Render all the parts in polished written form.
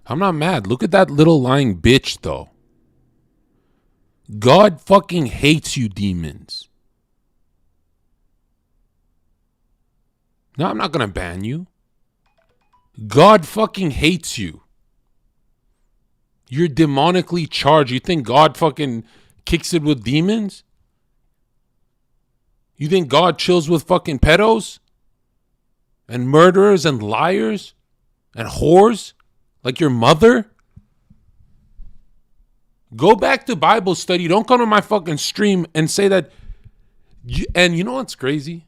I'm not mad. Look at that little lying bitch, though. God fucking hates you, demons. No, I'm not going to ban you. God fucking hates you. You're demonically charged. You think God fucking kicks it with demons? You think God chills with fucking pedos? And murderers and liars? And whores? Like your mother? Go back to Bible study. Don't come to my fucking stream and say that. And you know what's crazy?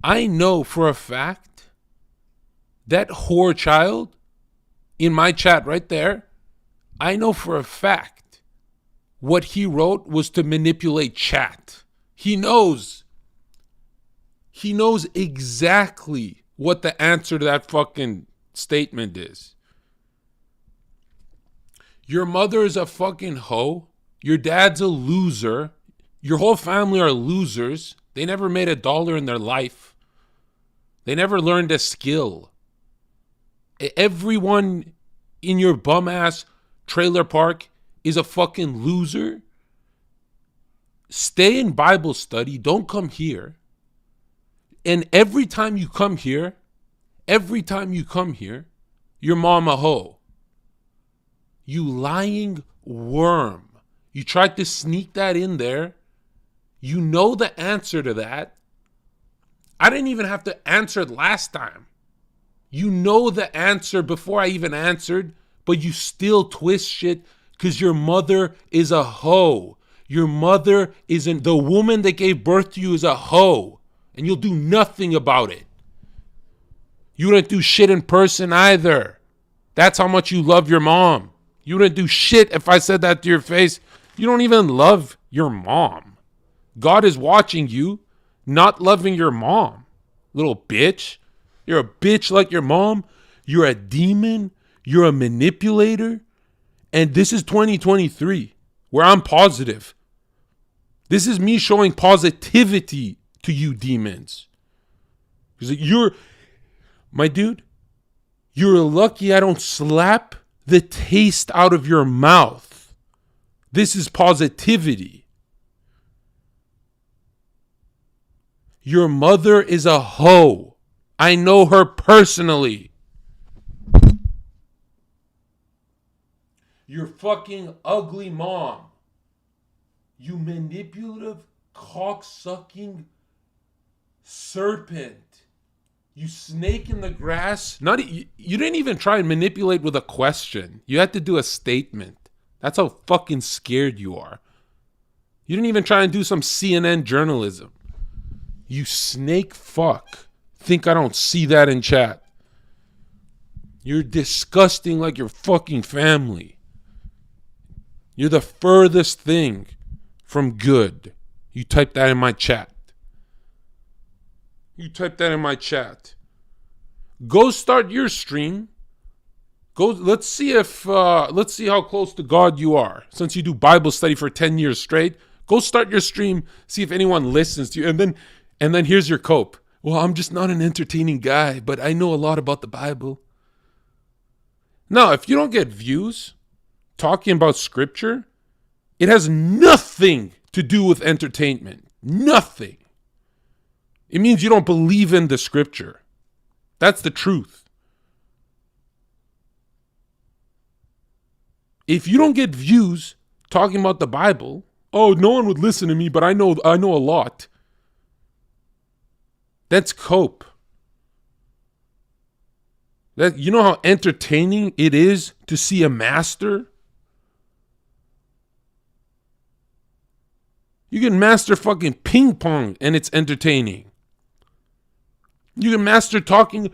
I know for a fact that whore child in my chat right there, I know for a fact what he wrote was to manipulate chat. He knows exactly what the answer to that fucking statement is. Your mother is a fucking hoe. Your dad's a loser. Your whole family are losers. They never made $1 in their life. They never learned a skill. Everyone in your bum ass trailer park is a fucking loser. Stay in Bible study. Don't come here. And every time you come here, your mom a hoe. You lying worm. You tried to sneak that in there. You know the answer to that. I didn't even have to answer it last time. You know the answer before I even answered, but you still twist shit because your mother is a hoe. Your mother isn't, the woman that gave birth to you is a hoe, and you'll do nothing about it. You wouldn't do shit in person either. That's how much you love your mom. You wouldn't do shit if I said that to your face. You don't even love your mom. God is watching you not loving your mom. Little bitch. You're a bitch like your mom. You're a demon. You're a manipulator. And this is 2023 where I'm positive. This is me showing positivity to you demons. Because you're, my dude, you're lucky I don't slap the taste out of your mouth. This is positivity. Your mother is a hoe. I know her personally. Your fucking ugly mom. You manipulative, cock-sucking serpent. You snake in the grass. You didn't even try and manipulate with a question. You had to do a statement. That's how fucking scared you are. You didn't even try and do some CNN journalism. You snake fuck. Think I don't see that in chat. You're disgusting like your fucking family. You're the furthest thing from good. You type that in my chat. Go start your stream. Let's see how close to God you are. Since you do Bible study for 10 years straight, go start your stream, see if anyone listens to you, and then here's your cope. Well, I'm just not an entertaining guy, but I know a lot about the Bible. No, if you don't get views talking about scripture, it has nothing to do with entertainment. Nothing. It means you don't believe in the scripture. That's the truth. If you don't get views talking about the Bible, oh, no one would listen to me, but I know a lot. That's cope. You know how entertaining it is to see a master? You can master fucking ping pong and it's entertaining. You can master talking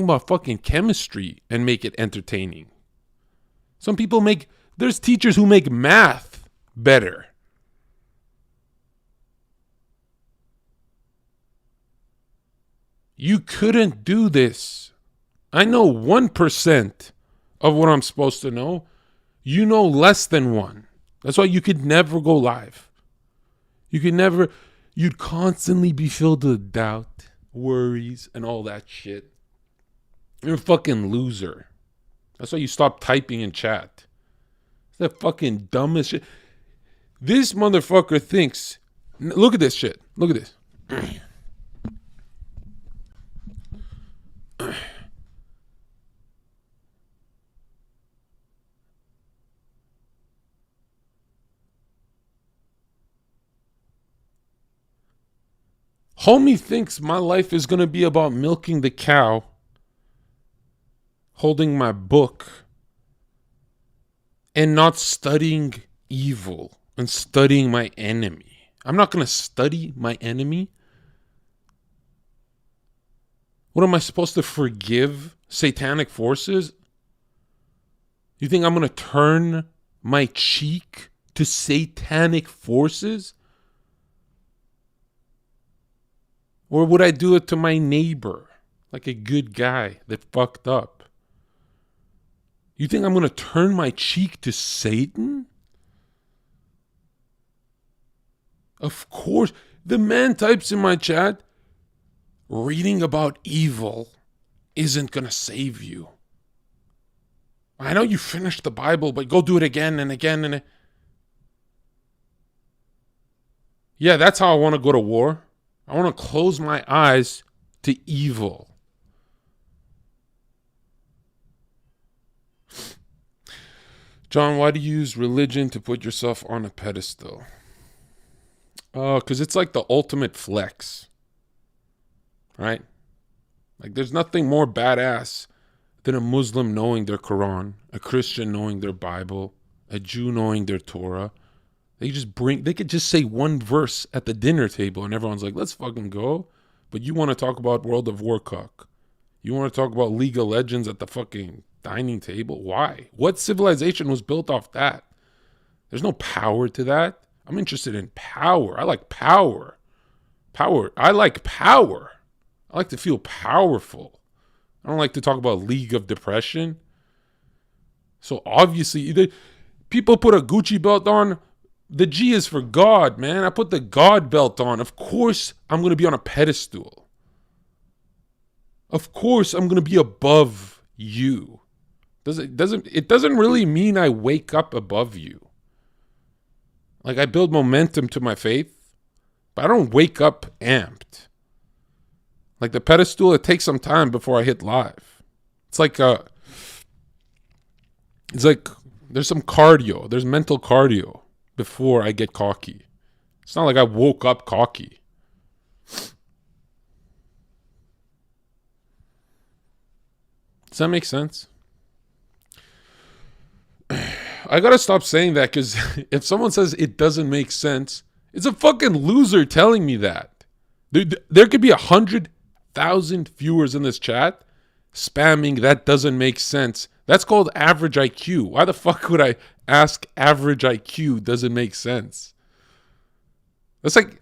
about fucking chemistry and make it entertaining. There's teachers who make math better. You couldn't do this. I know 1% of what I'm supposed to know. You know less than 1. That's why you could never go live. You'd constantly be filled with doubt. worries, and all that shit. You're a fucking loser. That's why you stop typing in chat. It's the fucking dumbest shit. This motherfucker thinks. Look at this shit. Look at this. Homie thinks my life is going to be about milking the cow, holding my book, and not studying evil and studying my enemy. I'm not going to study my enemy. What am I supposed to forgive? Satanic forces? You think I'm going to turn my cheek to satanic forces? Or would I do it to my neighbor, like a good guy that fucked up? You think I'm going to turn my cheek to Satan? Of course. The man types in my chat, reading about evil isn't going to save you. I know you finished the Bible, but go do it again and again and yeah, that's how I want to go to war. I want to close my eyes to evil. John, why do you use religion to put yourself on a pedestal? Because it's like the ultimate flex. Right? Like there's nothing more badass than a Muslim knowing their Quran, a Christian knowing their Bible, a Jew knowing their Torah. They could just say one verse at the dinner table and everyone's like, let's fucking go. But you want to talk about World of Warcock. You want to talk about League of Legends at the fucking dining table? Why? What civilization was built off that? There's no power to that. I'm interested in power. I like power. I like power. I like to feel powerful. I don't like to talk about League of Depression. So obviously, people put a Gucci belt on. The G is for God, man. I put the God belt on. Of course, I'm going to be on a pedestal. Of course, I'm going to be above you. It doesn't really mean I wake up above you. Like I build momentum to my faith, but I don't wake up amped. Like the pedestal, it takes some time before I hit live. It's like there's some cardio. There's mental cardio before I get cocky. It's not like I woke up cocky. Does that make sense? I gotta stop saying that because if someone says it doesn't make sense, it's a fucking loser telling me that. There could be 100,000 viewers in this chat spamming that doesn't make sense. That's called average IQ. Why the fuck would I ask average IQ doesn't make sense? That's like,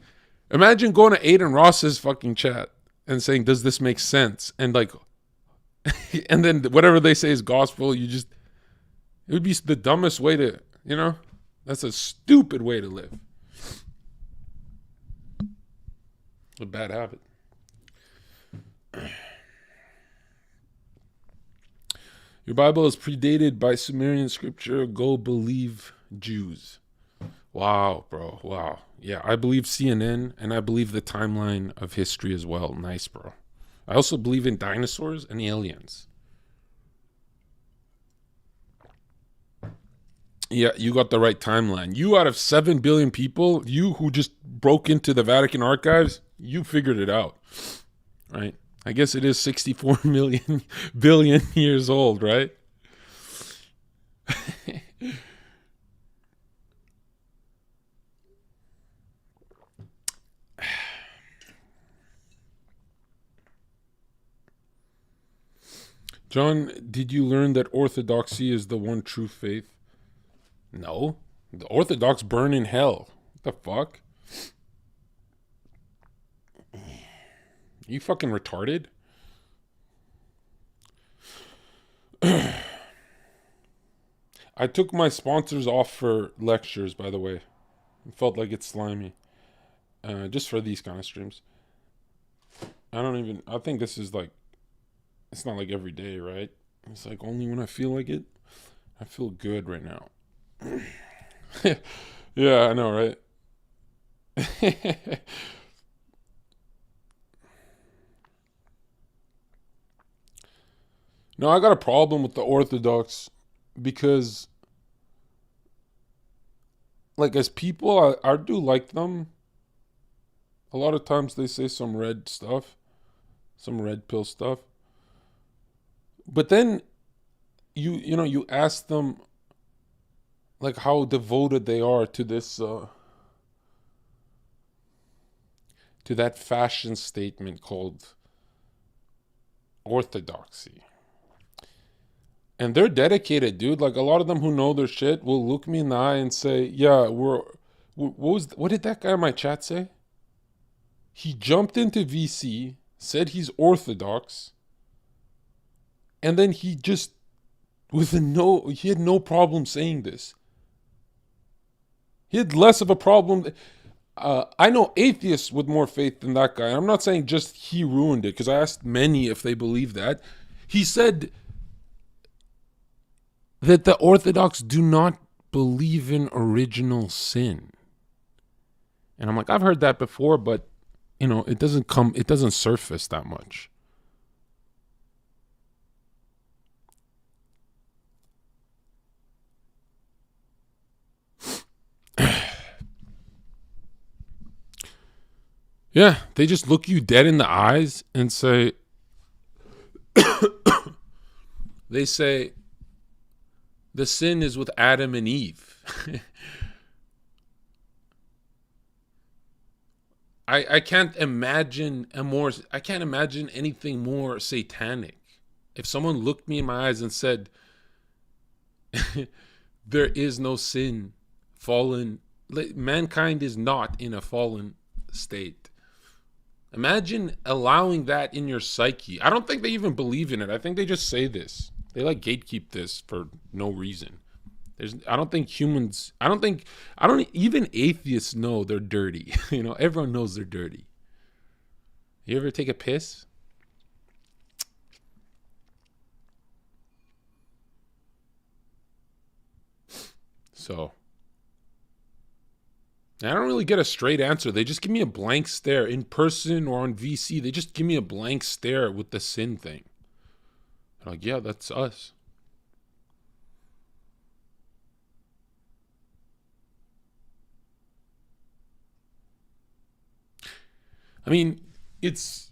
imagine going to Aiden Ross's fucking chat and saying, does this make sense? And like, and then whatever they say is gospel, it would be the dumbest way to, that's a stupid way to live. A bad habit. Your Bible is predated by Sumerian scripture. Go believe Jews. Wow, bro. Wow. Yeah, I believe CNN and I believe the timeline of history as well. Nice, bro. I also believe in dinosaurs and aliens. Yeah, you got the right timeline. You out of 7 billion people, you who just broke into the Vatican archives, you figured it out, right? I guess it is 64 billion years old, right? John, did you learn that orthodoxy is the one true faith? No. The Orthodox burn in hell. What the fuck? You fucking retarded? I took my sponsors off for lectures, by the way. It felt like it's slimy. Just for these kind of streams. I don't even, I think this is like, it's not like every day, right? It's like only when I feel like it. I feel good right now. Yeah, I know, right? No, I got a problem with the Orthodox because, like, as people, I do like them. A lot of times they say some red stuff, some red pill stuff. But then you ask them like how devoted they are to this to that fashion statement called orthodoxy. And they're dedicated, dude. Like a lot of them who know their shit will look me in the eye and say, "Yeah, what did that guy in my chat say? He jumped into VC, said he's orthodox, and then he just he had no problem saying this. He had less of a problem. I know atheists with more faith than that guy. I'm not saying just he ruined it because I asked many if they believe that. He said that the Orthodox do not believe in original sin. And I'm like, I've heard that before, but it doesn't surface that much. Yeah, they just look you dead in the eyes and say, they say, the sin is with Adam and Eve. I can't imagine anything more satanic. If someone looked me in my eyes and said, there is no sin, mankind is not in a fallen state. Imagine allowing that in your psyche. I don't think they even believe in it. I think they just say this. They like gatekeep this for no reason. I don't even atheists know they're dirty. Everyone knows they're dirty. You ever take a piss? So, I don't really get a straight answer. They just give me a blank stare in person or on VC. They just give me a blank stare with the sin thing. I'm like, yeah, that's us. I mean, sin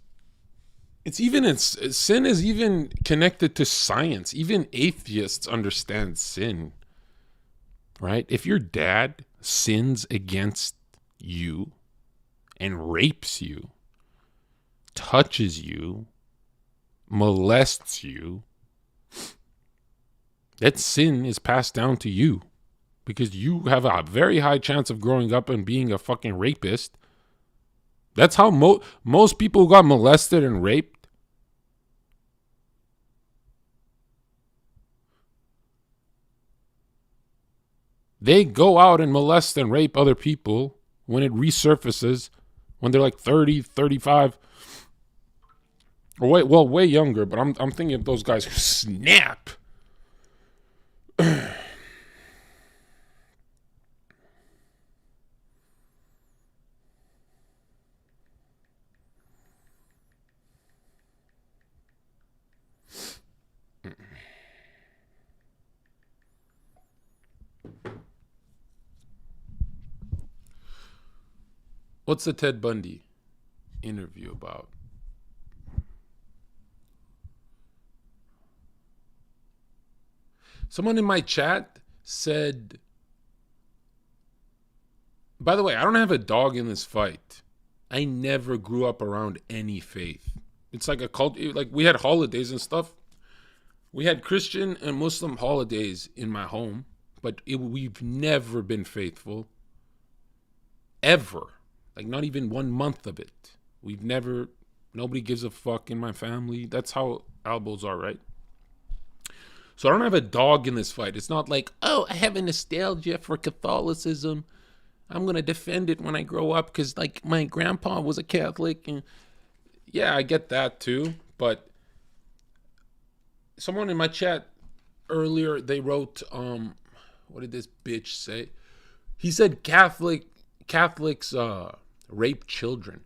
is even connected to science. Even atheists understand sin, right? If your dad sins against you and rapes you, touches you, molests you, that sin is passed down to you because you have a very high chance of growing up and being a fucking rapist. That's how most people who got molested and raped, they go out and molest and rape other people when it resurfaces when they're like 30, 35, or way younger. But I'm thinking of those guys who snap. What's the Ted Bundy interview about? Someone in my chat said, by the way, I don't have a dog in this fight. I never grew up around any faith. It's like a cult. Like we had holidays and stuff. We had Christian and Muslim holidays in my home, but we've never been faithful. Ever. Like not even 1 month of it. Nobody gives a fuck in my family. That's how elbows are, right? So I don't have a dog in this fight. It's not like, oh, I have a nostalgia for Catholicism. I'm going to defend it when I grow up because like my grandpa was a Catholic. And Yeah, I get that too. But someone in my chat earlier, they wrote, what did this bitch say? He said Catholics rape children.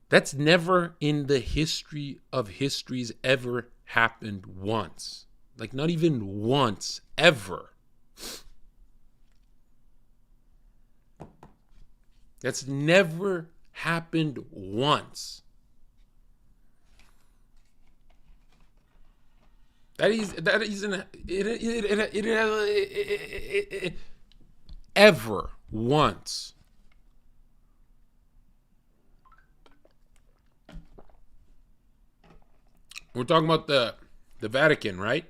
That's never in the history of histories ever happened once. Like, not even once, ever. That's never happened once. That isn't ever once. We're talking about the Vatican, right?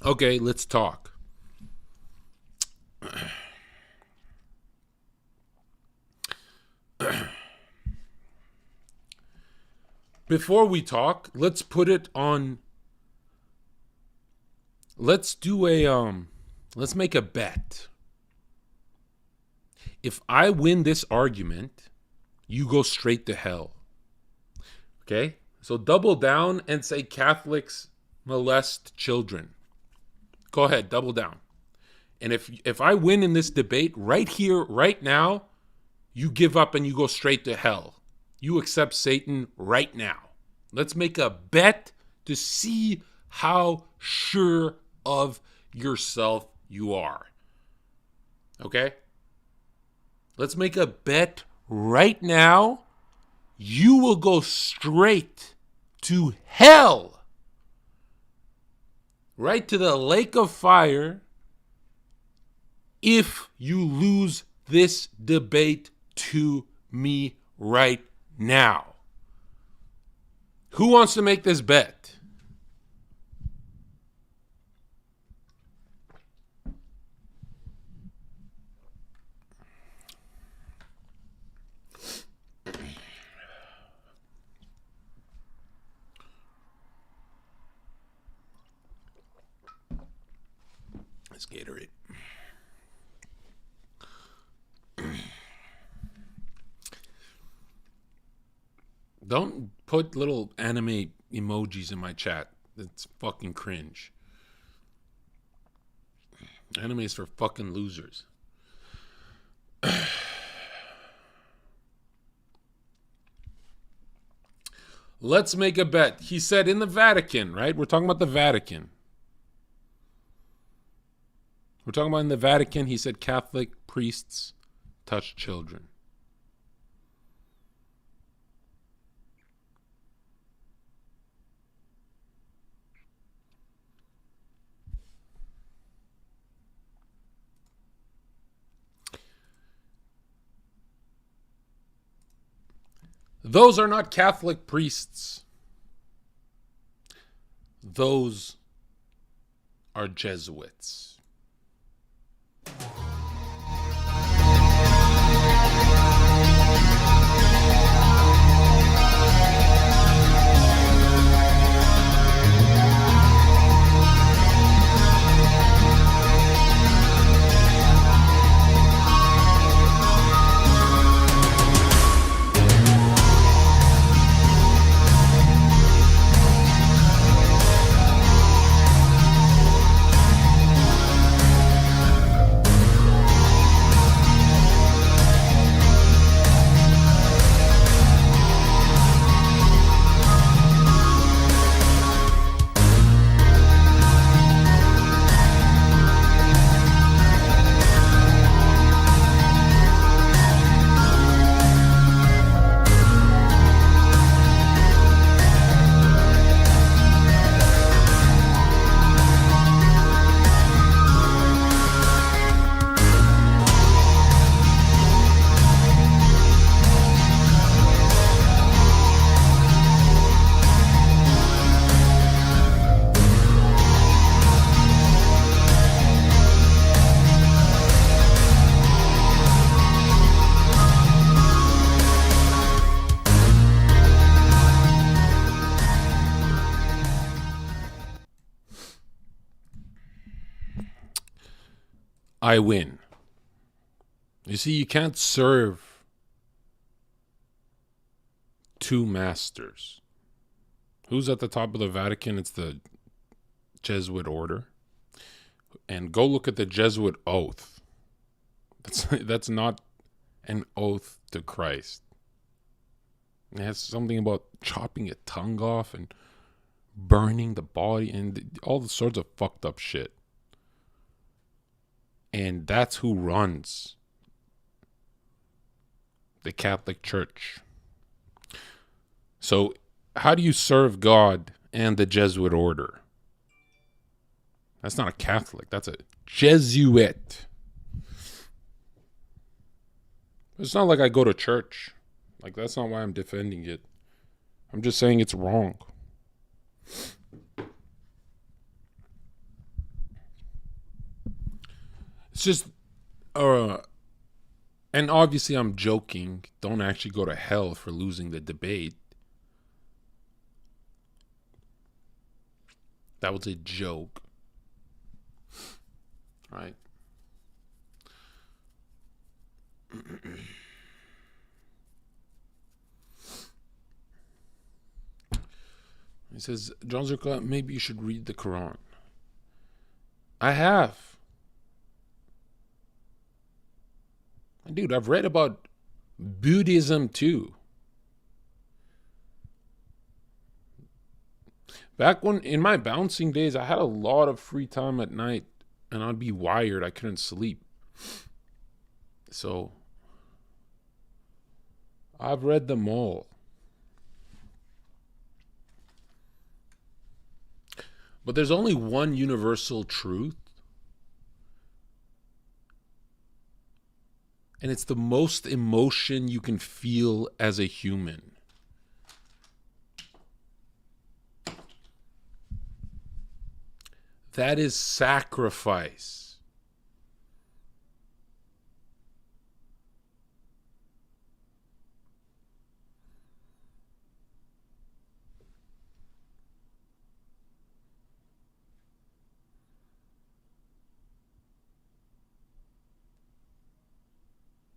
Okay, let's talk. Before we talk, let's put it on. Let's do let's make a bet. If I win this argument, you go straight to hell. Okay? So double down and say Catholics molest children. Go ahead, double down. And if I win in this debate right here, right now, you give up and you go straight to hell. You accept Satan right now. Let's make a bet to see how sure of yourself you are. Okay? Let's make a bet right now. You will go straight to hell. Right to the lake of fire if you lose this debate to me right now. Who wants to make this bet? Let's Gatorade. Don't put little anime emojis in my chat. It's fucking cringe. Anime is for fucking losers. Let's make a bet. He said in the Vatican, right? We're talking about the Vatican. We're talking about in the Vatican, he said Catholic priests touch children. Those are not Catholic priests. Those are Jesuits. I win. You see, you can't serve two masters. Who's at the top of the Vatican? It's the Jesuit order. And go look at the Jesuit oath. That's not an oath to Christ. It has something about chopping a tongue off and burning the body and all the sorts of fucked up shit. And that's who runs the Catholic Church. So how do you serve God and the Jesuit order? That's not a Catholic. That's a Jesuit. It's not like I go to church. Like, that's not why I'm defending it. I'm just saying it's wrong. It's just, and obviously I'm joking. Don't actually go to hell for losing the debate. That was a joke. Right? He says, Jon Zherka, maybe you should read the Quran. I have. Dude, I've read about Buddhism too. Back when, in my bouncing days, I had a lot of free time at night and I'd be wired. I couldn't sleep. So, I've read them all. But there's only one universal truth. And it's the most emotion you can feel as a human. That is sacrifice.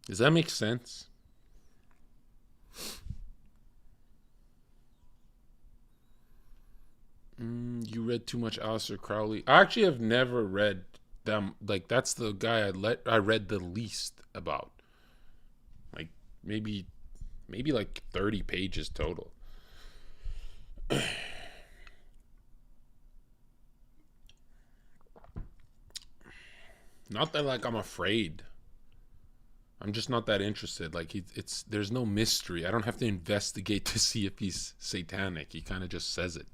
Does that make sense? You read too much Aleister Crowley. I actually have never read them. Like, that's the guy I read the least about. Like, maybe like 30 pages total. Not that, like, I'm afraid. I'm just not that interested. Like, there's no mystery. I don't have to investigate to see if he's satanic. He kind of just says it.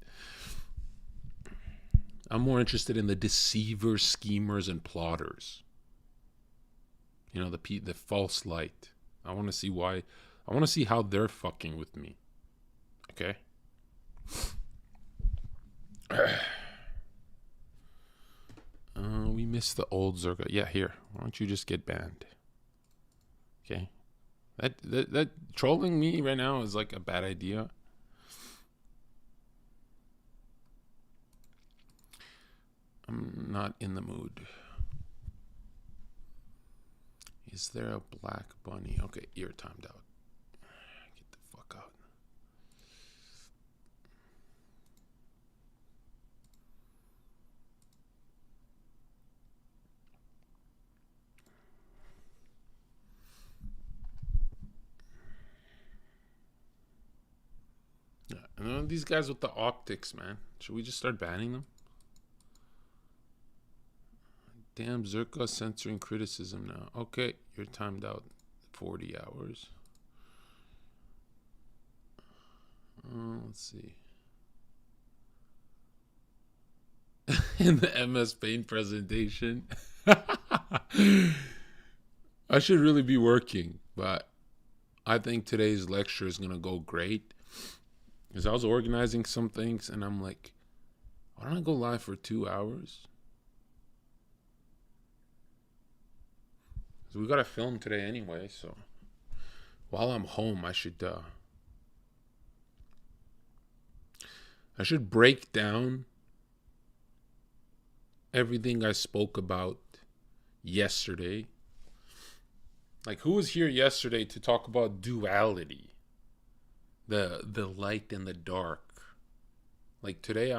I'm more interested in the deceivers, schemers, and plotters. You know, the false light. I want to see why. I want to see how they're fucking with me. Okay? We missed the old Zherka. Yeah, here. Why don't you just get banned? Okay? That trolling me right now is like a bad idea. I'm not in the mood. Is there a black bunny? Okay, you're timed out. Get the fuck out. Yeah, and these guys with the optics, man. Should we just start banning them? Damn, Zherka censoring criticism now. Okay, you're timed out. 40 hours. Let's see. In the MS Paint presentation. I should really be working, but I think today's lecture is going to go great. Because I was organizing some things and I'm like, why don't I go live for 2 hours? We got to film today anyway, so while I'm home, I should break down everything I spoke about yesterday. Like, who was here yesterday to talk about duality? the light and the dark. Like today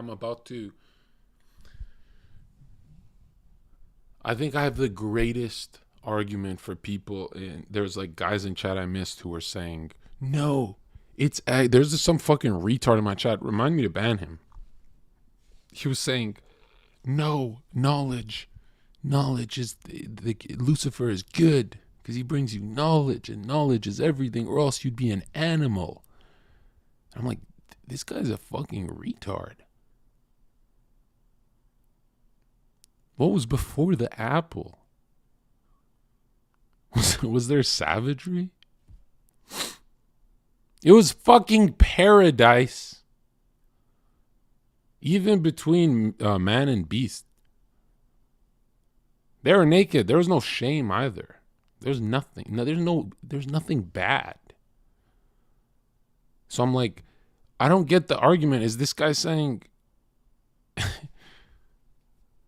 I think I have the greatest argument for people. And there's like guys in chat I missed who were saying, no, there's some fucking retard in my chat. Remind me to ban him. He was saying, no, knowledge is Lucifer is good because he brings you knowledge, and knowledge is everything, or else you'd be an animal. I'm like, this guy's a fucking retard. What was before the apple? Was there savagery? It was fucking paradise. Even between man and beast. They were naked. There was no shame either. There's nothing. No, there's nothing bad. So I'm like, I don't get the argument. Is this guy saying,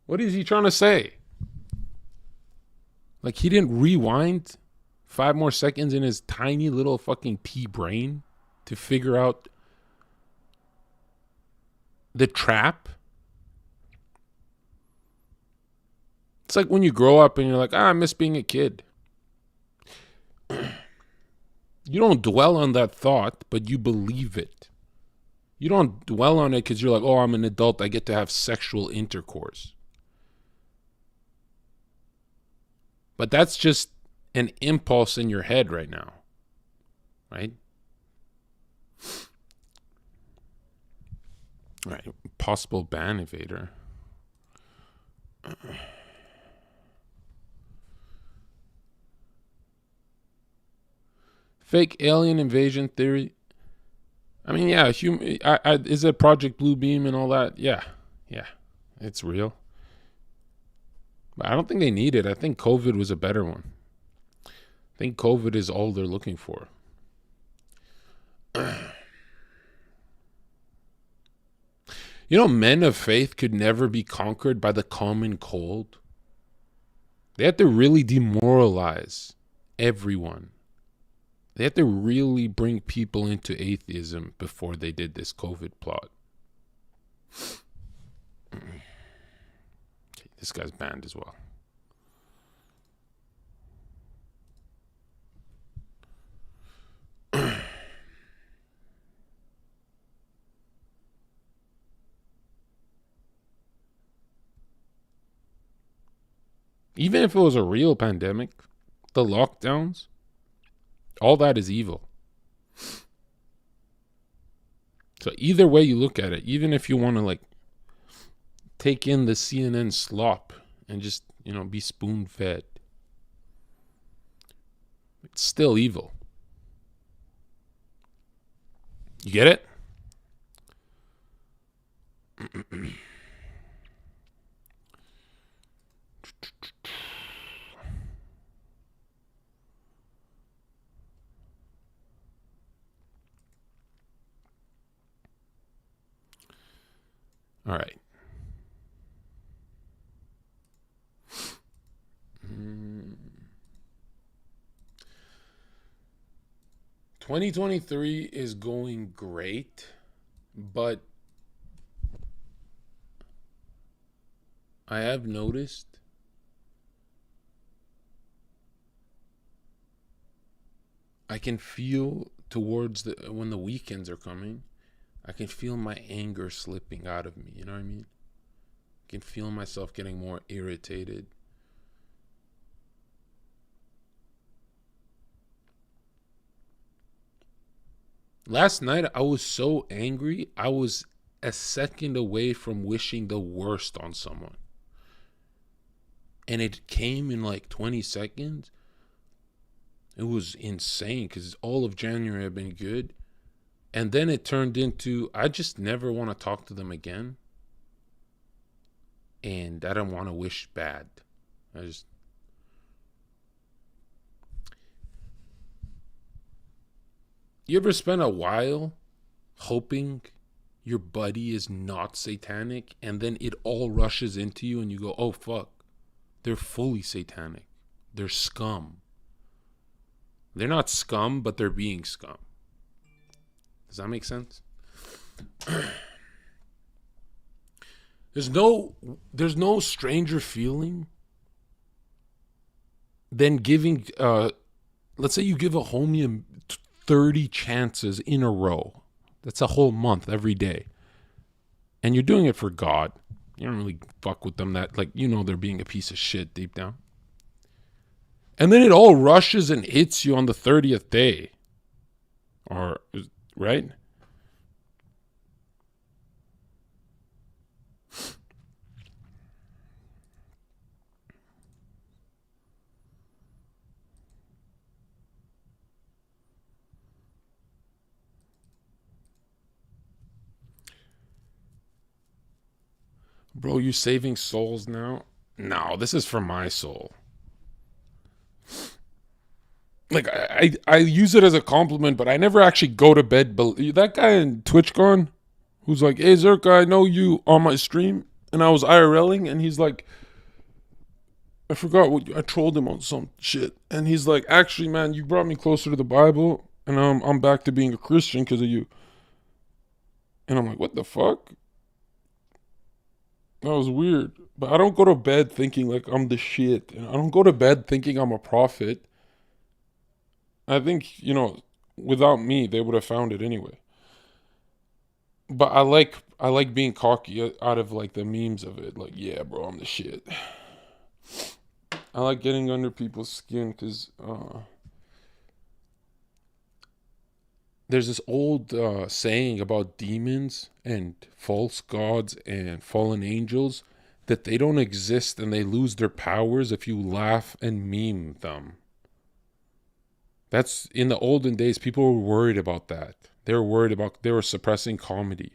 what is he trying to say? Like, he didn't rewind 5 more seconds in his tiny little fucking pea brain to figure out the trap? It's like when you grow up and you're like, I miss being a kid. You don't dwell on that thought, but you believe it. You don't dwell on it because you're like, oh, I'm an adult. I get to have sexual intercourse. But that's just an impulse in your head right now. Right? All right. Possible ban evader. Fake alien invasion theory. I mean, yeah, is it Project Bluebeam and all that? Yeah, it's real. But I don't think they need it. I think COVID was a better one. I think COVID is all they're looking for. You know, men of faith could never be conquered by the common cold. They had to really demoralize everyone. They had to really bring people into atheism before they did this COVID plot. Okay, this guy's banned as well. Even if it was a real pandemic, the lockdowns, all that is evil. So either way you look at it, even if you want to like take in the CNN slop and just, be spoon fed, it's still evil. You get it? All right. 2023 is going great, but I have noticed I can feel towards when the weekends are coming, I can feel my anger slipping out of me. You know what I mean? I can feel myself getting more irritated. Last night, I was so angry, I was a second away from wishing the worst on someone. And it came in like 20 seconds. It was insane because all of January had been good. And then it turned into, I just never want to talk to them again. And I don't want to wish bad. You ever spend a while hoping your buddy is not satanic, and then it all rushes into you and you go, oh fuck, they're fully satanic. They're scum. They're not scum, but they're being scum. Does that make sense? There's no stranger feeling than giving, let's say you give a homie 30 chances in a row. That's a whole month every day. And you're doing it for God. You don't really fuck with them that, like, you know, they're being a piece of shit deep down. And then it all rushes and hits you on the 30th day. Or, right? Bro, you saving souls now? No, this is for my soul. Like, I use it as a compliment, but I never actually go to bed. That guy in TwitchCon who's like, hey, Zherka, I know you on my stream. And I was IRLing, and he's like, I forgot what I trolled him on some shit. And he's like, actually, man, you brought me closer to the Bible, and I'm back to being a Christian because of you. And I'm like, what the fuck? That was weird. But I don't go to bed thinking like I'm the shit. And I don't go to bed thinking I'm a prophet. I think, you know, without me, they would have found it anyway. But I like being cocky out of like the memes of it. Like, yeah, bro, I'm the shit. I like getting under people's skin because there's this old saying about demons and false gods and fallen angels that they don't exist and they lose their powers if you laugh and meme them. That's in the olden days, people were worried about that. They were suppressing comedy.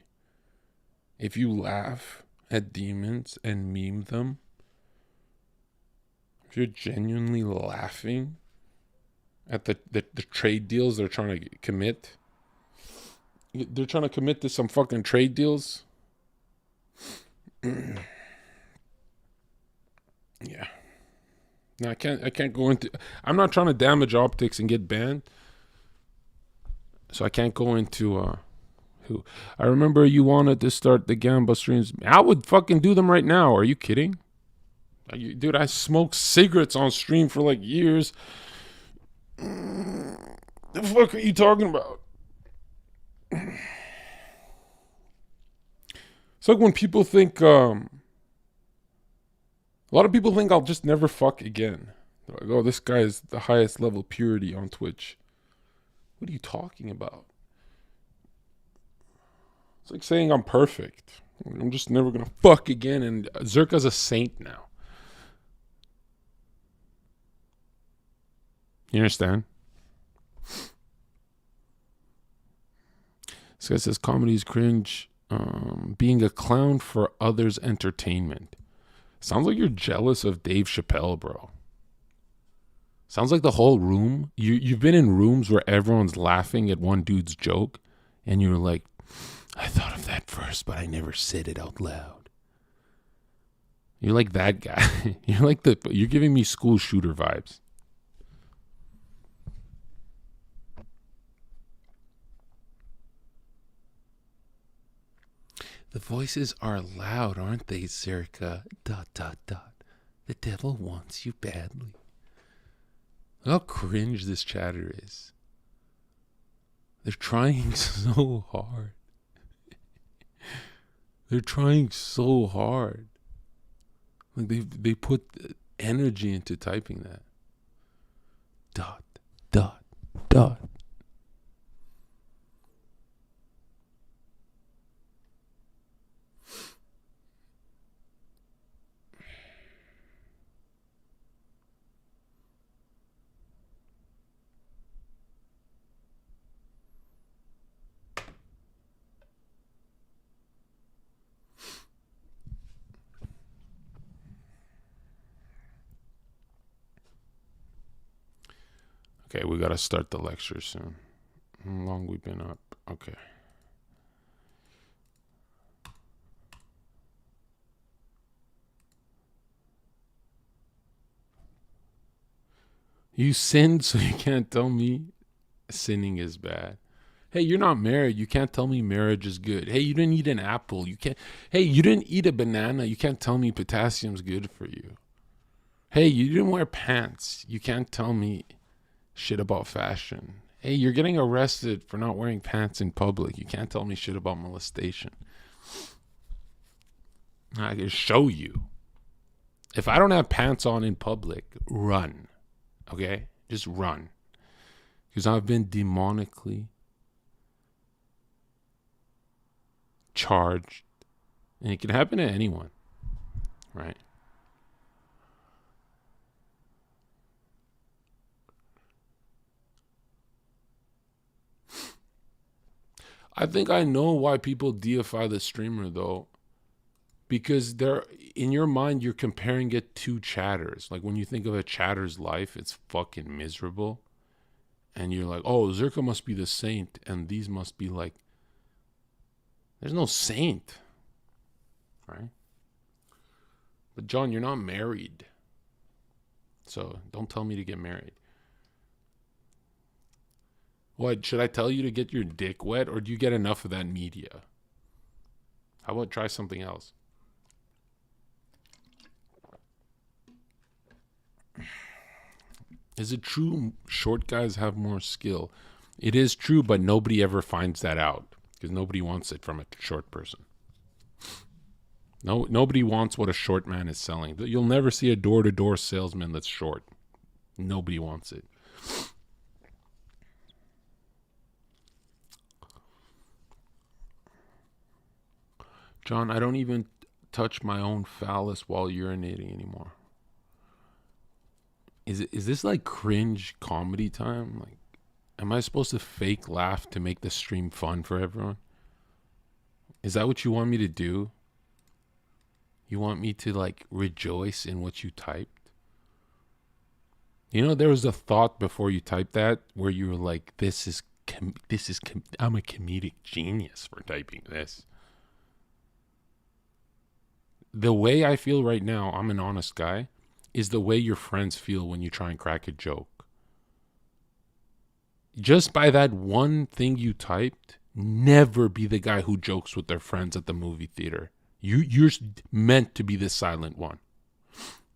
If you laugh at demons and meme them, if you're genuinely laughing at the trade deals they're trying to commit, to some fucking trade deals. Yeah. No, I can't go into. I'm not trying to damage optics and get banned, so I can't go into who. I remember you wanted to start the Gamba streams. I would fucking do them right now. Are you kidding? Dude, I smoked cigarettes on stream for like years. The fuck are you talking about? It's like when people think a lot of people think I'll just never fuck again. They're like, oh, this guy is the highest level purity on Twitch. What are you talking about? It's like saying I'm perfect. I'm just never going to fuck again. And Zherka's a saint now. You understand? This guy says comedy is cringe. Being a clown for others' entertainment. Sounds like you're jealous of Dave Chappelle, bro. Sounds like the whole room. You've been in rooms where everyone's laughing at one dude's joke, and you're like, I thought of that first, but I never said it out loud. You're like that guy. You're giving me school shooter vibes. The voices are loud, aren't they, Zherka? ... The devil wants you badly. Look how cringe this chatter is. They're trying so hard. They're trying so hard. Like they put energy into typing that. ... Okay, we gotta start the lecture soon. How long we been up? Okay. You sinned, so you can't tell me sinning is bad. Hey, you're not married. You can't tell me marriage is good. Hey, you didn't eat an apple. You can't. Hey, you didn't eat a banana. You can't tell me potassium's good for you. Hey, you didn't wear pants. You can't tell me shit about fashion. Hey, you're getting arrested for not wearing pants in public. You can't tell me shit about molestation. I can show you. If I don't have pants on in public, run. Okay? Just run. Because I've been demonically charged. And it can happen to anyone. Right? I think I know why people deify the streamer, though. Because they're in your mind, you're comparing it to chatters. Like when you think of a chatter's life, it's fucking miserable. And you're like, oh, Zherka must be the saint, and these must be like, there's no saint, right? But John, you're not married. So don't tell me to get married. What, should I tell you to get your dick wet, or do you get enough of that media? How about try something else? Is it true short guys have more skill? It is true, but nobody ever finds that out because nobody wants it from a short person. No, nobody wants what a short man is selling. You'll never see a door-to-door salesman that's short. Nobody wants it. John, I don't even touch my own phallus while urinating anymore. Is this like cringe comedy time? Like, am I supposed to fake laugh to make the stream fun for everyone? Is that what you want me to do? You want me to like rejoice in what you typed? You know, there was a thought before you typed that where you were like, I'm a comedic genius for typing this. The way I feel right now, I'm an honest guy, is the way your friends feel when you try and crack a joke. Just by that one thing you typed, never be the guy who jokes with their friends at the movie theater. You're meant to be the silent one.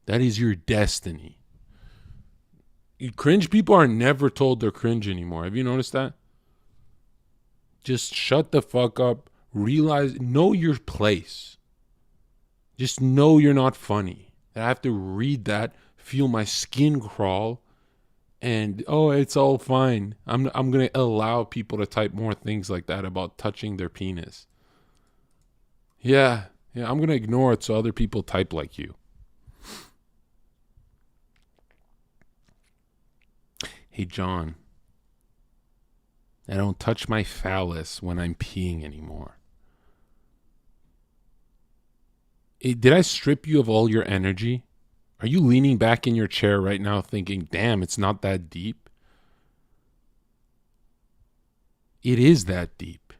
That is your destiny. Cringe people are never told they're cringe anymore. Have you noticed that? Just shut the fuck up. Realize, know your place. Just know you're not funny. I have to read that, feel my skin crawl, and oh, it's all fine. I'm gonna allow people to type more things like that about touching their penis. Yeah, I'm gonna ignore it so other people type like you. Hey John, I don't touch my phallus when I'm peeing anymore. Did I strip you of all your energy? Are you leaning back in your chair right now thinking, damn, it's not that deep? It is that deep.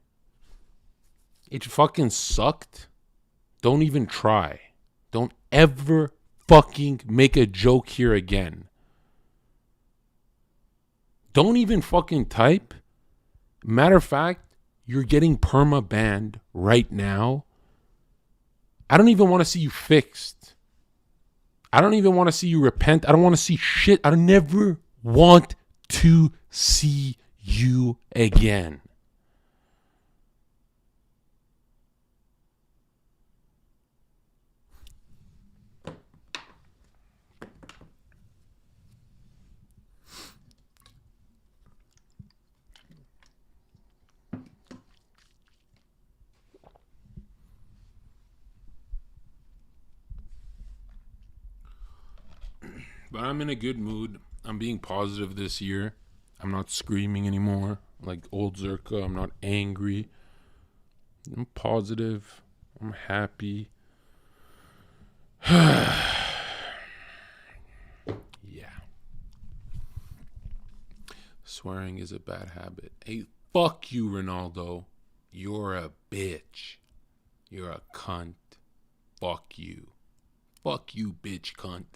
It fucking sucked. Don't even try. Don't ever fucking make a joke here again. Don't even fucking type. Matter of fact, you're getting perma banned right now. I don't even want to see you fixed. I don't even want to see you repent. I don't want to see shit. I never want to see you again. But I'm in a good mood. I'm being positive this year. I'm not screaming anymore like old Zherka. I'm not angry. I'm positive. I'm happy. Yeah. Swearing is a bad habit. Hey, fuck you, Ronaldo. You're a bitch. You're a cunt. Fuck you. Fuck you, bitch cunt.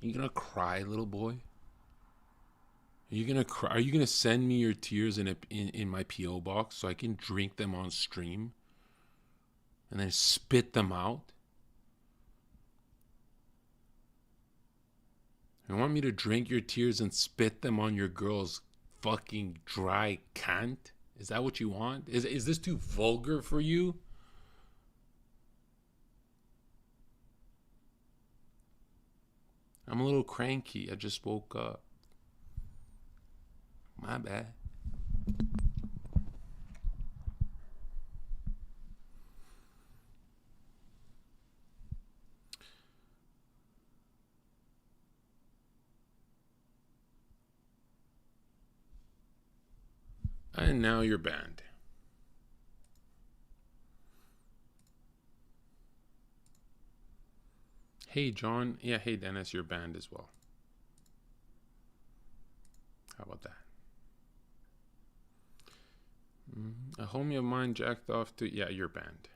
You gonna cry, little boy? Are you gonna cry? Are you gonna send me your tears in my PO box so I can drink them on stream and then spit them out? You want me to drink your tears and spit them on your girl's fucking dry cunt? Is that what you want? Is this too vulgar for you? I'm a little cranky. I just woke up. My bad. And now you're banned. Hey, John. Yeah, hey, Dennis, you're banned as well. How about that? A homie of mine jacked off to... Yeah, you're banned.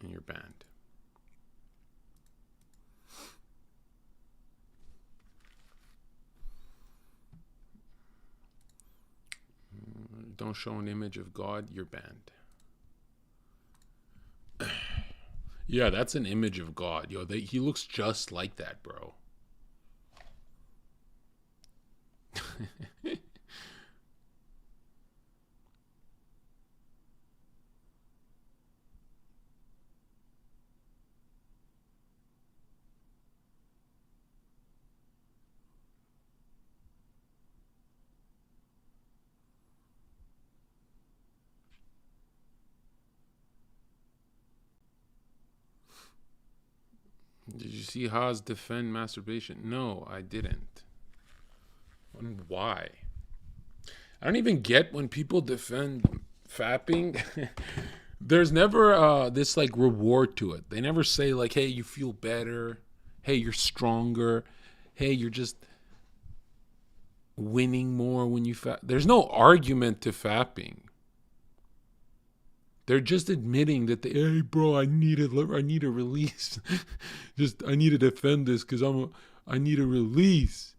And you're banned. Don't show an image of God, you're banned. Yeah, that's an image of God. Yo, he looks just like that, bro. Did you see Haas defend masturbation? No, I didn't. And why? I don't even get when people defend fapping. There's never this like reward to it. They never say like, hey, you feel better. Hey, you're stronger. Hey, you're just winning more when you fap. There's no argument to fapping. They're just admitting that hey, bro, I need a release. I need to defend this because I need a release.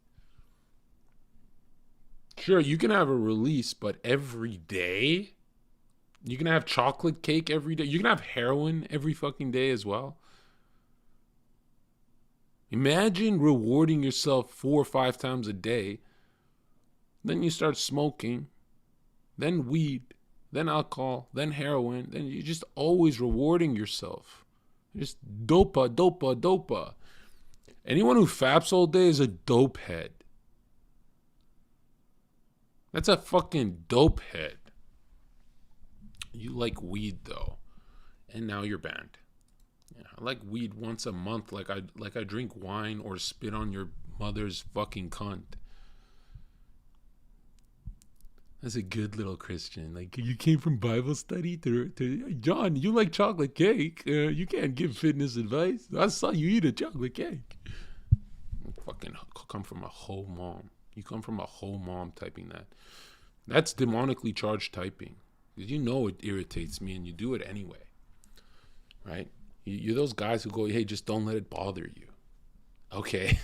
Sure, you can have a release, but every day? You can have chocolate cake every day. You can have heroin every fucking day as well. Imagine rewarding yourself 4 or 5 times a day. Then you start smoking. Then weed. Then alcohol, then heroin, then you're just always rewarding yourself. Just dopa. Anyone who faps all day is a dope head. That's a fucking dope head. You like weed though, and now you're banned. Yeah, I like weed once a month, like I drink wine or spit on your mother's fucking cunt. That's a good little Christian. Like, you came from Bible study to John, you like chocolate cake. You can't give fitness advice. I saw you eat a chocolate cake. You fucking come from a whole mom. You come from a whole mom typing that. That's demonically charged typing. Because you know it irritates me and you do it anyway. Right? You're those guys who go, hey, just don't let it bother you. Okay.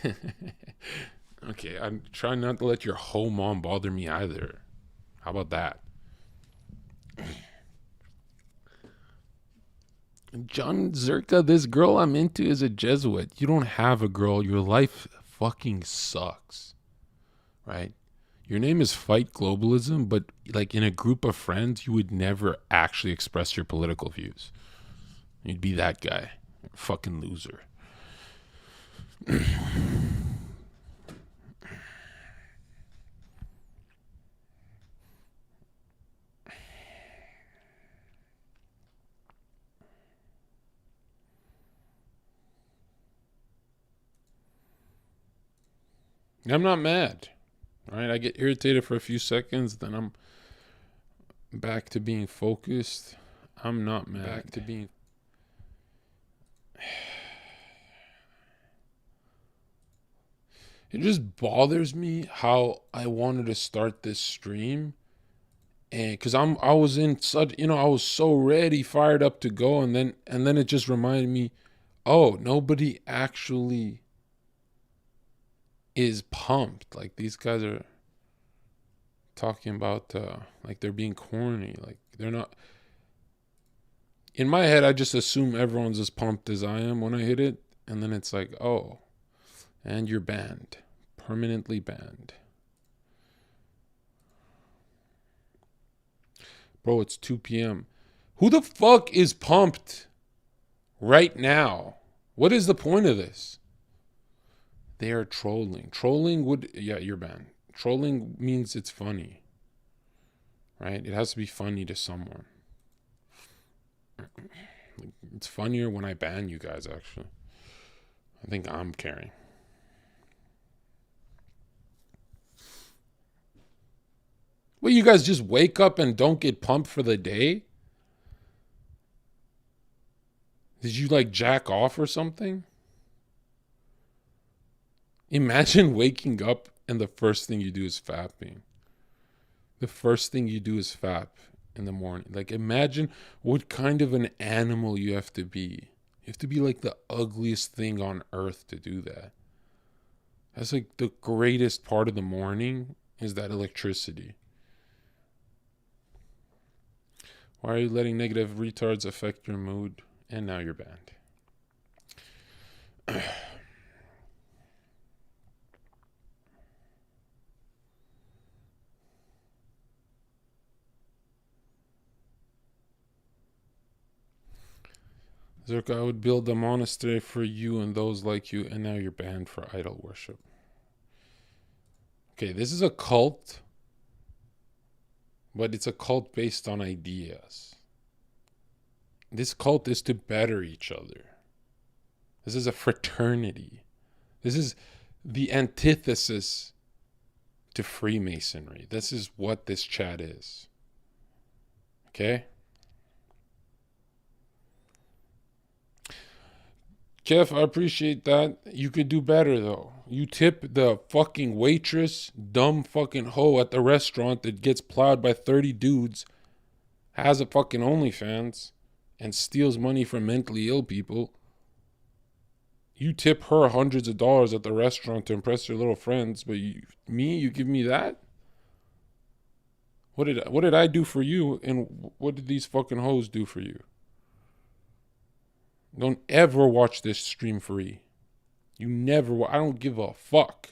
Okay, I'm trying not to let your whole mom bother me either. How about that? Jon Zherka, this girl I'm into is a Jesuit. You don't have a girl. Your life fucking sucks. Right? Your name is Fight Globalism, but like in a group of friends, you would never actually express your political views. You'd be that guy. Fucking loser. I'm not mad. All right, I get irritated for a few seconds, then I'm back to being focused. I'm not mad. Back to being... It just bothers me how I wanted to start this stream, and because I was in such, I was so ready, fired up to go, and then it just reminded me, oh, nobody actually is pumped. Like, these guys are talking about like they're being corny. Like, they're not. In my head, I just assume everyone's as pumped as I am when I hit it, and then it's like, oh, and you're banned, permanently banned. Bro, it's 2 p.m. Who the fuck is pumped right now? What is the point of this? They are trolling. Trolling would, yeah, you're banned. Trolling means it's funny, right? It has to be funny to someone. It's funnier when I ban you guys, actually. I think I'm carrying. Well, you guys just wake up and don't get pumped for the day? Did you like jack off or something? Imagine waking up and the first thing you do is fapping. The first thing you do is fap in the morning. Like, imagine what kind of an animal you have to be. You have to be like the ugliest thing on earth to do that. That's like the greatest part of the morning is that electricity. Why are you letting negative retards affect your mood? And now you're banned. Zherka, I would build a monastery for you and those like you, and now you're banned for idol worship. Okay, this is a cult, but it's a cult based on ideas. This cult is to better each other. This is a fraternity. This is the antithesis to Freemasonry. This is what this chat is. Okay? Jeff, I appreciate that. You could do better, though. You tip the fucking waitress, dumb fucking hoe at the restaurant that gets plowed by 30 dudes, has a fucking OnlyFans, and steals money from mentally ill people. You tip her hundreds of dollars at the restaurant to impress your little friends, but you give me that? What did I do for you, and what did these fucking hoes do for you? Don't ever watch this stream free. You never. I don't give a fuck.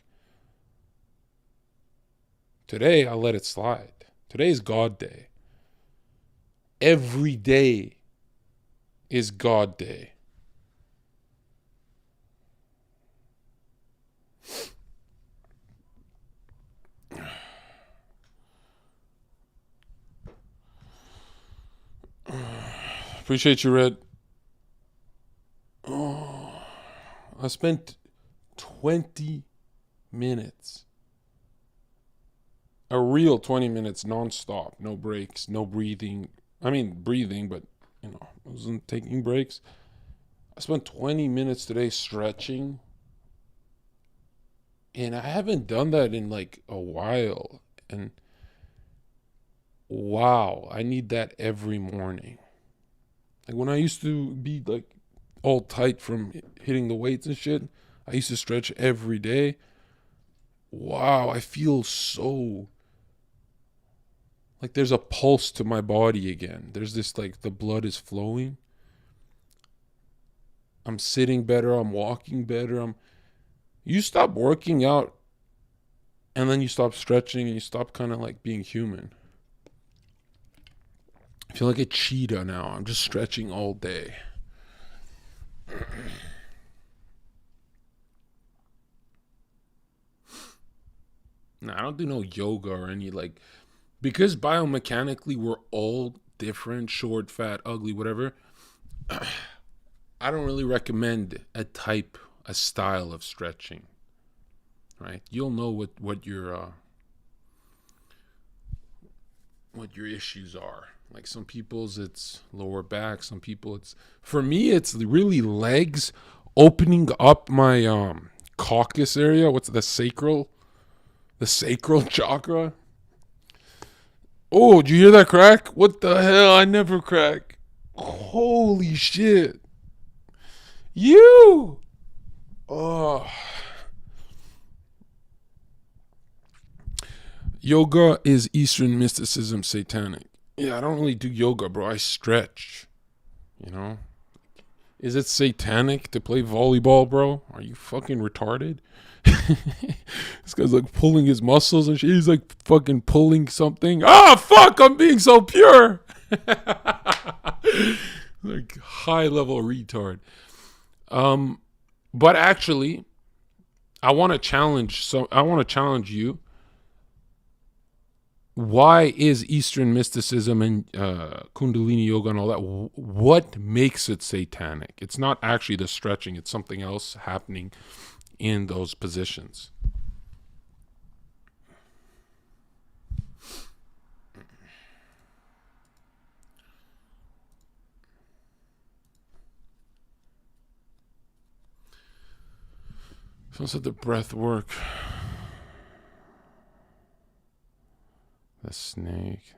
Today, I'll let it slide. Today is God Day. Every day is God Day. Appreciate you, Red. Oh, I spent 20 minutes. A real 20 minutes nonstop. No breaks, no breathing. I mean, breathing, but, I wasn't taking breaks. I spent 20 minutes today stretching. And I haven't done that in like a while. And wow, I need that every morning. Like, when I used to be like all tight from hitting the weights and shit, I used to stretch every day. Wow, I feel so like there's a pulse to my body again. There's this, like, the blood is flowing. I'm sitting better. I'm walking better. You stop working out and then you stop stretching and you stop kind of like being human. I feel like a cheetah now. I'm just stretching all day. No, I don't do no yoga or any, like, because biomechanically we're all different, short, fat, ugly, whatever. I don't really recommend a style of stretching, right? You'll know what your issues are. Like, some people's it's lower back, for me it's really legs, opening up my caucus area. What's the sacral? The sacral chakra. Oh, did you hear that crack? What the hell? I never crack. Holy shit. You. Oh. Yoga is Eastern mysticism satanic. Yeah, I don't really do yoga, bro. I stretch. You know? Is it satanic to play volleyball, bro? Are you fucking retarded? This guy's like pulling his muscles and shit. He's like fucking pulling something. Ah, fuck! I'm being so pure. Like high level retard. But actually, I want to challenge. So I want to challenge you. Why is Eastern mysticism and Kundalini yoga and all that? What makes it satanic? It's not actually the stretching. It's something else happening in those positions. So said the breath work. The snake.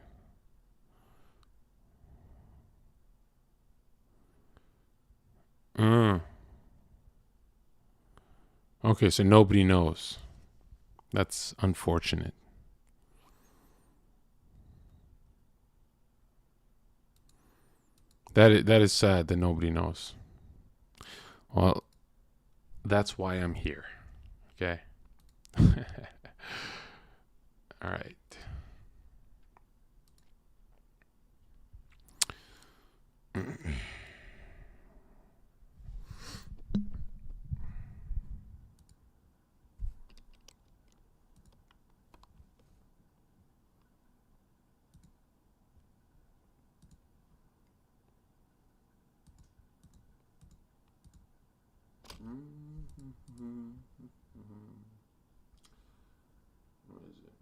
Okay, so nobody knows. That's unfortunate. That is sad that nobody knows. Well, that's why I'm here. Okay. All right. What is it?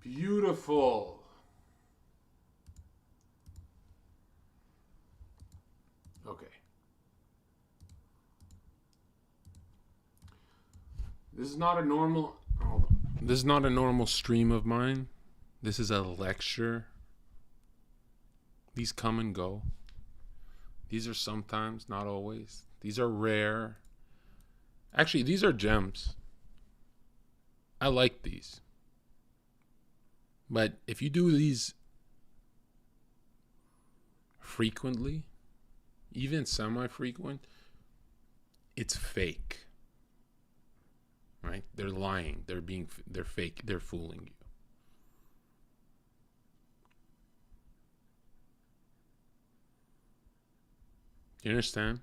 Beautiful. Okay. This is not a normal. Hold on. This is not a normal stream of mine. This is a lecture. These come and go. These are sometimes, not always. These are rare. Actually, these are gems. I like these. But if you do these frequently, even semi-frequent, it's fake. Right? They're lying. They're fake. They're fooling you. You understand?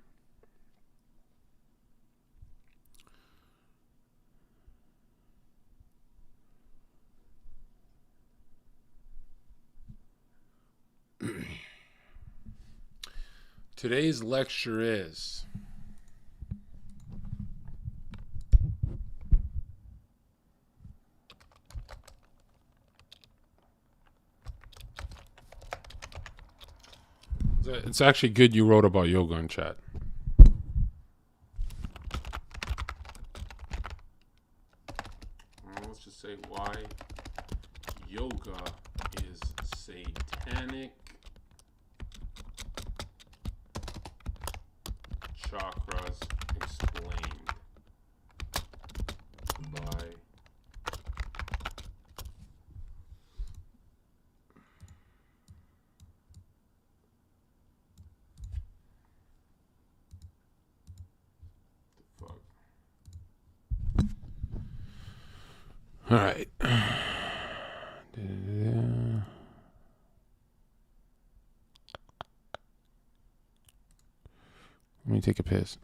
Today's lecture is it's actually good you wrote about yoga in chat. Let's just say why yoga is satanic. Chakras explained by the fuck. All right. Let me take a piss.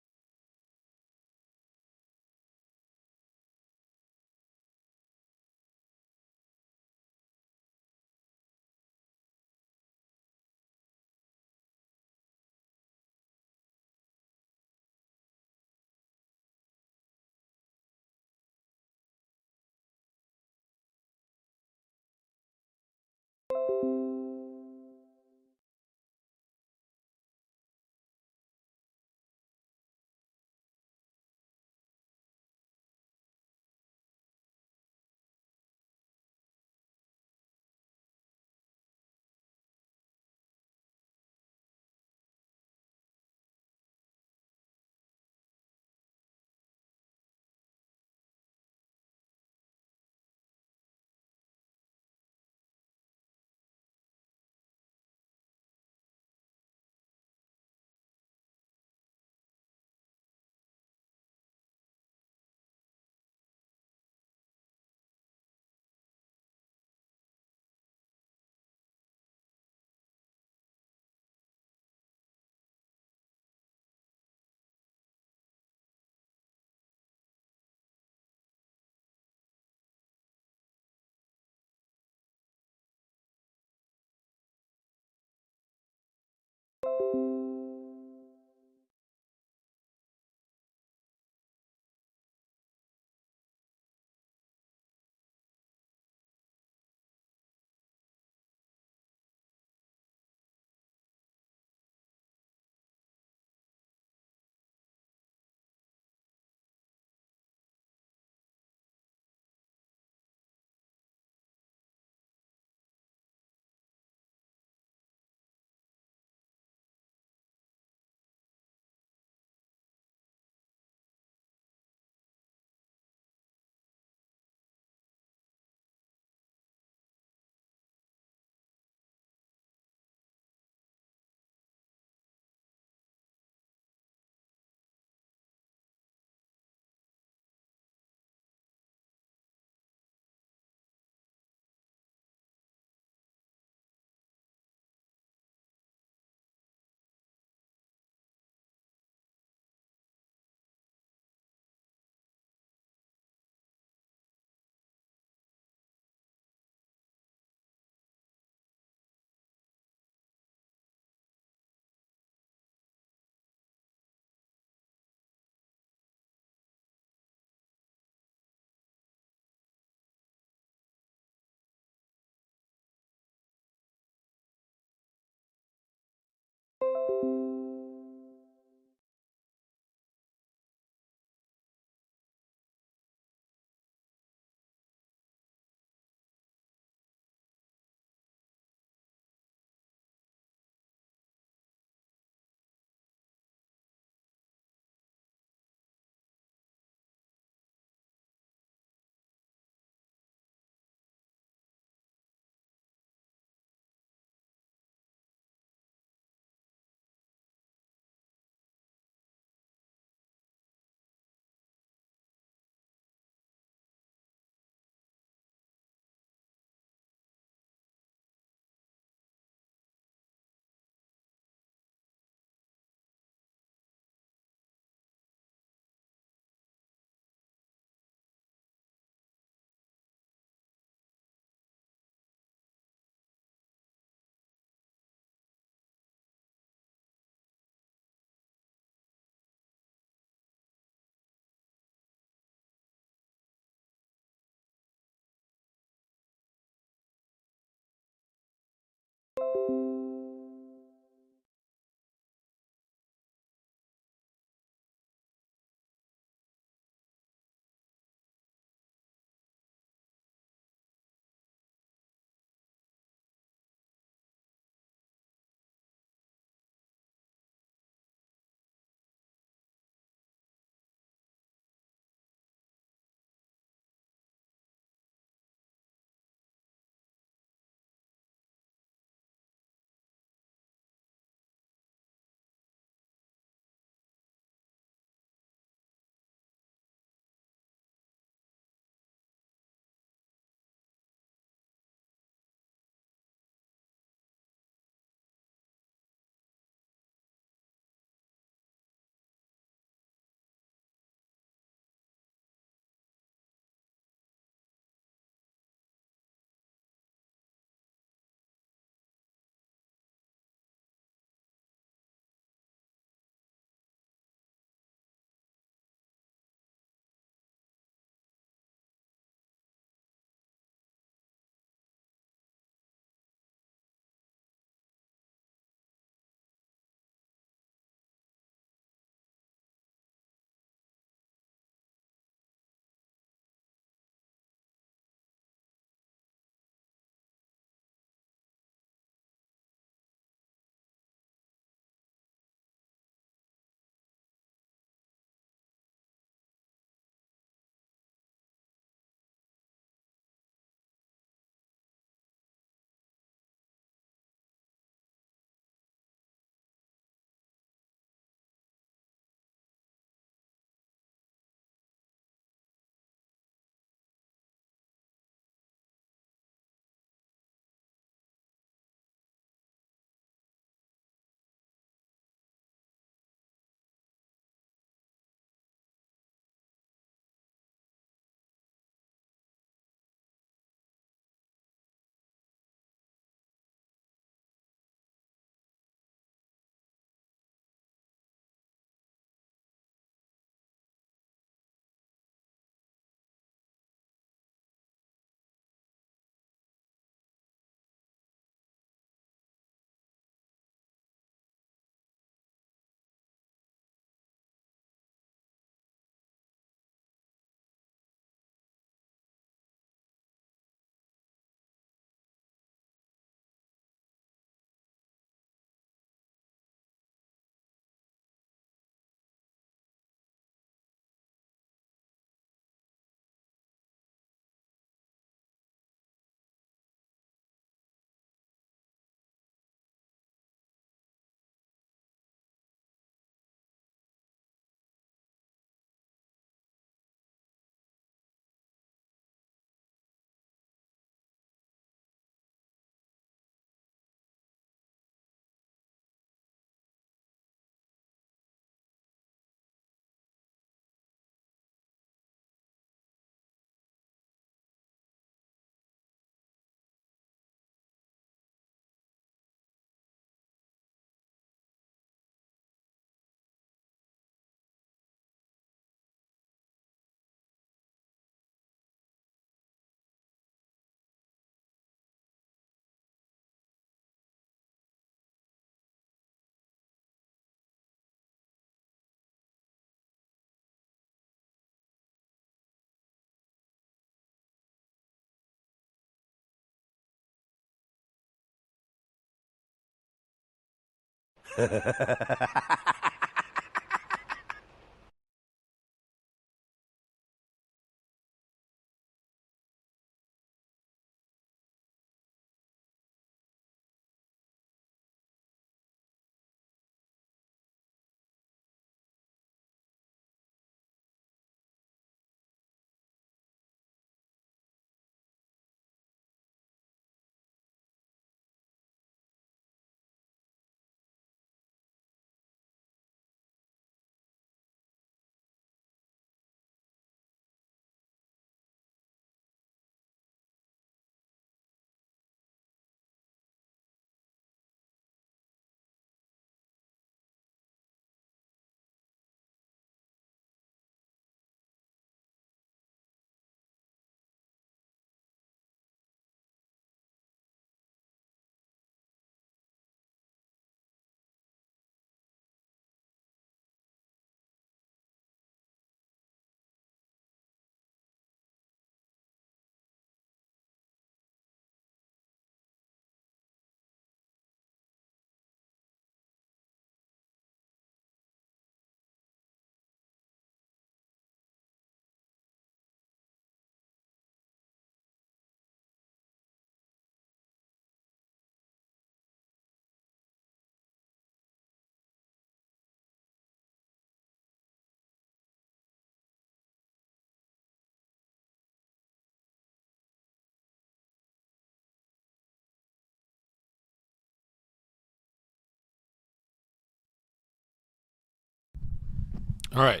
All right,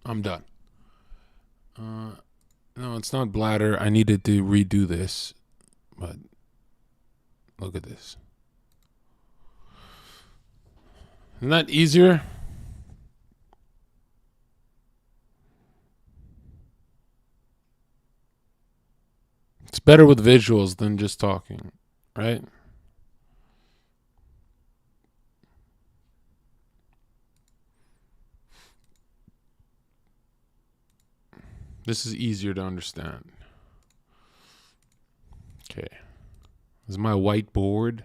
I'm done. No, it's not bladder. I needed to redo this, but look at this. Isn't that easier? It's better with visuals than just talking, right? This is easier to understand. Okay. This is my whiteboard.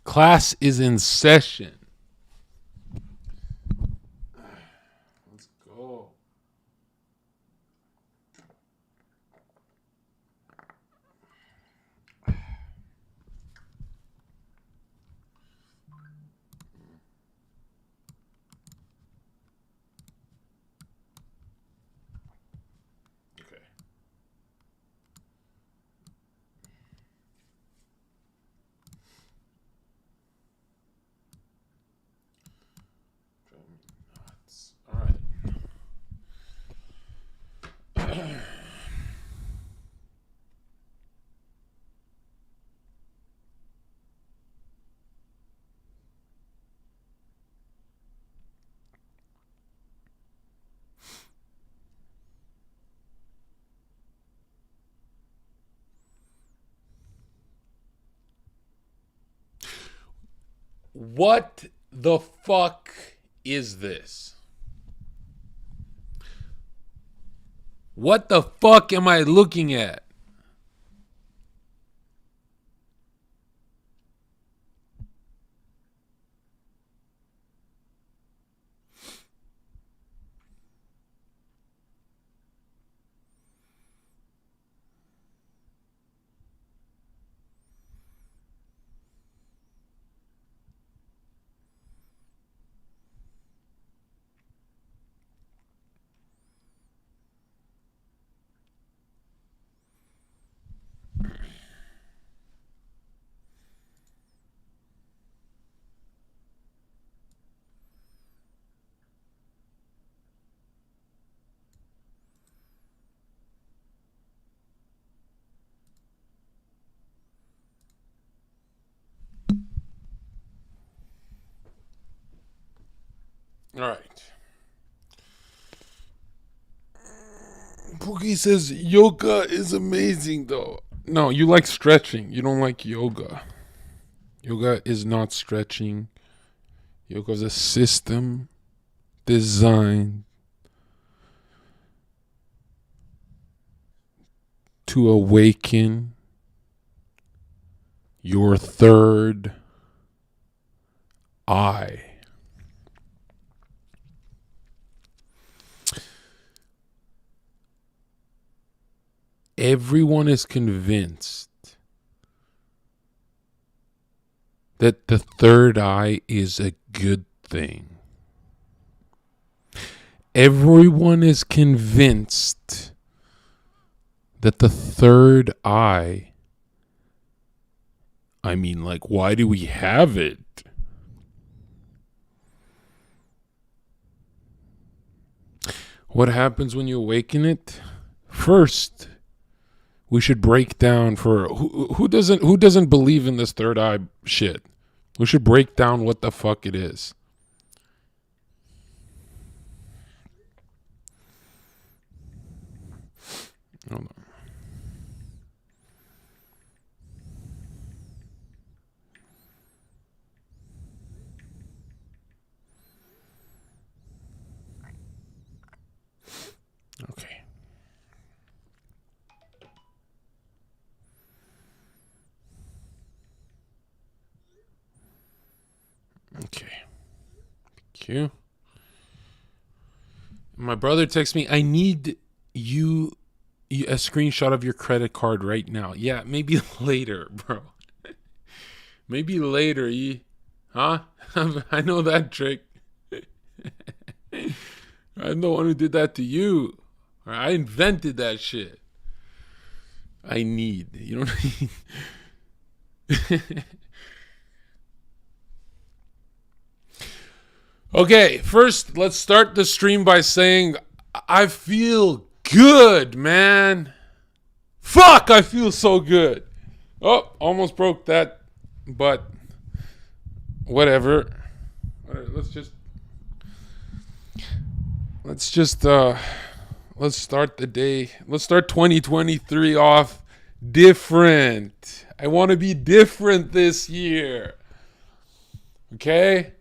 Class is in session. Let's go. Okay. All right. What the fuck is this? What the fuck am I looking at? All right. Pookie says yoga is amazing though. No, you like stretching. You don't like yoga. Yoga is not stretching. Yoga is a system designed to awaken your third I. Everyone is convinced that the third eye is a good thing. Everyone is convinced that the third eye, I mean, like, why do we have it? What happens when you awaken it? First, we should break down for who doesn't believe in this third eye shit. We should break down what the fuck it is. Hold on. Okay. Okay. Thank you. My brother texts me, I need you a screenshot of your credit card right now. Yeah, maybe later, bro. Maybe later, huh? I know that trick. I'm the one who did that to you. I invented that shit. I need. You don't need. Okay, first, let's start the stream by saying I feel good, man. Fuck, I feel so good. Oh, almost broke that, but whatever. Let's start the day. Let's start 2023 off different. I want to be different this year. Okay?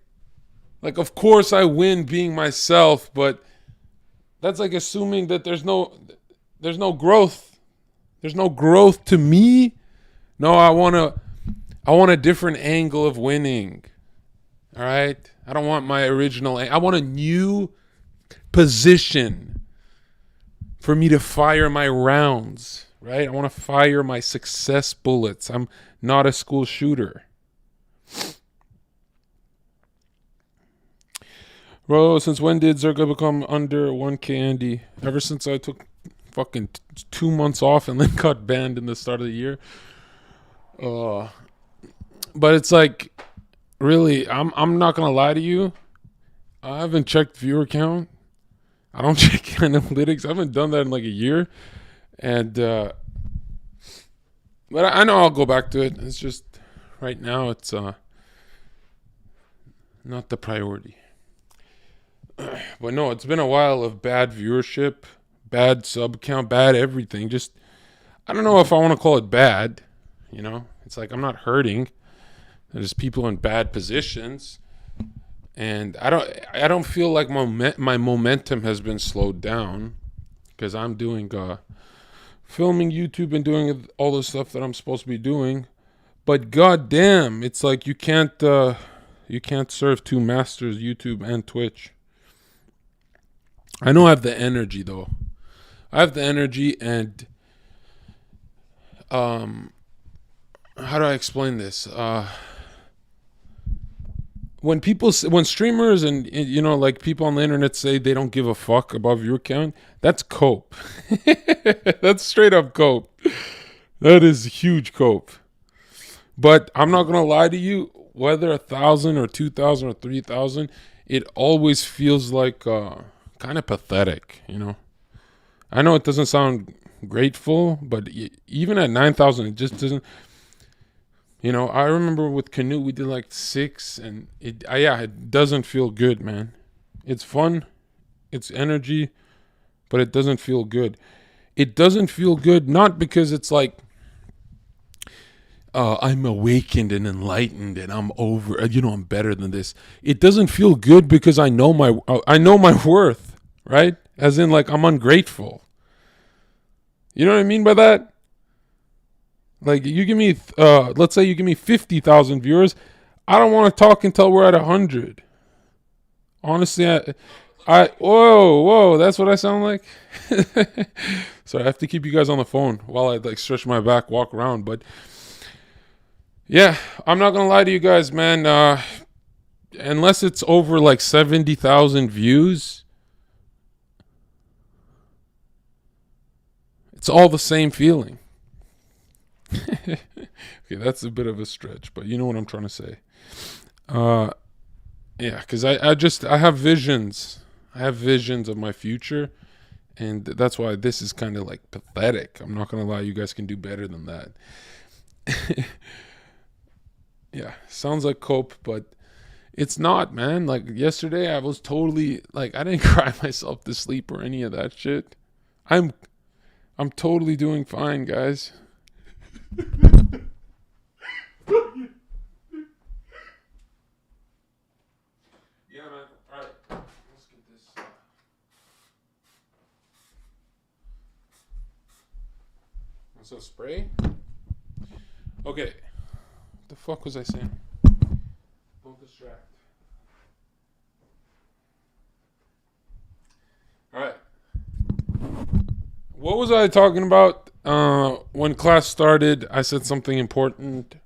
Like, of course I win being myself, but that's like assuming that there's no growth. There's no growth to me. No, I want a different angle of winning. All right? I don't want my original. I want a new position for me to fire my rounds, right? I want to fire my success bullets. I'm not a school shooter. Bro, since when did Zherka become under 1K Andy? Ever since I took fucking 2 months off and then got banned in the start of the year. But it's like, really, I'm not gonna lie to you. I haven't checked viewer count. I don't check analytics. I haven't done that in like a year. And but I know I'll go back to it. It's just right now it's not the priority. But no, it's been a while of bad viewership, bad sub count, bad everything. Just, I don't know if I want to call it bad. You know, it's like I'm not hurting. There's people in bad positions, and I don't feel like my momentum has been slowed down because I'm doing filming YouTube and doing all the stuff that I'm supposed to be doing. But goddamn, it's like you can't serve two masters, YouTube and Twitch. I know I have the energy though. I have the energy, and how do I explain this? When streamers and you know, like, people on the internet say they don't give a fuck about viewer count, that's cope. That's straight up cope. That is huge cope. But I'm not gonna lie to you, whether 1,000 or 2,000 or 3,000, it always feels like kind of pathetic, you know. I know it doesn't sound grateful, but even at 9,000, it just doesn't. You know, I remember with Canoe we did like 6, and it doesn't feel good, man. It's fun, it's energy, but it doesn't feel good. It doesn't feel good not because it's like I'm awakened and enlightened and I'm over, you know, I'm better than this. It doesn't feel good because I know my worth, right? As in, like, I'm ungrateful. You know what I mean by that? Like, you give me, let's say you give me 50,000 viewers. I don't want to talk until we're at 100. Honestly, whoa, that's what I sound like. So I have to keep you guys on the phone while I like stretch my back, walk around. But yeah, I'm not gonna lie to you guys, man. Unless it's over like 70,000 views, it's all the same feeling. Okay, that's a bit of a stretch, but you know what I'm trying to say. Yeah, because I have visions. I have visions of my future, and that's why this is kind of like pathetic. I'm not gonna lie, you guys can do better than that. Yeah, sounds like cope, but it's not, man. Like yesterday, I was totally like I didn't cry myself to sleep or any of that shit. I'm totally doing fine, guys. Yeah, man. All right, let's get this. What's up, spray? Okay. What the fuck was I saying? Don't distract. All right. What was I talking about? When class started, I said something important.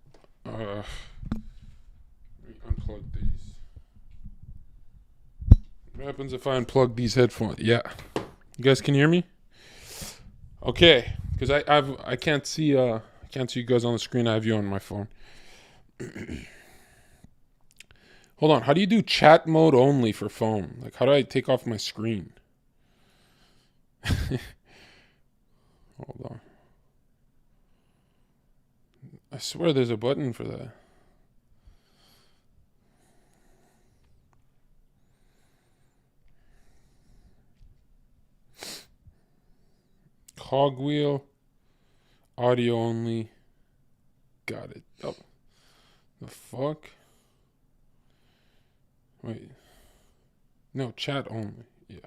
Let me unplug these. What happens if I unplug these headphones? Yeah, you guys can hear me. Okay, because I can't see you guys on the screen. I have you on my phone. Hold on. How do you do chat mode only for phone? Like, how do I take off my screen? Hold on. I swear there's a button for that. Cogwheel. Audio only. Got it. Oh. The fuck? Wait. No, chat only. Yeah.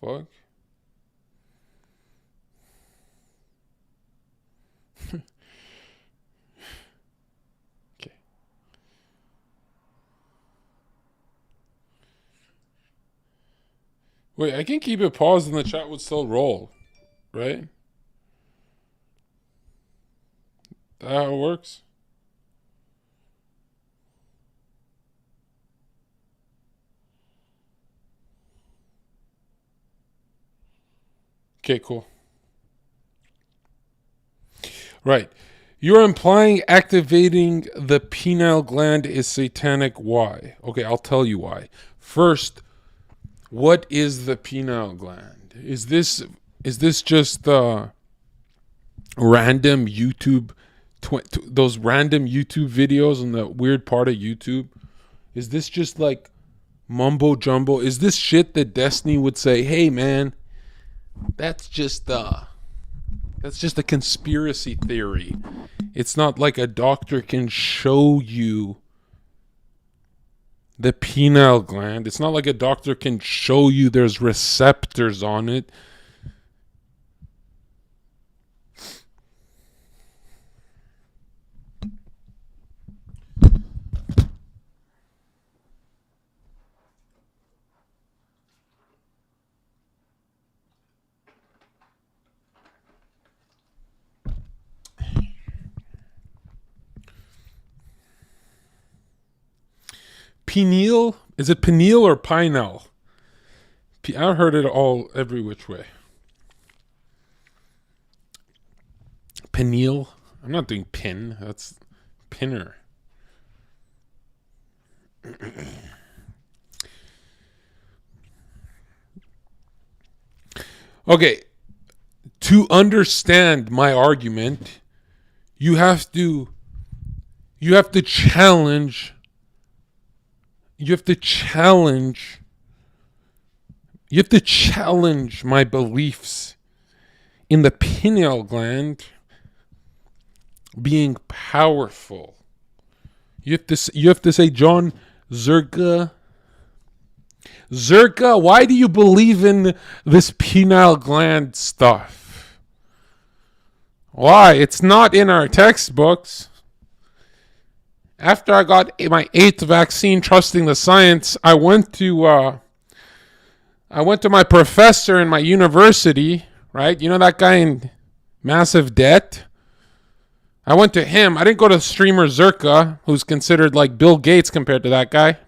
Fuck. Okay. Wait, I can keep it paused and the chat would still roll, right? That how it works? Okay, cool. Right. You're implying activating the pineal gland is satanic. Why? Okay, I'll tell you why. First, what is the pineal gland? Is this just random YouTube, those random YouTube videos on the weird part of YouTube? Is this just like mumbo jumbo? Is this shit that Destiny would say, "Hey, man, that's just a conspiracy theory. It's not like a doctor can show you the pineal gland. It's not like a doctor can show you there's receptors on it." Pineal? Is it pineal or pineal? I heard it all every which way. Pineal? I'm not doing pin. That's pinner. Okay. To understand my argument, you have to challenge. You have to challenge my beliefs in the pineal gland being powerful. You have to say, Jon Zherka, why do you believe in this pineal gland stuff? Why? It's not in our textbooks. After I got my 8th vaccine, trusting the science, I went to my professor in my university, right? You know that guy in massive debt? I went to him. I didn't go to streamer Zherka, who's considered like Bill Gates compared to that guy.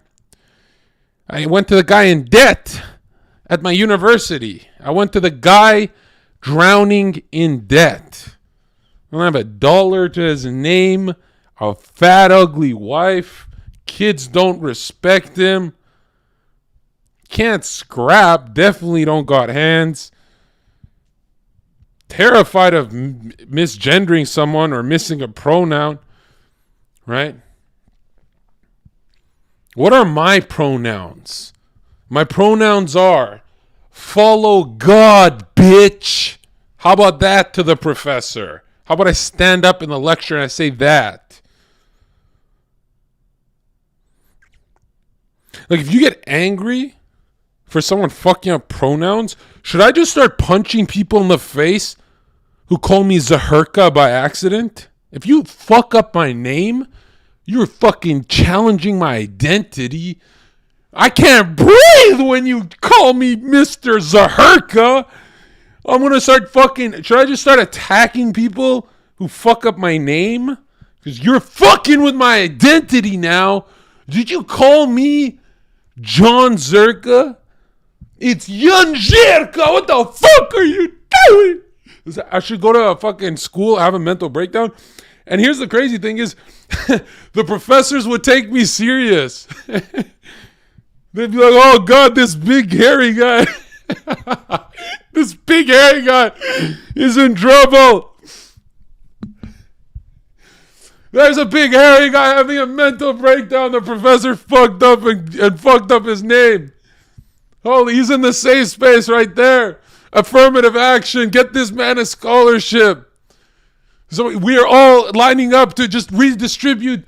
I went to the guy in debt at my university. I went to the guy drowning in debt. I don't have a dollar to his name. A fat, ugly wife. Kids don't respect him. Can't scrap. Definitely don't got hands. Terrified of misgendering someone or missing a pronoun. Right? What are my pronouns? My pronouns are follow God, bitch. How about that to the professor? How about I stand up in the lecture and I say that? Like, if you get angry for someone fucking up pronouns, should I just start punching people in the face who call me ZHERKA by accident? If you fuck up my name, you're fucking challenging my identity. I can't breathe when you call me Mr. ZHERKA. I'm going to start fucking... Should I just start attacking people who fuck up my name? Because you're fucking with my identity now. Did you call me JON ZHERKA? It's JON ZHERKA. What the fuck are you doing? I should go to a fucking school, have a mental breakdown. And here's the crazy thing is, the professors would take me serious. They'd be like, oh God, this big hairy guy. This big hairy guy is in trouble. There's a big hairy guy having a mental breakdown. The professor fucked up and fucked up his name. Holy, he's in the safe space right there. Affirmative action. Get this man a scholarship. So we are all lining up to just redistribute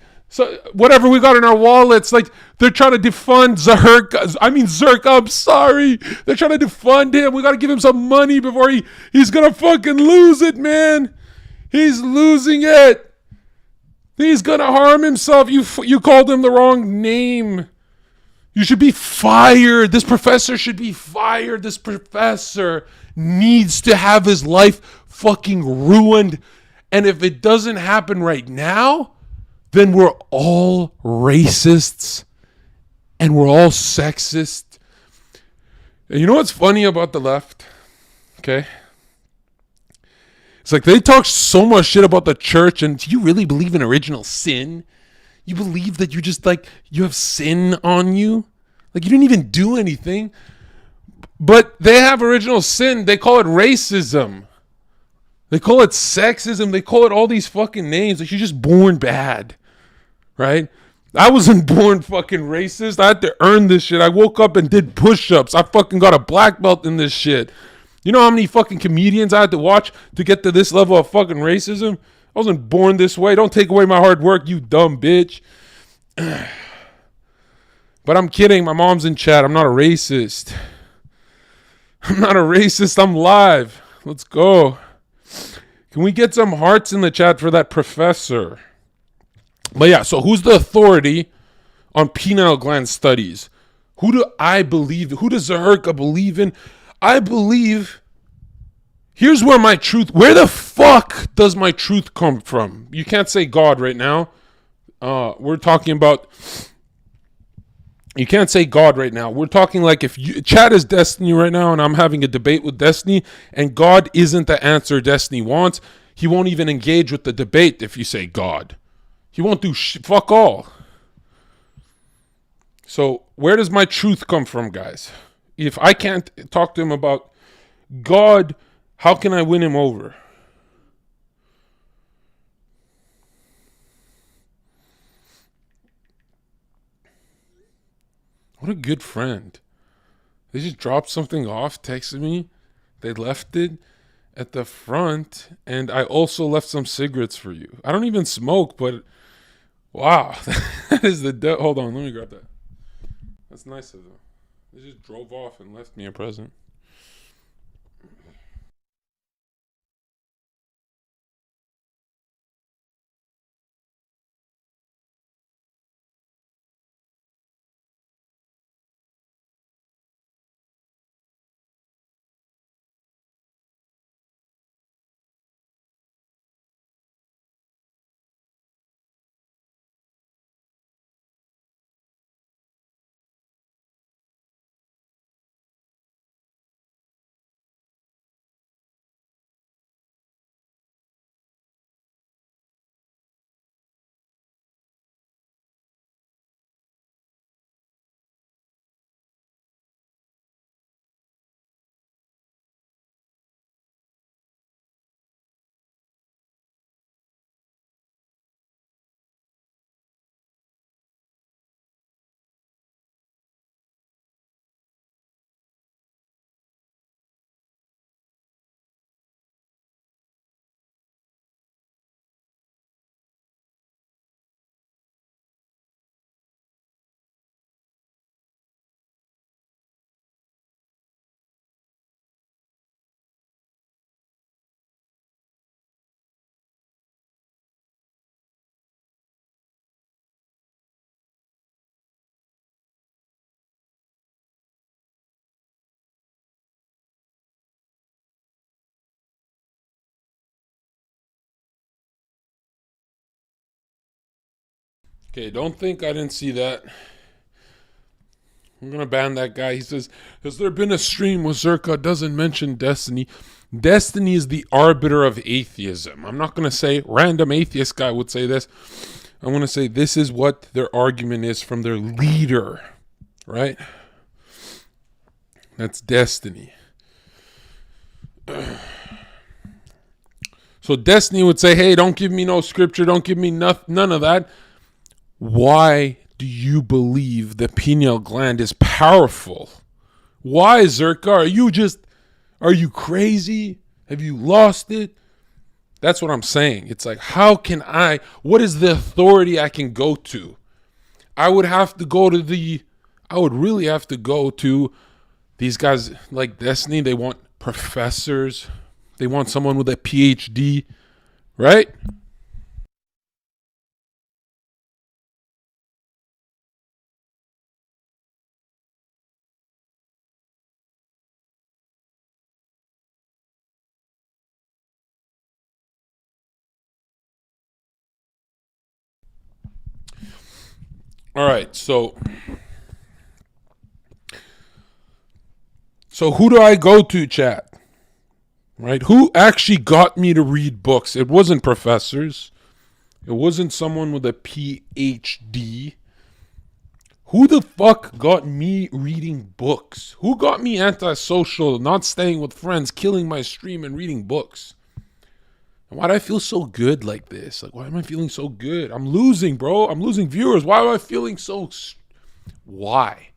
whatever we got in our wallets. Like, they're trying to defund Zherka. I'm sorry. They're trying to defund him. We got to give him some money before he's going to fucking lose it, man. He's losing it. He's going to harm himself. You called him the wrong name. You should be fired. This professor should be fired. This professor needs to have his life fucking ruined. And if it doesn't happen right now, then we're all racists and we're all sexist. And you know what's funny about the left? Okay. It's like they talk so much shit about the church, and do you really believe in original sin? You believe that you just like, you have sin on you? Like, you didn't even do anything. But they have original sin. They call it racism. They call it sexism. They call it all these fucking names. Like, you're just born bad. Right? I wasn't born fucking racist. I had to earn this shit. I woke up and did push-ups. I fucking got a black belt in this shit. You know how many fucking comedians I had to watch to get to this level of fucking racism? I wasn't born this way. Don't take away my hard work, you dumb bitch. But I'm kidding. My mom's in chat. I'm not a racist. I'm not a racist. I'm live. Let's go. Can we get some hearts in the chat for that professor? But yeah, so who's the authority on pineal gland studies? Who do I believe? Who does ZHERKA believe in? I believe, here's where where the fuck does my truth come from? You can't say God right now. We're talking about, you can't say God right now. We're talking like if Chad is Destiny right now and I'm having a debate with Destiny and God isn't the answer Destiny wants, he won't even engage with the debate if you say God. He won't do fuck all. So where does my truth come from, guys? If I can't talk to him about God, how can I win him over? What a good friend. They just dropped something off, texted me. They left it at the front, and I also left some cigarettes for you. I don't even smoke, but wow. That is hold on, let me grab that. That's nice of them. They just drove off and left me a present. Okay, don't think I didn't see that. I'm going to ban that guy. He says, has there been a stream where Zherka doesn't mention destiny? Destiny is the arbiter of atheism. I'm not going to say random atheist guy would say this. I want to say this is what their argument is from their leader, right? That's destiny. So destiny would say, hey, don't give me no scripture. Don't give me none of that. Why do you believe the pineal gland is powerful? Why, Zherka? Are you crazy? Have you lost it? That's what I'm saying. It's like, what is the authority I can go to? I would really have to go to these guys like Destiny. They want professors. They want someone with a PhD, right? All right, so who do I go to, chat? Right? Who actually got me to read books? It wasn't professors. It wasn't someone with a PhD. Who the fuck got me reading books? Who got me antisocial, not staying with friends, killing my stream and reading books? And why do I feel so good like this? Like, why am I feeling so good? I'm losing, bro. I'm losing viewers. Why am I feeling so... Why?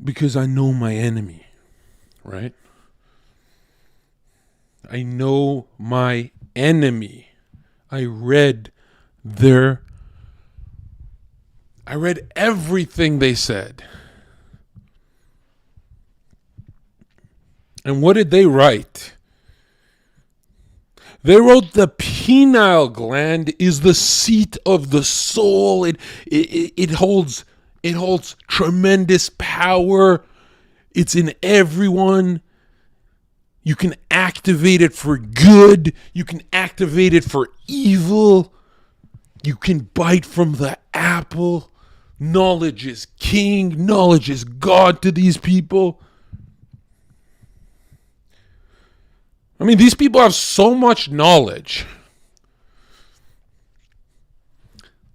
Because I know my enemy, right? I know my enemy. I read everything they said. And what did they write? They wrote the pineal gland is the seat of the soul. It holds tremendous power. It's in everyone. You can activate it for good. You can activate it for evil. You can bite from the apple. Knowledge is king. Knowledge is God to these people. I mean, these people have so much knowledge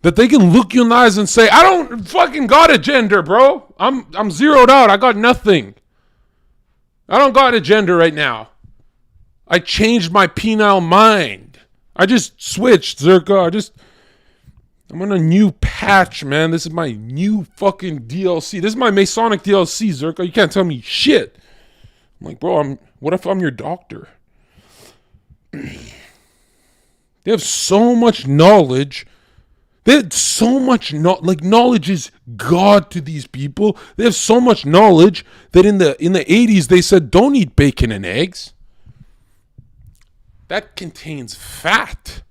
that they can look you in the eyes and say, I don't fucking got a gender, bro. I'm zeroed out. I got nothing. I don't got a gender right now. I changed my penile mind. I just switched, Zherka. I'm on a new patch, man. This is my new fucking DLC. This is my Masonic DLC, Zherka. You can't tell me shit. I'm like, bro, what if I'm your doctor? They have so much knowledge. They have so much knowledge is God to these people. They have so much knowledge that in the 80s they said don't eat bacon and eggs. That contains fat.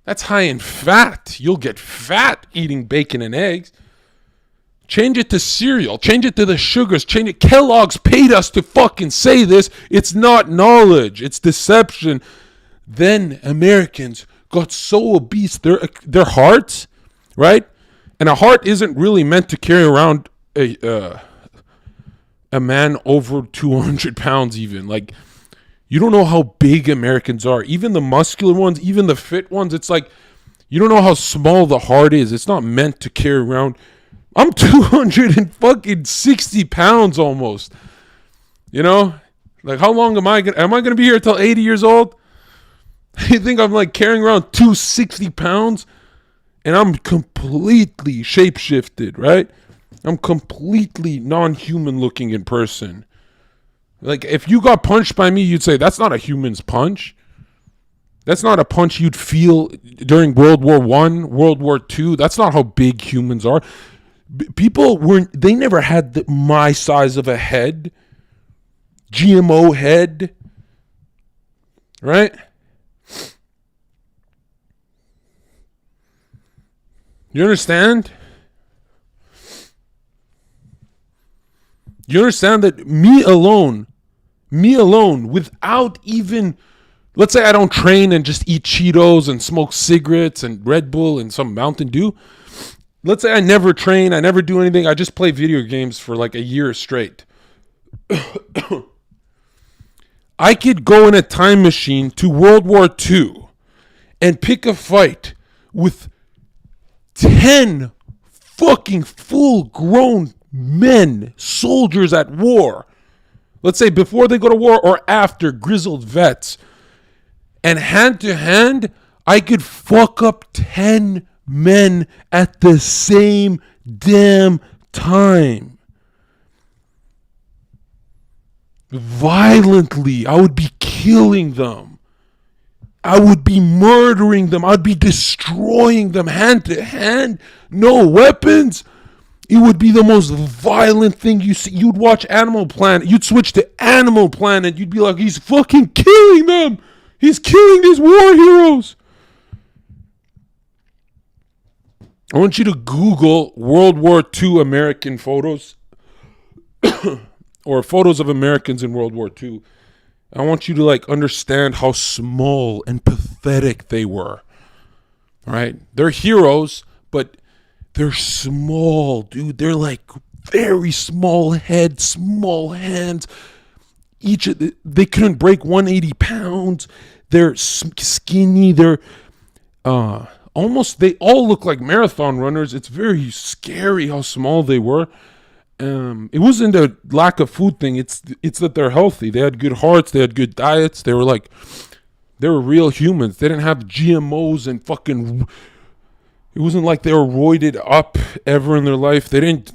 That's high in fat. You'll get fat eating bacon and eggs. Change it to cereal. Change it to the sugars. Change it. Kellogg's paid us to fucking say this. It's not knowledge. It's deception. Then Americans got so obese, their hearts, right? And a heart isn't really meant to carry around a man over 200 pounds even. Like, you don't know how big Americans are. Even the muscular ones, even the fit ones, it's like, you don't know how small the heart is. It's not meant to carry around. I'm 260 pounds almost. You know? Like, how long am I gonna be here till 80 years old? You think I'm like carrying around 260 pounds? And I'm completely shapeshifted, right? I'm completely non-human looking in person. Like, if you got punched by me, you'd say, that's not a human's punch. That's not a punch you'd feel during World War I, World War II. That's not how big humans are. They never had my size of a head. GMO head. Right? You understand? You understand that me alone, without even let's say I don't train and just eat Cheetos and smoke cigarettes and Red Bull and some Mountain Dew. Let's say I never train, I never do anything. I just play video games for like a year straight. I could go in a time machine to World War II and pick a fight with 10 fucking full-grown men, soldiers at war. Let's say before they go to war or after, grizzled vets. And hand to hand, I could fuck up 10 men at the same damn time. Violently, I would be killing them. I would be murdering them. I'd be destroying them hand to hand. No weapons. It would be the most violent thing you see. You'd watch Animal Planet. You'd switch to Animal Planet. You'd be like, he's fucking killing them. He's killing these war heroes. I want you to Google World War II American photos or photos of Americans in World War II. I want you to like understand how small and pathetic they were. All right? They're heroes, but they're small, dude. They're like very small heads, small hands. They couldn't break 180 pounds. They're skinny. They're they all look like marathon runners. It's very scary how small they were. It wasn't a lack of food thing. It's that they're healthy. They had good hearts. They had good diets. They were real humans. They didn't have GMOs and fucking. It wasn't like they were roided up ever in their life. They didn't,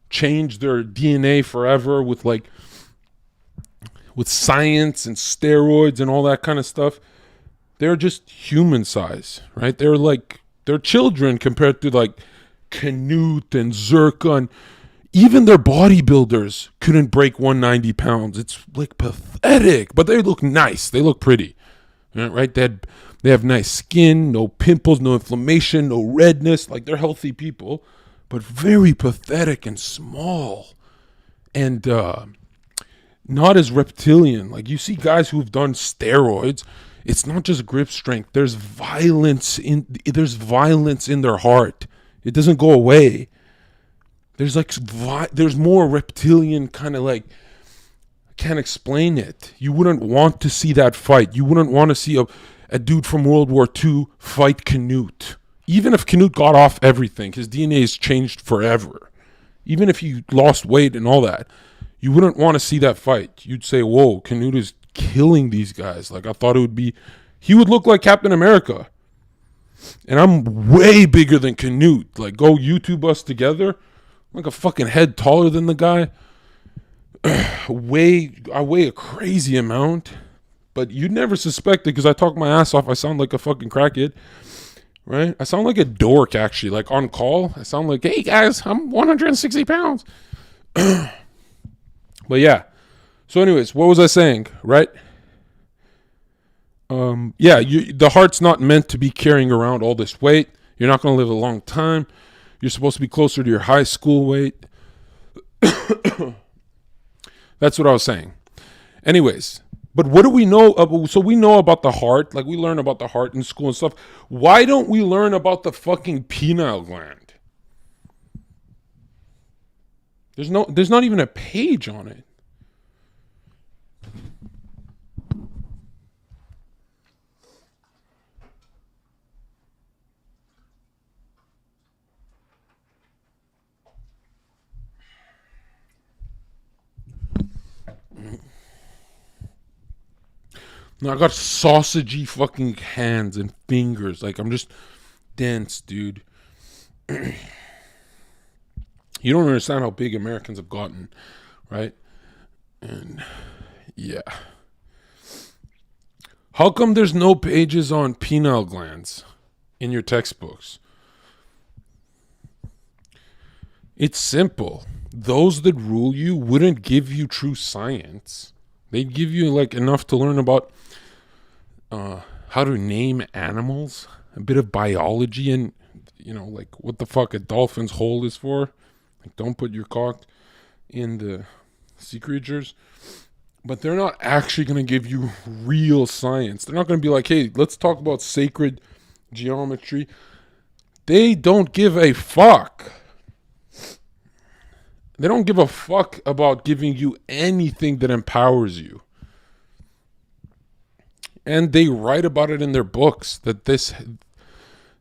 change their DNA forever with science and steroids and all that kind of stuff. They're just human size, right? They're children compared to like Canute and Zherka, and even their bodybuilders couldn't break 190 pounds. It's like pathetic, but they look nice. They look pretty, right? They have nice skin, no pimples, no inflammation, no redness. Like they're healthy people, but very pathetic and small, and not as reptilian. Like you see guys who've done steroids. It's not just grip strength. There's violence in their heart. It doesn't go away. There's more reptilian kind of like, I can't explain it. You wouldn't want to see that fight. You wouldn't want to see a dude from World War II fight Canute. Even if Canute got off everything, his DNA is changed forever. Even if he lost weight and all that, you wouldn't want to see that fight. You'd say, whoa, Canute is killing these guys. Like I thought he would look like Captain America. And I'm way bigger than Canute. Like go YouTube us together. I'm like a fucking head taller than the guy. I weigh a crazy amount. But you'd never suspect it because I talk my ass off. I sound like a fucking crackhead. Right? I sound like a dork actually. Like on call. I sound like, hey guys, I'm 160 pounds. But yeah. So anyways, what was I saying, right? The heart's not meant to be carrying around all this weight. You're not going to live a long time. You're supposed to be closer to your high school weight. That's what I was saying. Anyways, but what do we know? So we know about the heart. Like we learn about the heart in school and stuff. Why don't we learn about the fucking pineal gland? There's not even a page on it. No, I got sausagey fucking hands and fingers. Like I'm just dense, dude. You don't understand how big Americans have gotten, right? And yeah. How come there's no pages on pineal glands in your textbooks? It's simple. Those that rule you wouldn't give you true science. They'd give you like enough to learn about how to name animals, a bit of biology, and like what the fuck a dolphin's hole is for. Like don't put your cock in the sea creatures. But they're not actually going to give you real science. They're not going to be like, hey, let's talk about sacred geometry. They don't give a fuck. They don't give a fuck about giving you anything that empowers you. And they write about it in their books that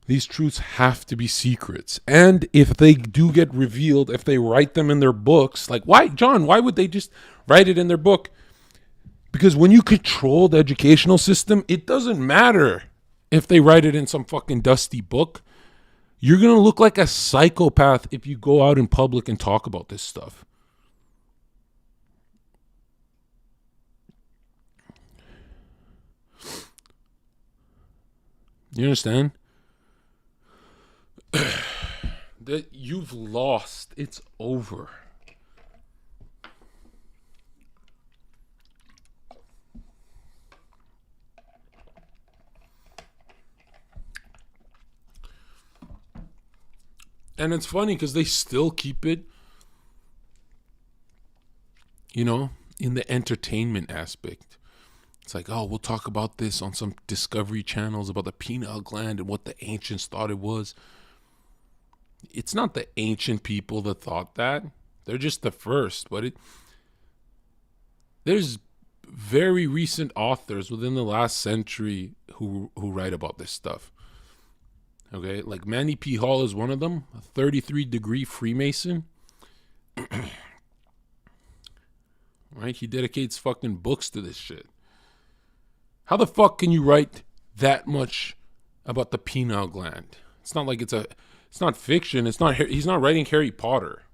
these truths have to be secrets. And if they do get revealed, if they write them in their books, like why, John, why would they just write it in their book? Because when you control the educational system, it doesn't matter if they write it in some fucking dusty book. You're going to look like a psychopath if you go out in public and talk about this stuff. You understand? That you've lost. It's over. And it's funny because they still keep it, you know, in the entertainment aspect. It's like, oh, we'll talk about this on some Discovery channels about the pineal gland and what the ancients thought it was. It's not the ancient people that thought that. They're just the first. But there's very recent authors within the last century who write about this stuff. Okay, like Manny P. Hall is one of them, a 33-degree Freemason. Right? He dedicates fucking books to this shit. How the fuck can you write that much about the pineal gland? It's not like it's not fiction. He's not writing Harry Potter.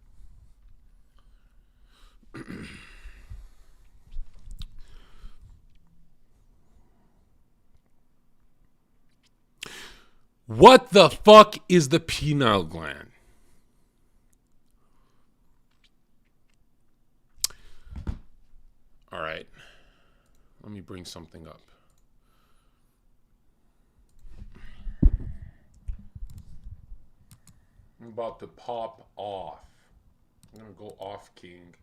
What the fuck is the pineal gland? All right. Let me bring something up. I'm about to pop off. I'm going to go off king.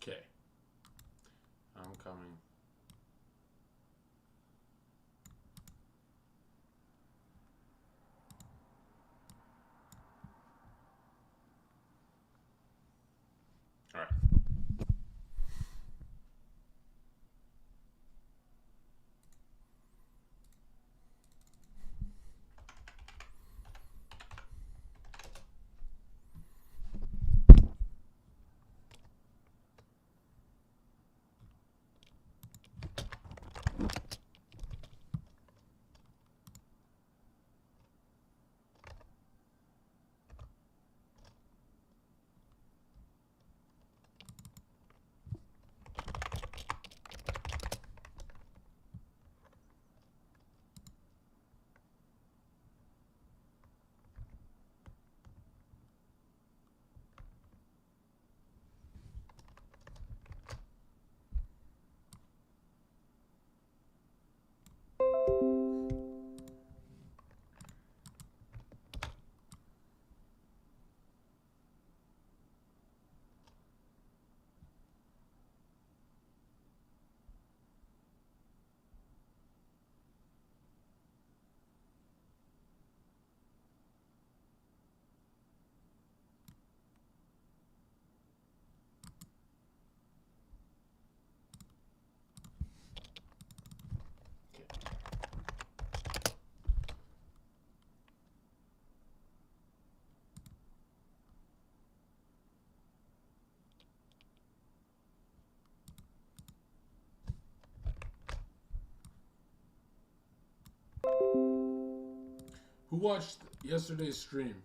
Okay. I'm coming. All right. Who watched yesterday's stream?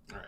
All right.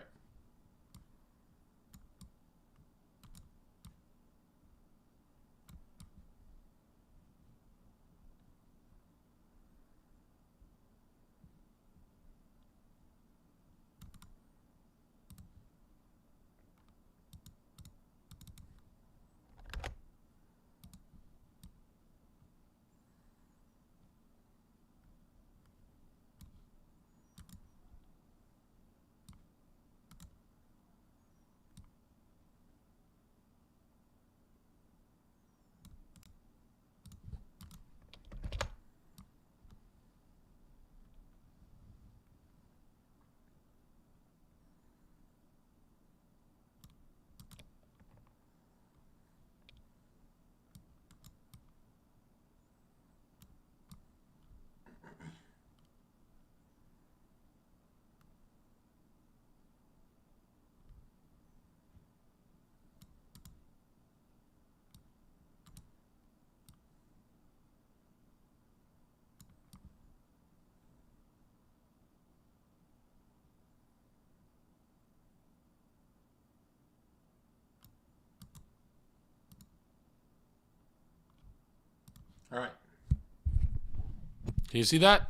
All right. Can you see that?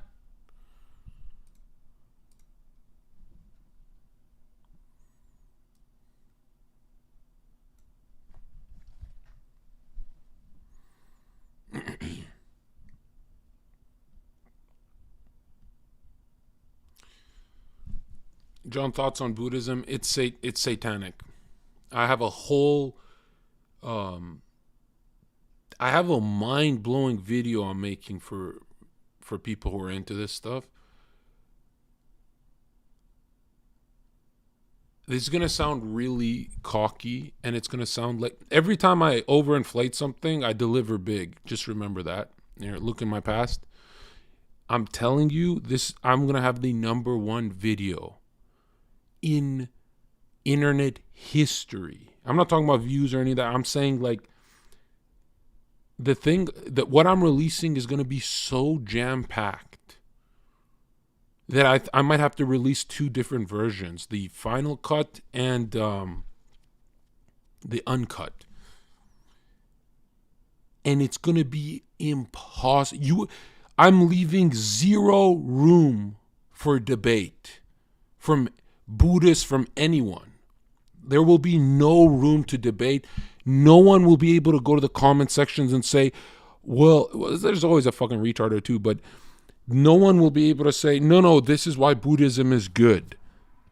John, thoughts on Buddhism? It's satanic. I have a whole I have a mind-blowing video I'm making for people who are into this stuff. This is going to sound really cocky, and it's going to sound like every time I overinflate something, I deliver big. Just remember that. Look in my past. I'm telling you, I'm going to have the #1 video in internet history. I'm not talking about views or any of that. I'm saying like the thing that what I'm releasing is going to be so jam-packed that I might have to release 2 different versions, the final cut and the uncut. And it's going to be impossible. I'm leaving 0 room for debate from Buddhists, from anyone. There will be no room to debate. No one will be able to go to the comment sections and say, well, there's always a fucking retard or two, but no one will be able to say, no, this is why Buddhism is good.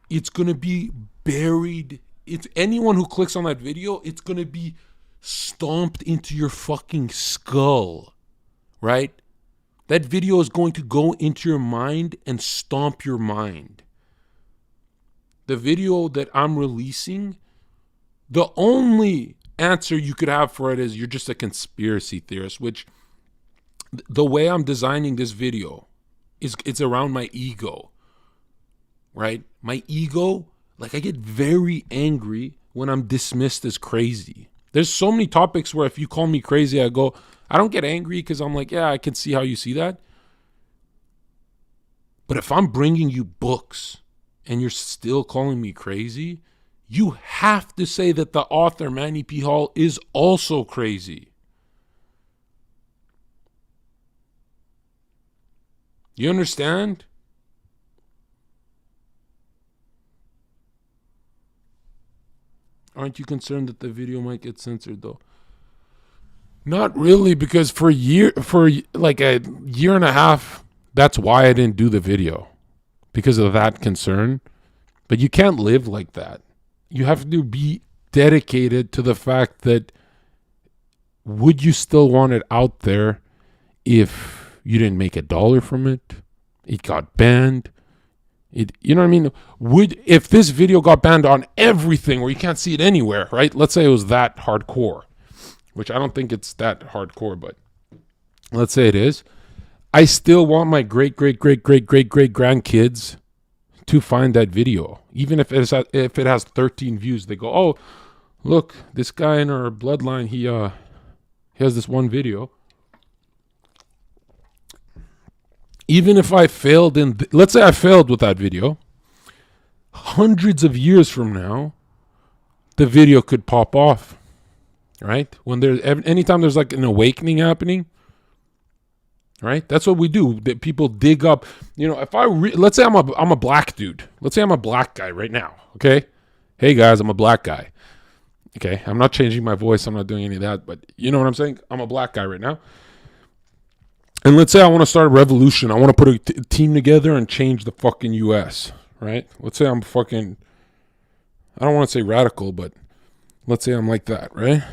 It's going to be buried. It's anyone who clicks on that video, it's going to be stomped into your fucking skull, right? That video is going to go into your mind and stomp your mind. The video that I'm releasing, the only answer you could have for it is you're just a conspiracy theorist, which the way I'm designing this video is it's around my ego, right? My ego, like I get very angry when I'm dismissed as crazy. There's so many topics where if you call me crazy, I don't get angry because I'm like, yeah, I can see how you see that. But if I'm bringing you books and you're still calling me crazy, you have to say that the author, Manny P. Hall, is also crazy. You understand? Aren't you concerned that the video might get censored though? Not really, because for like a year and a half, that's why I didn't do the video. Because of that concern. But you can't live like that. You have to be dedicated to the fact that would you still want it out there if you didn't make $1 from it? It got banned. You know what I mean? If this video got banned on everything where you can't see it anywhere, right? Let's say it was that hardcore, which I don't think it's that hardcore, but let's say it is. I still want my great grandkids to find that video, even if it has 13 views. They go, oh, look, this guy in our bloodline, he has this one video. Even if I failed let's say I failed with that video, hundreds of years from now, the video could pop off, right? Anytime there's like an awakening happening, right? That's what we do. That people dig up, if let's say I'm a black dude. Let's say I'm a black guy right now, okay? Hey guys, I'm a black guy. Okay, I'm not changing my voice. I'm not doing any of that, but you know what I'm saying? I'm a black guy right now. And let's say I want to start a revolution. I want to put a team together and change the fucking U.S., right? Let's say I'm fucking, I don't want to say radical, but let's say I'm like that, right?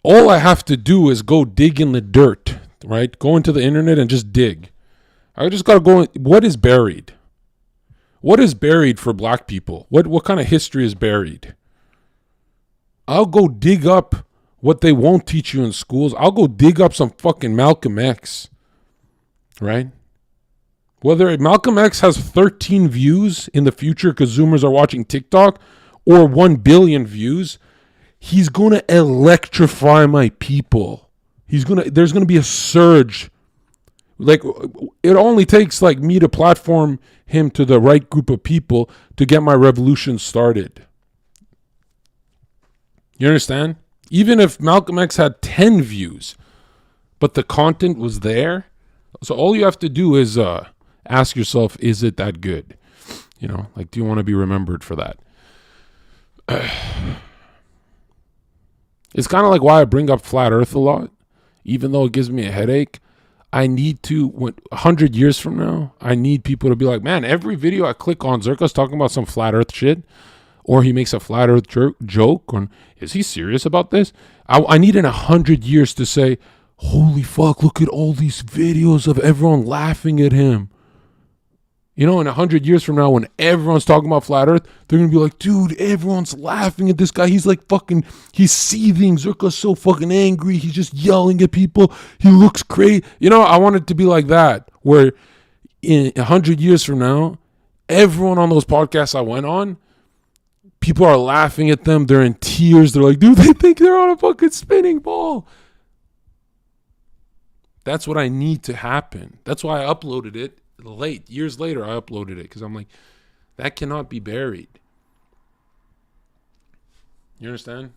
All I have to do is go dig in the dirt, right? Go into the internet and just dig. I just got to go, what is buried? What is buried for black people? What kind of history is buried? I'll go dig up what they won't teach you in schools. I'll go dig up some fucking Malcolm X, right? Whether Malcolm X has 13 views in the future because Zoomers are watching TikTok, or 1 billion views, he's going to electrify my people. There's going to be a surge. Like, it only takes like me to platform him to the right group of people to get my revolution started. You understand? Even if Malcolm X had 10 views, but the content was there, so all you have to do is ask yourself, is it that good? Like, do you want to be remembered for that? It's kind of like why I bring up Flat Earth a lot, even though it gives me a headache. I need to, 100 years from now, I need people to be like, man, every video I click on, Zherka's talking about some Flat Earth shit. Or he makes a Flat Earth joke. Or, is he serious about this? I need in 100 years to say, holy fuck, look at all these videos of everyone laughing at him. In 100 years from now, when everyone's talking about Flat Earth, they're going to be like, dude, everyone's laughing at this guy. He's like fucking, he's seething. Zherka's so fucking angry. He's just yelling at people. He looks crazy. I want it to be like that, where in 100 years from now, everyone on those podcasts I went on, people are laughing at them. They're in tears. They're like, dude, they think they're on a fucking spinning ball. That's what I need to happen. That's why I uploaded it late. Years later, I uploaded it because I'm like, that cannot be buried. You understand?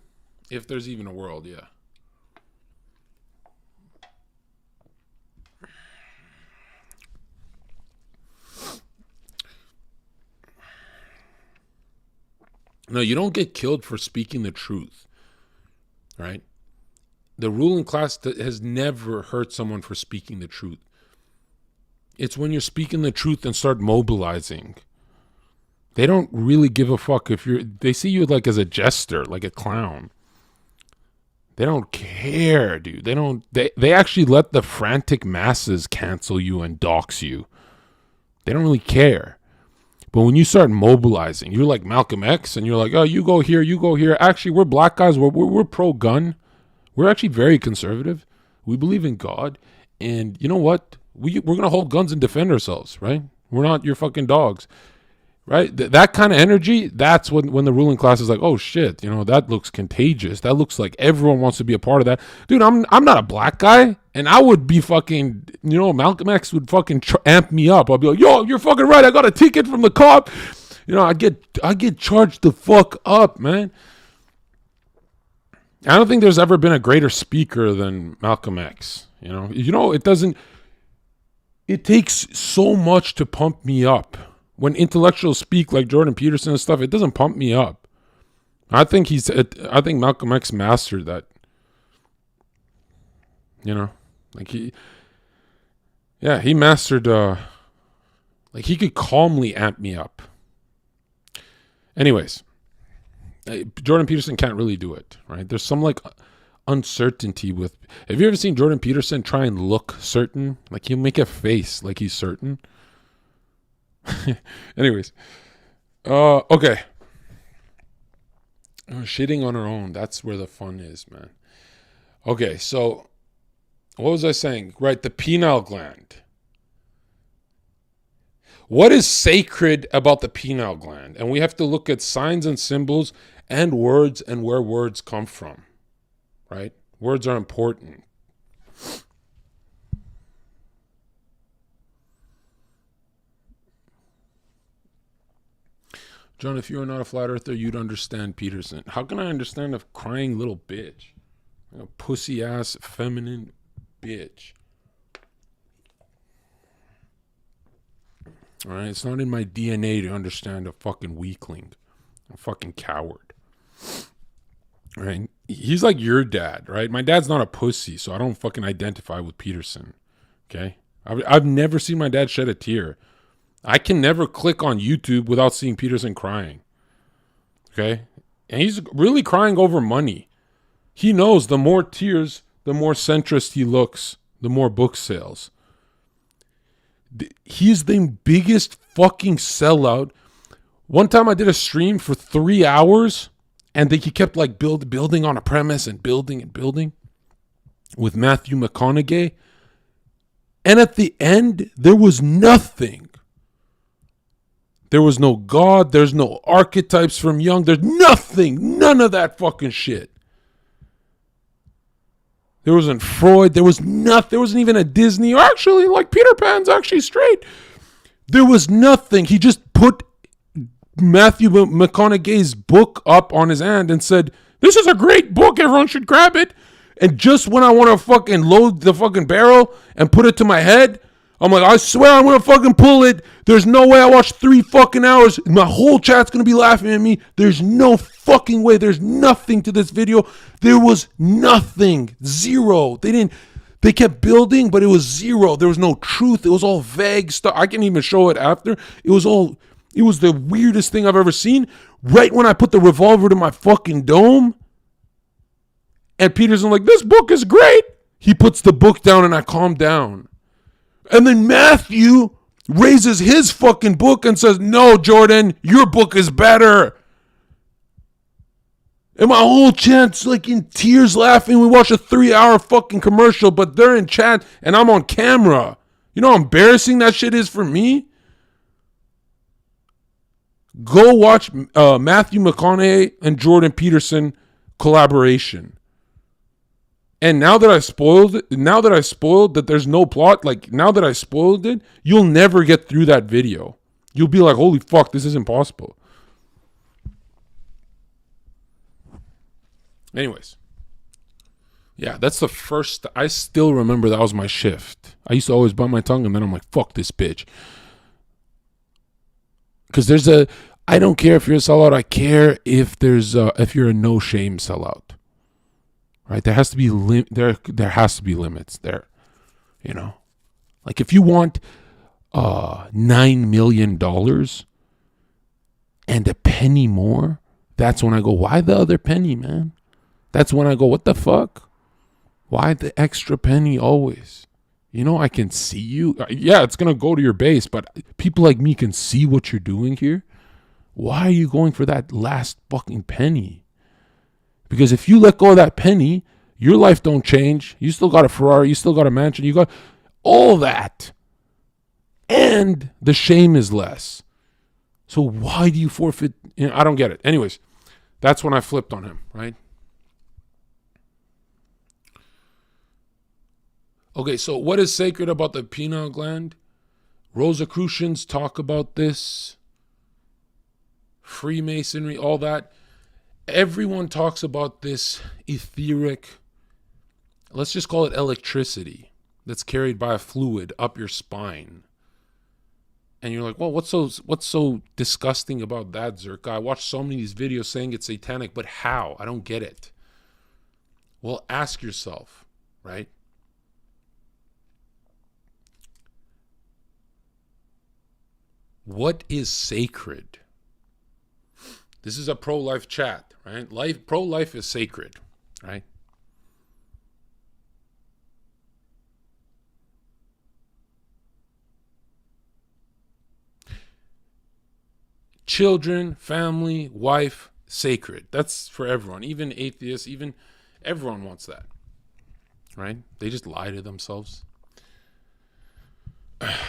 If there's even a world, yeah. No, you don't get killed for speaking the truth, right? The ruling class has never hurt someone for speaking the truth. It's when you're speaking the truth and start mobilizing. They don't really give a fuck if they see you like as a jester, like a clown. They don't care, dude. They actually let the frantic masses cancel you and dox you. They don't really care. But when you start mobilizing, you're like Malcolm X, and you're like, oh, you go here, you go here. Actually, we're black guys. We're pro-gun. We're actually very conservative. We believe in God. And you know what? We're going to hold guns and defend ourselves, right? We're not your fucking dogs, right? That kind of energy, that's when the ruling class is like, oh, shit, that looks contagious. That looks like everyone wants to be a part of that. Dude, I'm not a black guy. And I would be fucking, Malcolm X would fucking amp me up. I'd be like, yo, you're fucking right. I got a ticket from the cop. I get charged the fuck up, man. I don't think there's ever been a greater speaker than Malcolm X. It takes so much to pump me up. When intellectuals speak like Jordan Peterson and stuff, it doesn't pump me up. I think Malcolm X mastered that. He mastered, he could calmly amp me up. Anyways, Jordan Peterson can't really do it, right? There's some uncertainty with. Have you ever seen Jordan Peterson try and look certain? Like he'll make a face like he's certain. Anyways, okay. Shitting on our own. That's where the fun is, man. Okay, so what was I saying? Right, the pineal gland. What is sacred about the pineal gland? And we have to look at signs and symbols and words and where words come from, right? Words are important. John, if you were not a flat earther, you'd understand Peterson. How can I understand a crying little bitch? A pussy ass feminine bitch. All right, it's not in my DNA to understand a fucking weakling, a fucking coward. All right, he's like your dad, right? My dad's not a pussy, so I don't fucking identify with Peterson. Okay, I've never seen my dad shed a tear. I can never click on YouTube without seeing Peterson crying. Okay, and he's really crying over money. He knows the more tears, the more centrist he looks, the more book sales. He's the biggest fucking sellout. One time I did a stream for 3 hours and he kept like building on a premise and building with Matthew McConaughey. And at the end, there was nothing. There was no God. There's no archetypes from Jung. There's nothing. None of that fucking shit. There wasn't Freud. There was nothing. There wasn't even a Disney. Or actually, like Peter Pan's actually straight. There was nothing. He just put Matthew McConaughey's book up on his hand and said, "This is a great book. Everyone should grab it." And just when I want to fucking load the fucking barrel and put it to my head, I'm like, I swear I'm going to fucking pull it. There's no way I watched 3 fucking hours. My whole chat's going to be laughing at me. There's no fucking way. There's nothing to this video. There was nothing. Zero. They kept building, but it was zero. There was no truth. It was all vague stuff. I can't even show it after. It was the weirdest thing I've ever seen. Right when I put the revolver to my fucking dome, and Peterson like, this book is great. He puts the book down and I calm down. And then Matthew raises his fucking book and says, "No, Jordan, your book is better." And my whole chat's like in tears laughing. We watch a 3-hour fucking commercial, but they're in chat and I'm on camera. You know how embarrassing that shit is for me? Go watch Matthew McConaughey and Jordan Peterson collaboration. And now that I spoiled that there's no plot, like now that I spoiled it, you'll never get through that video. You'll be like, holy fuck, this is impossible. Anyways. Yeah, that's the first. I still remember that was my shift. I used to always bite my tongue and then I'm like, fuck this bitch. Because I don't care if you're a sellout. I care if if you're a no shame sellout. Right, there has to be there has to be limits there, you know. Like if you want $9 million and a penny more, that's when I go, why the other penny, man? That's when I go, what the fuck? Why the extra penny always? You know, I can see you. Yeah, it's gonna go to your base, but people like me can see what you're doing here. Why are you going for that last fucking penny? Because if you let go of that penny, your life don't change. You still got a Ferrari. You still got a mansion. You got all that. And the shame is less. So why do you forfeit? You know, I don't get it. Anyways, that's when I flipped on him, right? Okay, so what is sacred about the pineal gland? Rosicrucians talk about this. Freemasonry, all that. Everyone talks about this etheric, let's just call it electricity, that's carried by a fluid up your spine. And you're like, well, what's so disgusting about that, Zherka? I watched so many of these videos saying it's satanic, but how? I don't get it. Well, ask yourself, right? What is sacred? This is a pro-life chat, right? Pro-life is sacred, right? Children, family, wife, sacred. That's for everyone. Even atheists, even everyone wants that. Right? They just lie to themselves.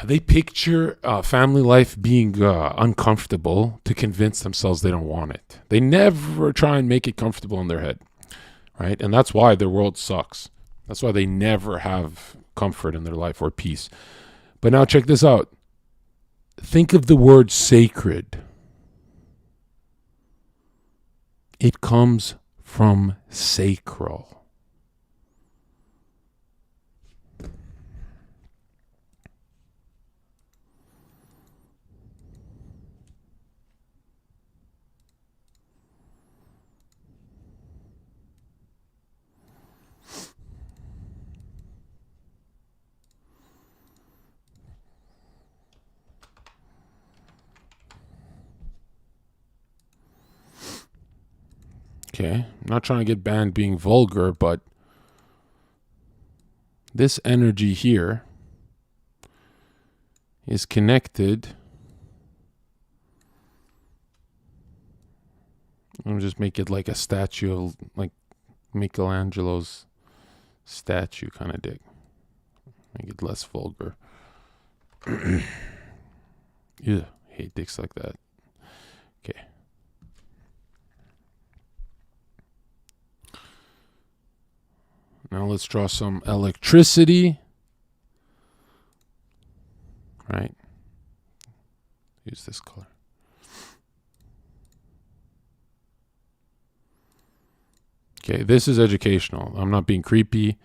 They picture family life being uncomfortable to convince themselves they don't want it. They never try and make it comfortable in their head, right? And that's why their world sucks. That's why they never have comfort in their life or peace. But now check this out. Think of the word sacred. It comes from sacral. Okay, I'm not trying to get banned being vulgar, but this energy here is connected. I'll just make it like a statue of like Michelangelo's statue kind of dick. Make it less vulgar. Yeah, hate dicks like that. Okay. Now let's draw some electricity. Right. Use this color. Okay, this is educational. I'm not being creepy.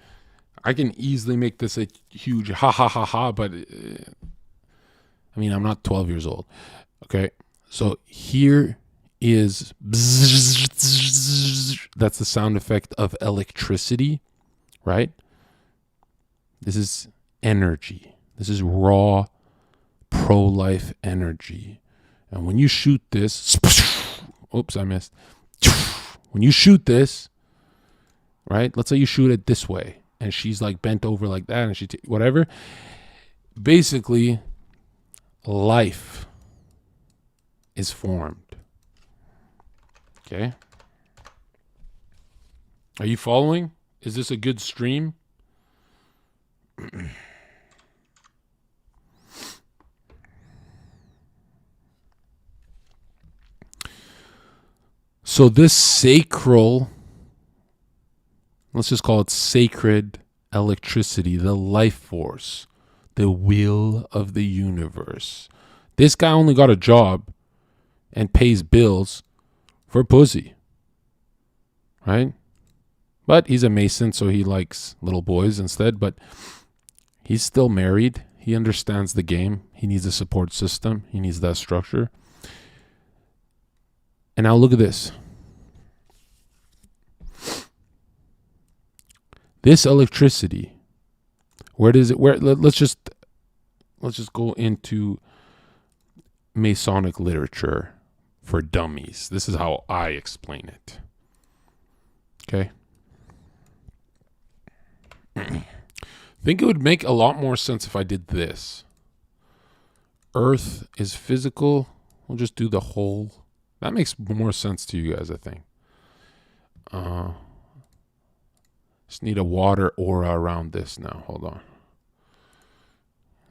I can easily make this a huge ha ha ha ha, but I mean, I'm not 12 years old. Okay, so here is that's the sound effect of electricity, right? This is energy. This is raw pro-life energy. And when you shoot this, oops, I missed. When you shoot this, right? Let's say you shoot it this way and she's like bent over like that and she whatever. Basically, life is formed. Okay? Are you following? Is this a good stream? So this sacral, let's just call it sacred electricity, the life force, the will of the universe. This guy only got a job and pays bills for pussy, right? But he's a Mason, so he likes little boys instead. But he's still married. He understands the game. He needs a support system. He needs that structure. And now look at this. This electricity, where does it? Where? Let's just go into Masonic literature for dummies. This is how I explain it. Okay. I think it would make a lot more sense if I did this. Earth is physical. We'll just do the whole. That makes more sense to you guys, I think. Just need a water aura around this now. Hold on.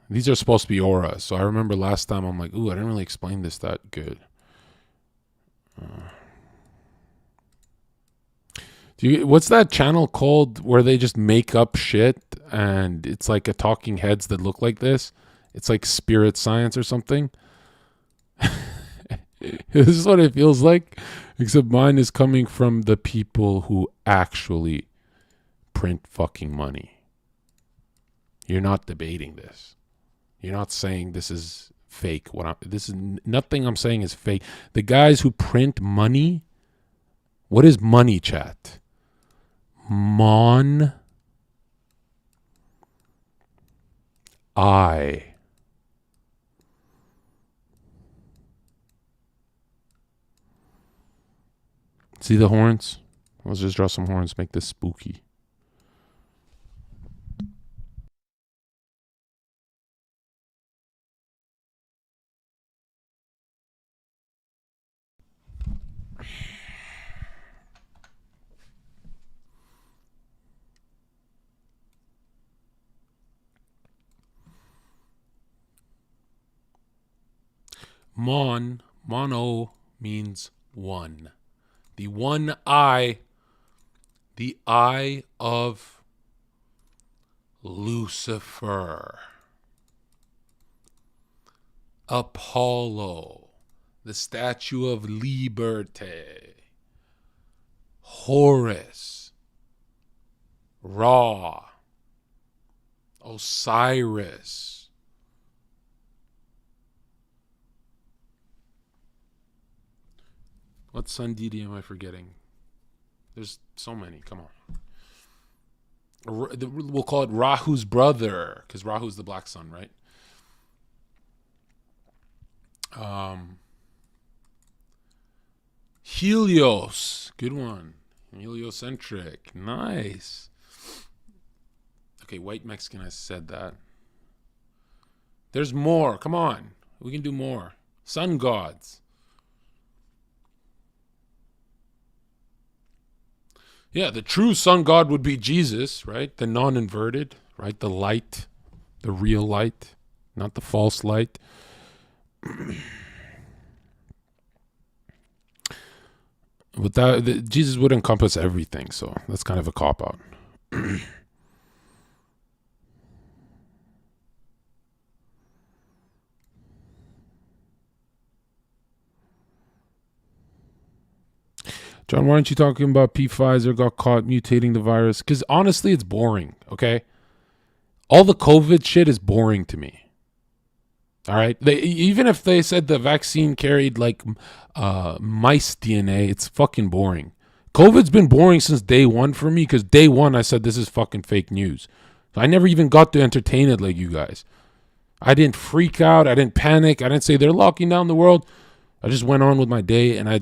These are supposed to be auras. So I remember last time I'm like, ooh, I didn't really explain this that good. What's that channel called where they just make up shit and it's like a talking heads that look like this? It's like Spirit Science or something. This is what it feels like, except mine is coming from the people who actually print fucking money. You're not debating this. You're not saying this is fake. Nothing I'm saying is fake. The guys who print money, what is money, chat? I. See the horns? Let's just draw some horns, make this spooky. Mono means one. The one eye, the eye of Lucifer. Apollo, the statue of Liberty. Horus, Ra, Osiris. What sun deity am I forgetting? There's so many. Come on. We'll call it Rahu's brother, because Rahu's the black sun, right? Helios. Good one. Heliocentric. Nice. Okay, white Mexican, I said that. There's more. Come on. We can do more. Sun gods. Yeah, the true sun god would be Jesus, right? The non-inverted, right? The light, the real light, not the false light. But Jesus would encompass everything, so that's kind of a cop-out. John, why aren't you talking about Pfizer got caught mutating the virus? Because honestly, it's boring, okay? All the COVID shit is boring to me. All right? Even if they said the vaccine carried like mice DNA, it's fucking boring. COVID's been boring since day one for me because day one I said this is fucking fake news. So I never even got to entertain it like you guys. I didn't freak out. I didn't panic. I didn't say they're locking down the world. I just went on with my day and I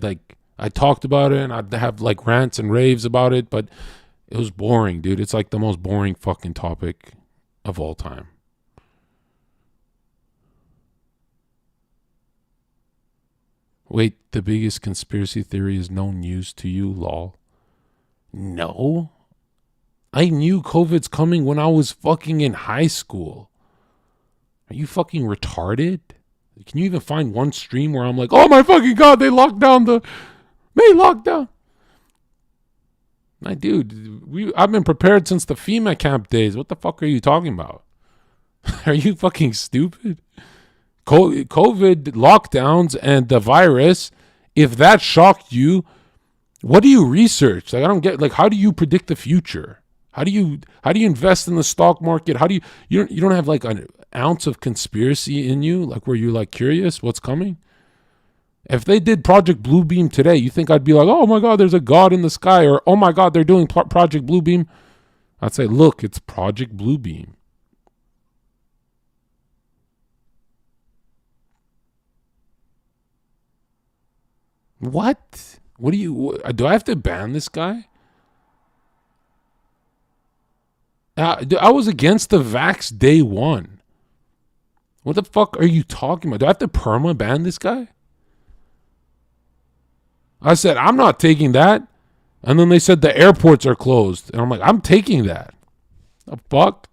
talked about it and I'd have like rants and raves about it, but it was boring, dude. It's like the most boring fucking topic of all time. Wait, the biggest conspiracy theory is no news to you, lol. No. I knew COVID's coming when I was fucking in high school. Are you fucking retarded? Can you even find one stream where I'm like, oh my fucking God, they locked down. My dude, I've been prepared since the FEMA camp days. What the fuck are you talking about? Are you fucking stupid? COVID lockdowns and the virus, if that shocked you, what do you research? Like, I don't get, like, how do you predict the future? How do you invest in the stock market? How do you don't have like an ounce of conspiracy in you, like where you're like curious what's coming? If they did Project Bluebeam today, you think I'd be like, oh my God, there's a God in the sky, or oh my God, they're doing Project Bluebeam? I'd say, look, it's Project Bluebeam. What? Do I have to ban this guy? I was against the vax day one. What the fuck are you talking about? Do I have to perma ban this guy? I said, I'm not taking that. And then they said the airports are closed. And I'm like, I'm taking that. The fuck?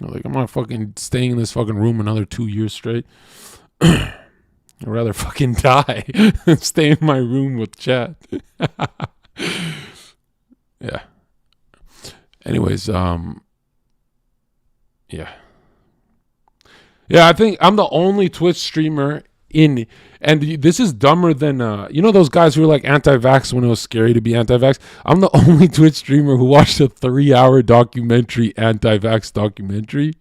I'm like, I'm not fucking staying in this fucking room another 2 years straight. I'd rather fucking die than stay in my room with chat. Yeah. Anyways, yeah. Yeah, I think I'm the only Twitch streamer and this is dumber than, you know those guys who were like anti-vax when it was scary to be anti-vax? I'm the only Twitch streamer who watched a 3-hour documentary, anti-vax documentary.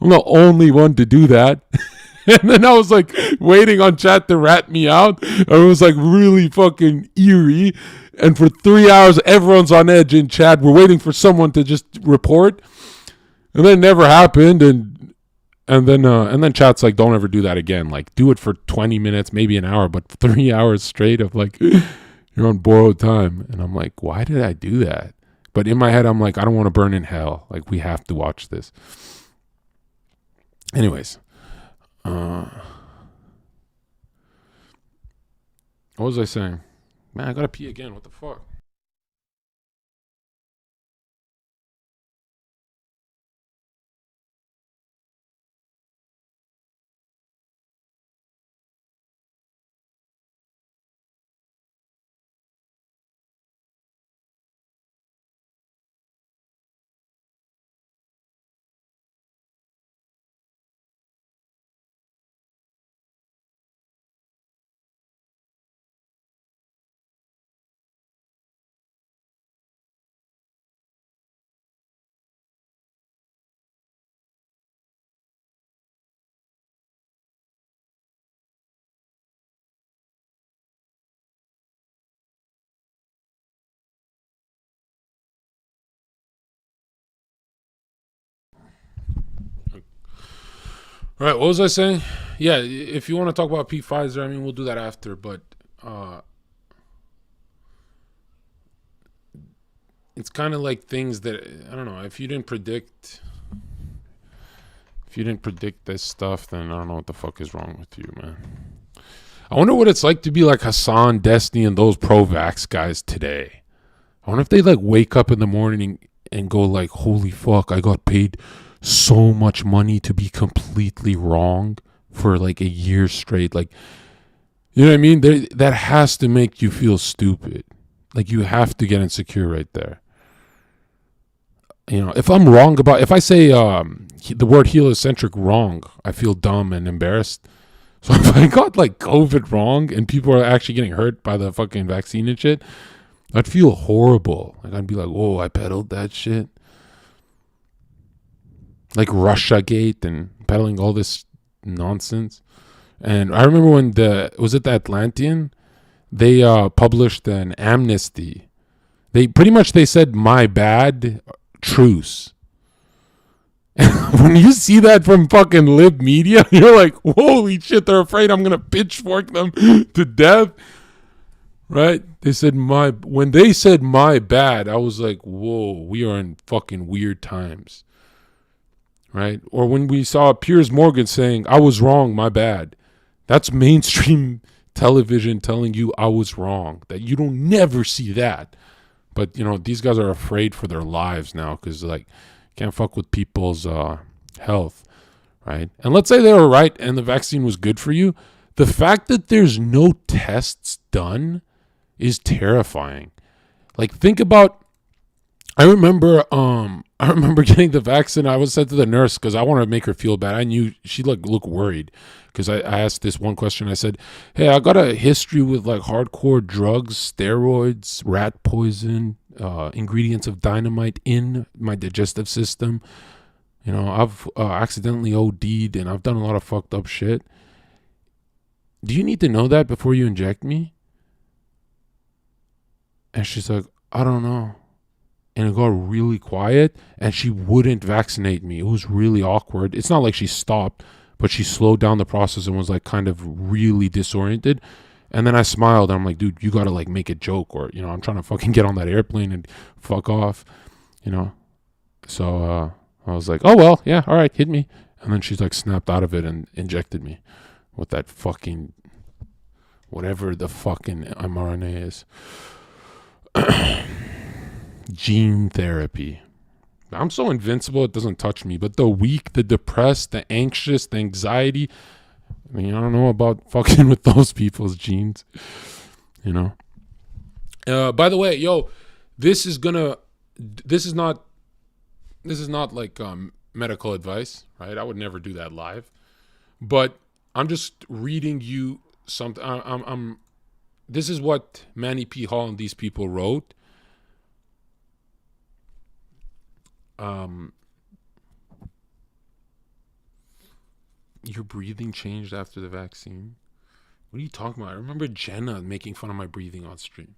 I'm the only one to do that. And then I was like waiting on chat to rat me out. It was like really fucking eerie. And for 3 hours, everyone's on edge in chat. We're waiting for someone to just report. And then it never happened. And then chat's like, don't ever do that again. Like, do it for 20 minutes, maybe an hour, but 3 hours straight of like, you're on borrowed time. And I'm like, why did I do that? But in my head, I'm like, I don't want to burn in hell. Like, we have to watch this. Anyways. What was I saying? Man, I gotta pee again. What the fuck? All right, what was I saying? Yeah, if you want to talk about Pete Pfizer, I mean, we'll do that after. But it's kind of like things that I don't know. If you didn't predict this stuff, then I don't know what the fuck is wrong with you, man. I wonder what it's like to be like Hassan, Destiny, and those pro-vax guys today. I wonder if they like wake up in the morning and go like, holy fuck, I got paid so much money to be completely wrong for like a year straight. Like, you know what I mean? That has to make you feel stupid. Like, you have to get insecure right there. You know, if I'm wrong if I say the word heliocentric wrong, I feel dumb and embarrassed. So if I got like COVID wrong and people are actually getting hurt by the fucking vaccine and shit, I'd feel horrible. Like, I'd be like, whoa, I peddled that shit. Like Russiagate and peddling all this nonsense. And I remember when was it the Atlantean? They published an amnesty. They said, my bad, truce. And when you see that from fucking lib media, you're like, holy shit, they're afraid I'm going to pitchfork them to death. Right? When they said my bad, I was like, whoa, we are in fucking weird times. Right? Or when we saw Piers Morgan saying, I was wrong, my bad. That's mainstream television telling you I was wrong. That you don't never see that. But, you know, these guys are afraid for their lives now because, like, can't fuck with people's health, right? And let's say they were right and the vaccine was good for you. The fact that there's no tests done is terrifying. Like, think about, I remember getting the vaccine. I was said to the nurse because I wanted to make her feel bad. I knew she looked worried because I asked this one question. I said, hey, I got a history with like hardcore drugs, steroids, rat poison, ingredients of dynamite in my digestive system. You know, I've accidentally OD'd and I've done a lot of fucked up shit. Do you need to know that before you inject me? And she's like, I don't know. And it got really quiet and she wouldn't vaccinate me. It was really awkward. It's not like she stopped, but she slowed down the process and was like kind of really disoriented. And then I smiled and I'm like, dude, you got to like make a joke or, you know, I'm trying to fucking get on that airplane and fuck off, you know? So I was like, oh, well, yeah, all right, hit me. And then she's like snapped out of it and injected me with that fucking, whatever the fucking mRNA is. Gene therapy. I'm so invincible it doesn't touch me. But the weak, the depressed, the anxious, the anxiety, I mean, I don't know about fucking with those people's genes. You know? By the way, yo, this is not like medical advice, right? I would never do that live. But I'm just reading you something. This is what Manny P. Hall and these people wrote. Your breathing changed after the vaccine? What are you talking about? I remember Jenna making fun of my breathing on stream.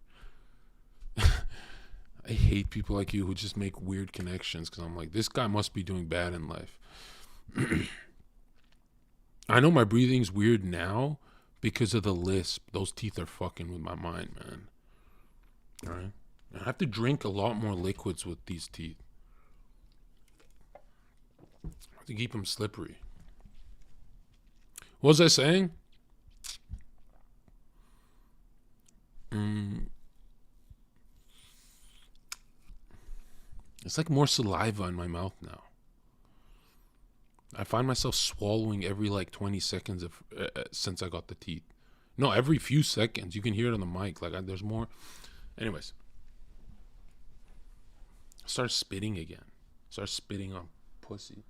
I hate people like you who just make weird connections because I'm like, this guy must be doing bad in life. I know my breathing's weird now because of the lisp. Those teeth are fucking with my mind, man. All right? I have to drink a lot more liquids with these teeth. I have to keep them slippery. What was I saying? It's like more saliva in my mouth now. I find myself swallowing every like 20 seconds since I got the teeth. No, every few seconds. You can hear it on the mic. Like there's more. Anyways. I start spitting again. Start spitting on pussy.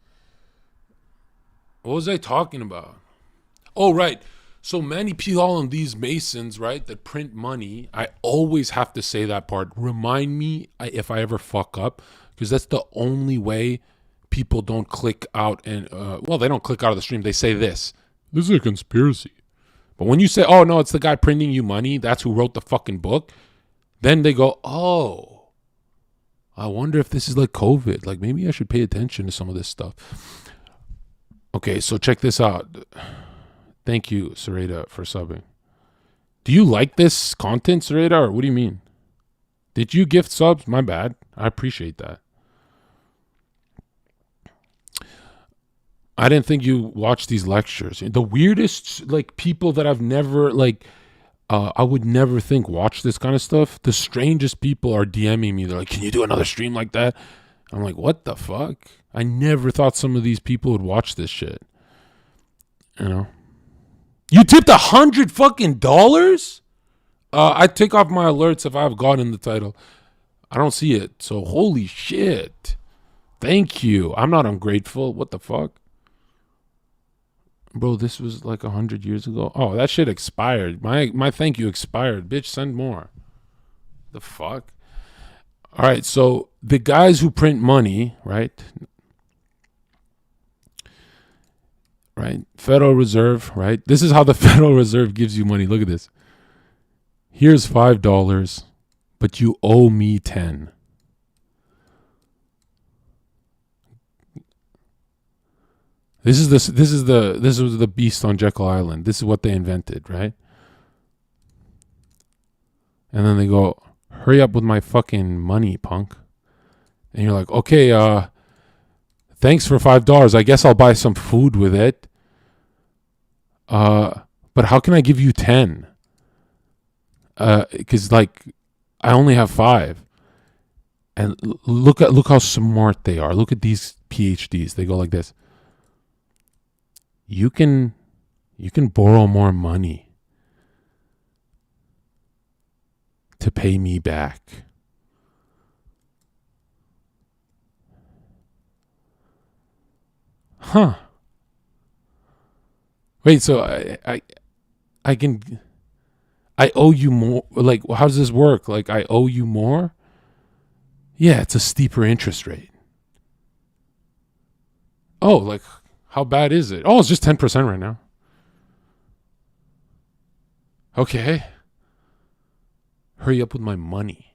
What was I talking about? Oh, right. So Manny P. Hall and these Masons, right, that print money, I always have to say that part. Remind me if I ever fuck up, because that's the only way people don't click out and, they don't click out of the stream. They say this is a conspiracy. But when you say, oh, no, it's the guy printing you money, that's who wrote the fucking book, then they go, oh, I wonder if this is like COVID. Like maybe I should pay attention to some of this stuff. Okay, so check this out. Thank you, Sareda, for subbing. Do you like this content, Sareda, or what do you mean? Did you gift subs? My bad. I appreciate that. I didn't think you watched these lectures. The weirdest, like, people that I've never, like, I would never think watch this kind of stuff. The strangest people are DMing me. They're like, can you do another stream like that? I'm like, what the fuck? I never thought some of these people would watch this shit. You know? You tipped $100 fucking dollars? I take off my alerts if I've God in the title. I don't see it. So holy shit. Thank you. I'm not ungrateful. What the fuck? Bro, this was like 100 years ago. Oh, that shit expired. My thank you expired. Bitch, send more. The fuck? All right, so the guys who print money, right? Right? Federal Reserve, right? This is how the Federal Reserve gives you money. Look at this. Here's $5, but you owe me 10. This is the beast on Jekyll Island. This is what they invented, right? And then they go, hurry up with my fucking money, punk. And you're like, okay, thanks for $5. I guess I'll buy some food with it. But how can I give you 10? Because like I only have 5. And look how smart they are. Look at these PhDs. They go like this. You can borrow more money to pay me back. Huh. Wait, so I owe you more? Like, how does this work? Like, I owe you more? Yeah, it's a steeper interest rate. Oh, like, how bad is it? Oh, it's just 10% right now. Okay. Hurry up with my money.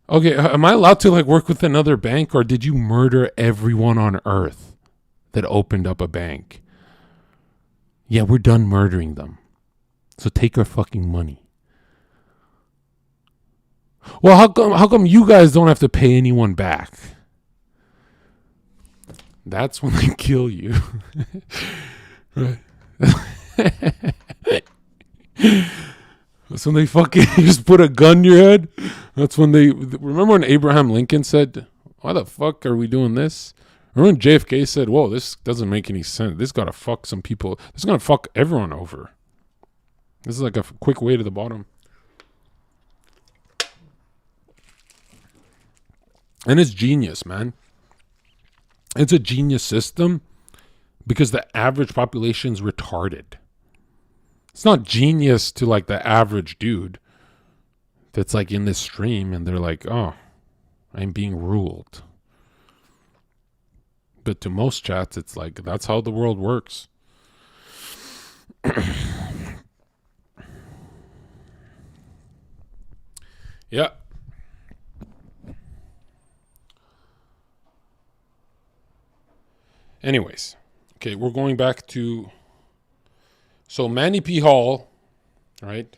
Okay, am I allowed to like work with another bank, or did you murder everyone on earth that opened up a bank? Yeah, we're done murdering them. So take our fucking money. Well, how come you guys don't have to pay anyone back? That's when they kill you. Right. That's when they fucking just put a gun in your head. That's when they... Remember when Abraham Lincoln said, why the fuck are we doing this? Remember when JFK said, whoa, this doesn't make any sense. This gotta fuck some people. This is gonna fuck everyone over. This is like a quick way to the bottom. And it's genius, man. It's a genius system because the average population's retarded. It's not genius to like the average dude that's like in this stream and they're like, oh, I'm being ruled. But to most chats, it's like, that's how the world works. Yeah. Anyways, okay, we're going back to... So Manny P. Hall, right?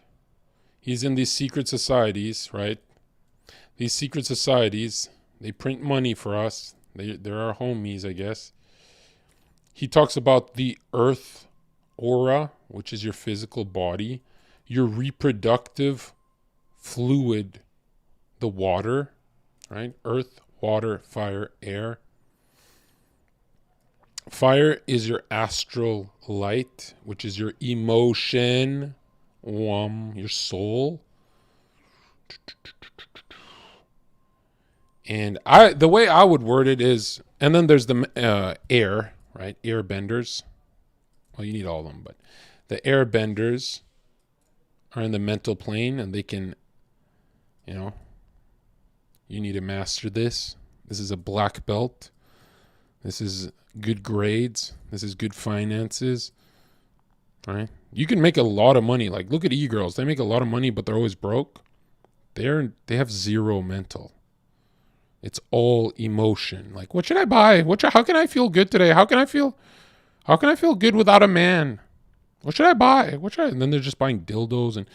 He's in these secret societies, right? These secret societies, they print money for us. They're our homies, I guess. He talks about the earth aura, which is your physical body, your reproductive fluid, the water, right? Earth, water, fire, air. Fire is your astral light, which is your emotion, your soul. And the way I would word it is, and then there's the air, right? Airbenders. Well, you need all of them, but the airbenders are in the mental plane, and they can, you need to master this. This is a black belt. This is good grades. This is good finances. All right? You can make a lot of money. Like, look at e-girls. They make a lot of money, but they're always broke. They have zero mental. It's all emotion. Like, what should I buy? How can I feel good today? How can I feel good without a man? What should I buy? And then they're just buying dildos and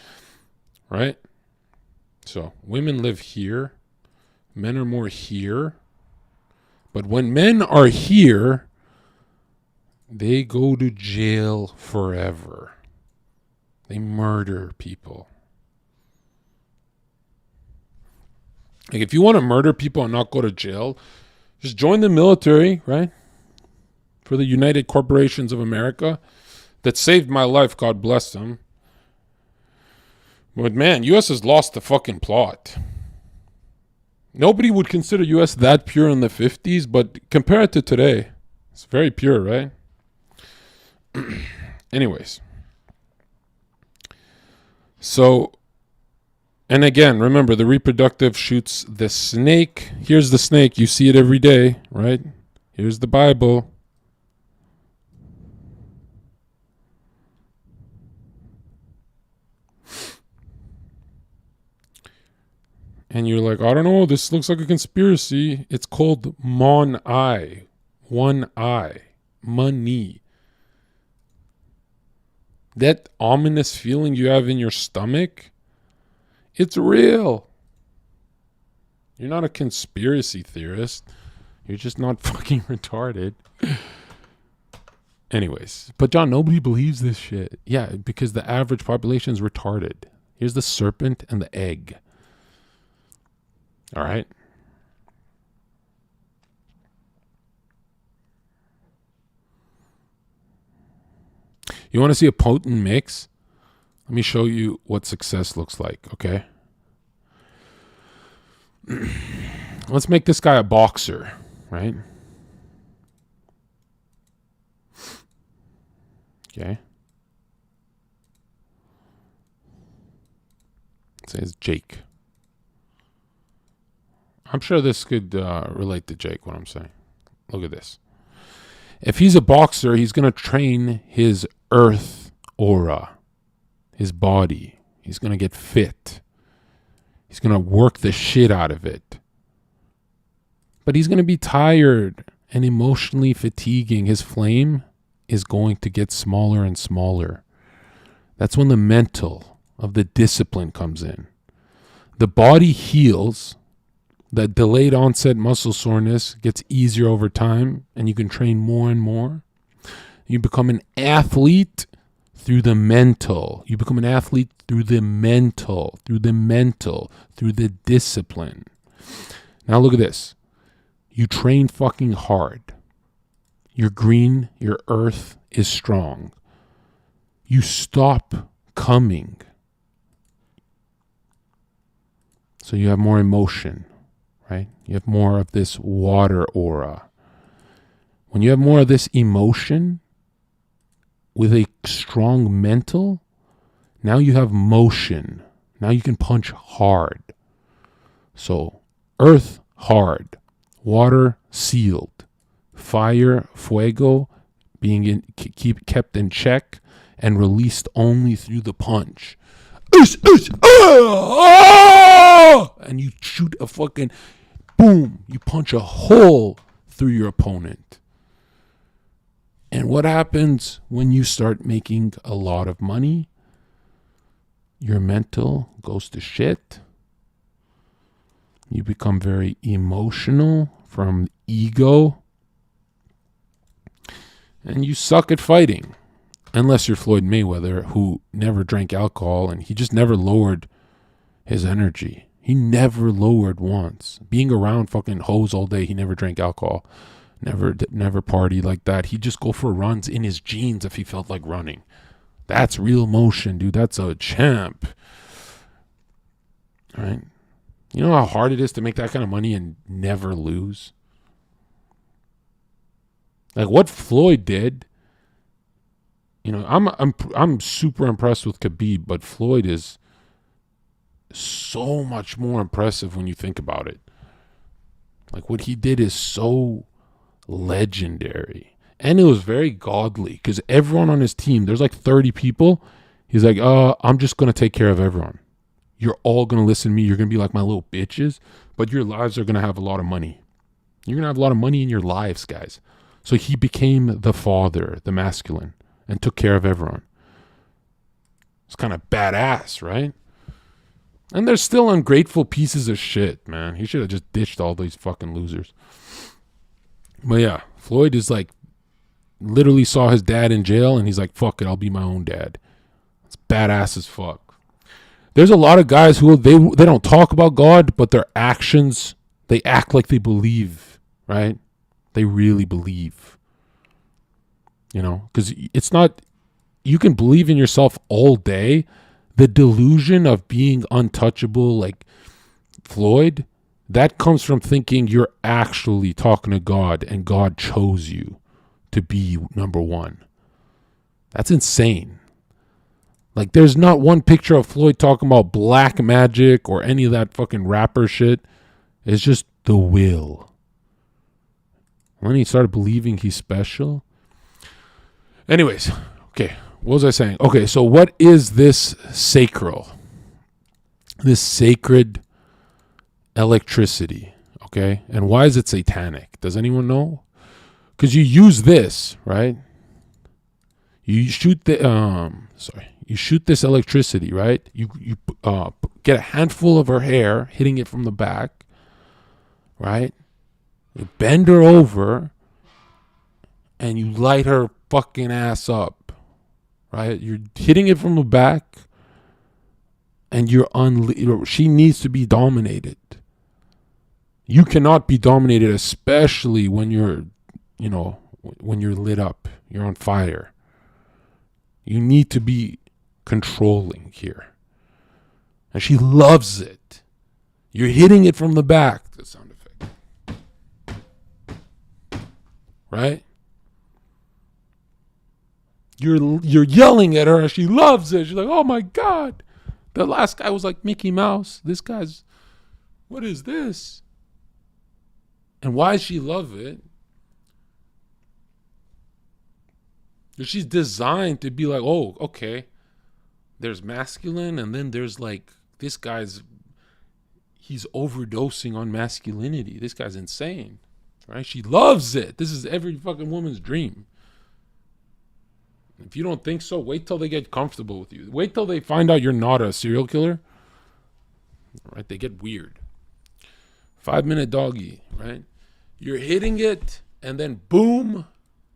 right? So women live here. Men are more here. But when men are here, they go to jail forever. They murder people. Like, if you want to murder people and not go to jail, just join the military, right? For the United Corporations of America. That saved my life, God bless them. But man, U.S. has lost the fucking plot. Nobody would consider U.S. that pure in the 50s, but compare it to today. It's very pure, right? Anyways. So, and again, remember, the reproductive shoots the snake. Here's the snake. You see it every day, right? Here's the Bible. And you're like, I don't know, this looks like a conspiracy. It's called one eye. Money. That ominous feeling you have in your stomach, it's real. You're not a conspiracy theorist. You're just not fucking retarded. Anyways, but John, nobody believes this shit. Yeah, because the average population is retarded. Here's the serpent and the egg. All right. You want to see a potent mix? Let me show you what success looks like, okay? Let's make this guy a boxer, right? Okay. It says Jake. I'm sure this could relate to Jake, what I'm saying. Look at this. If he's a boxer, he's going to train his earth aura, his body. He's going to get fit. He's going to work the shit out of it. But he's going to be tired and emotionally fatiguing. His flame is going to get smaller and smaller. That's when the mental of the discipline comes in. The body heals. The delayed onset muscle soreness gets easier over time, and you can train more and more. You become an athlete through the mental. You become an athlete through the mental, through the discipline. Now look at this. You train fucking hard. You're green, your earth is strong. You stop coming. So you have more emotion. Right? You have more of this water aura. When you have more of this emotion with a strong mental, now you have motion. Now you can punch hard. So earth hard, water sealed, fire, fuego, being kept in check and released only through the punch. And you shoot a fucking boom, you punch a hole through your opponent. And what happens when you start making a lot of money? Your mental goes to shit. You become very emotional from ego. And you suck at fighting. Unless you're Floyd Mayweather, who never drank alcohol and he just never lowered his energy. He never lowered once. Being around fucking hoes all day, he never drank alcohol. Never partied like that. He'd just go for runs in his jeans if he felt like running. That's real motion, dude. That's a champ. All right? You know how hard it is to make that kind of money and never lose? Like what Floyd did. You know, I'm super impressed with Khabib, but Floyd is so much more impressive when you think about it. Like what he did is so legendary. And it was very godly because everyone on his team, there's like 30 people. He's like, I'm just going to take care of everyone. you're all going to listen to me. You're going to be like my little bitches, but your lives are going to have a lot of money. You're going to have a lot of money in your lives, guys. So he became the father, the masculine, and took care of everyone. It's kind of badass, right? And they're still ungrateful pieces of shit, man. He should have just ditched all these fucking losers. But yeah, Floyd is like, literally saw his dad in jail, and he's like, fuck it, I'll be my own dad. It's badass as fuck. There's a lot of guys who they don't talk about God, but their actions, they act like they believe, right? They really believe. You know, because it's not, you can believe in yourself all day. The delusion of being untouchable, like Floyd, that comes from thinking you're actually talking to God and God chose you to be number one. That's insane. Like, there's not one picture of Floyd talking about black magic or any of that fucking rapper shit. It's just the will. When he started believing he's special. Anyways, okay, what was I saying? Okay, so what is this sacral? This sacred electricity, okay? And why is it satanic? Does anyone know? Because you use this, right? You shoot you shoot this electricity, right? You get a handful of her hair, hitting it from the back, right? You bend her over, and you light her fucking ass up, right? You're hitting it from the back, and she needs to be dominated. You cannot be dominated, especially when you're, when you're lit up, you're on fire. You need to be controlling here. And she loves it. You're hitting it from the back. The sound effect. Right? You're yelling at her and she loves it. She's like, oh my God. The last guy was like Mickey Mouse. This guy's, what is this? And why does she love it? She's designed to be like, oh, okay. There's masculine, and then there's like, this guy's, he's overdosing on masculinity. This guy's insane, right? She loves it. This is every fucking woman's dream. If you don't think so, wait till they get comfortable with you. Wait till they find out you're not a serial killer. Right? They get weird. 5-minute doggy, right? You're hitting it, and then boom,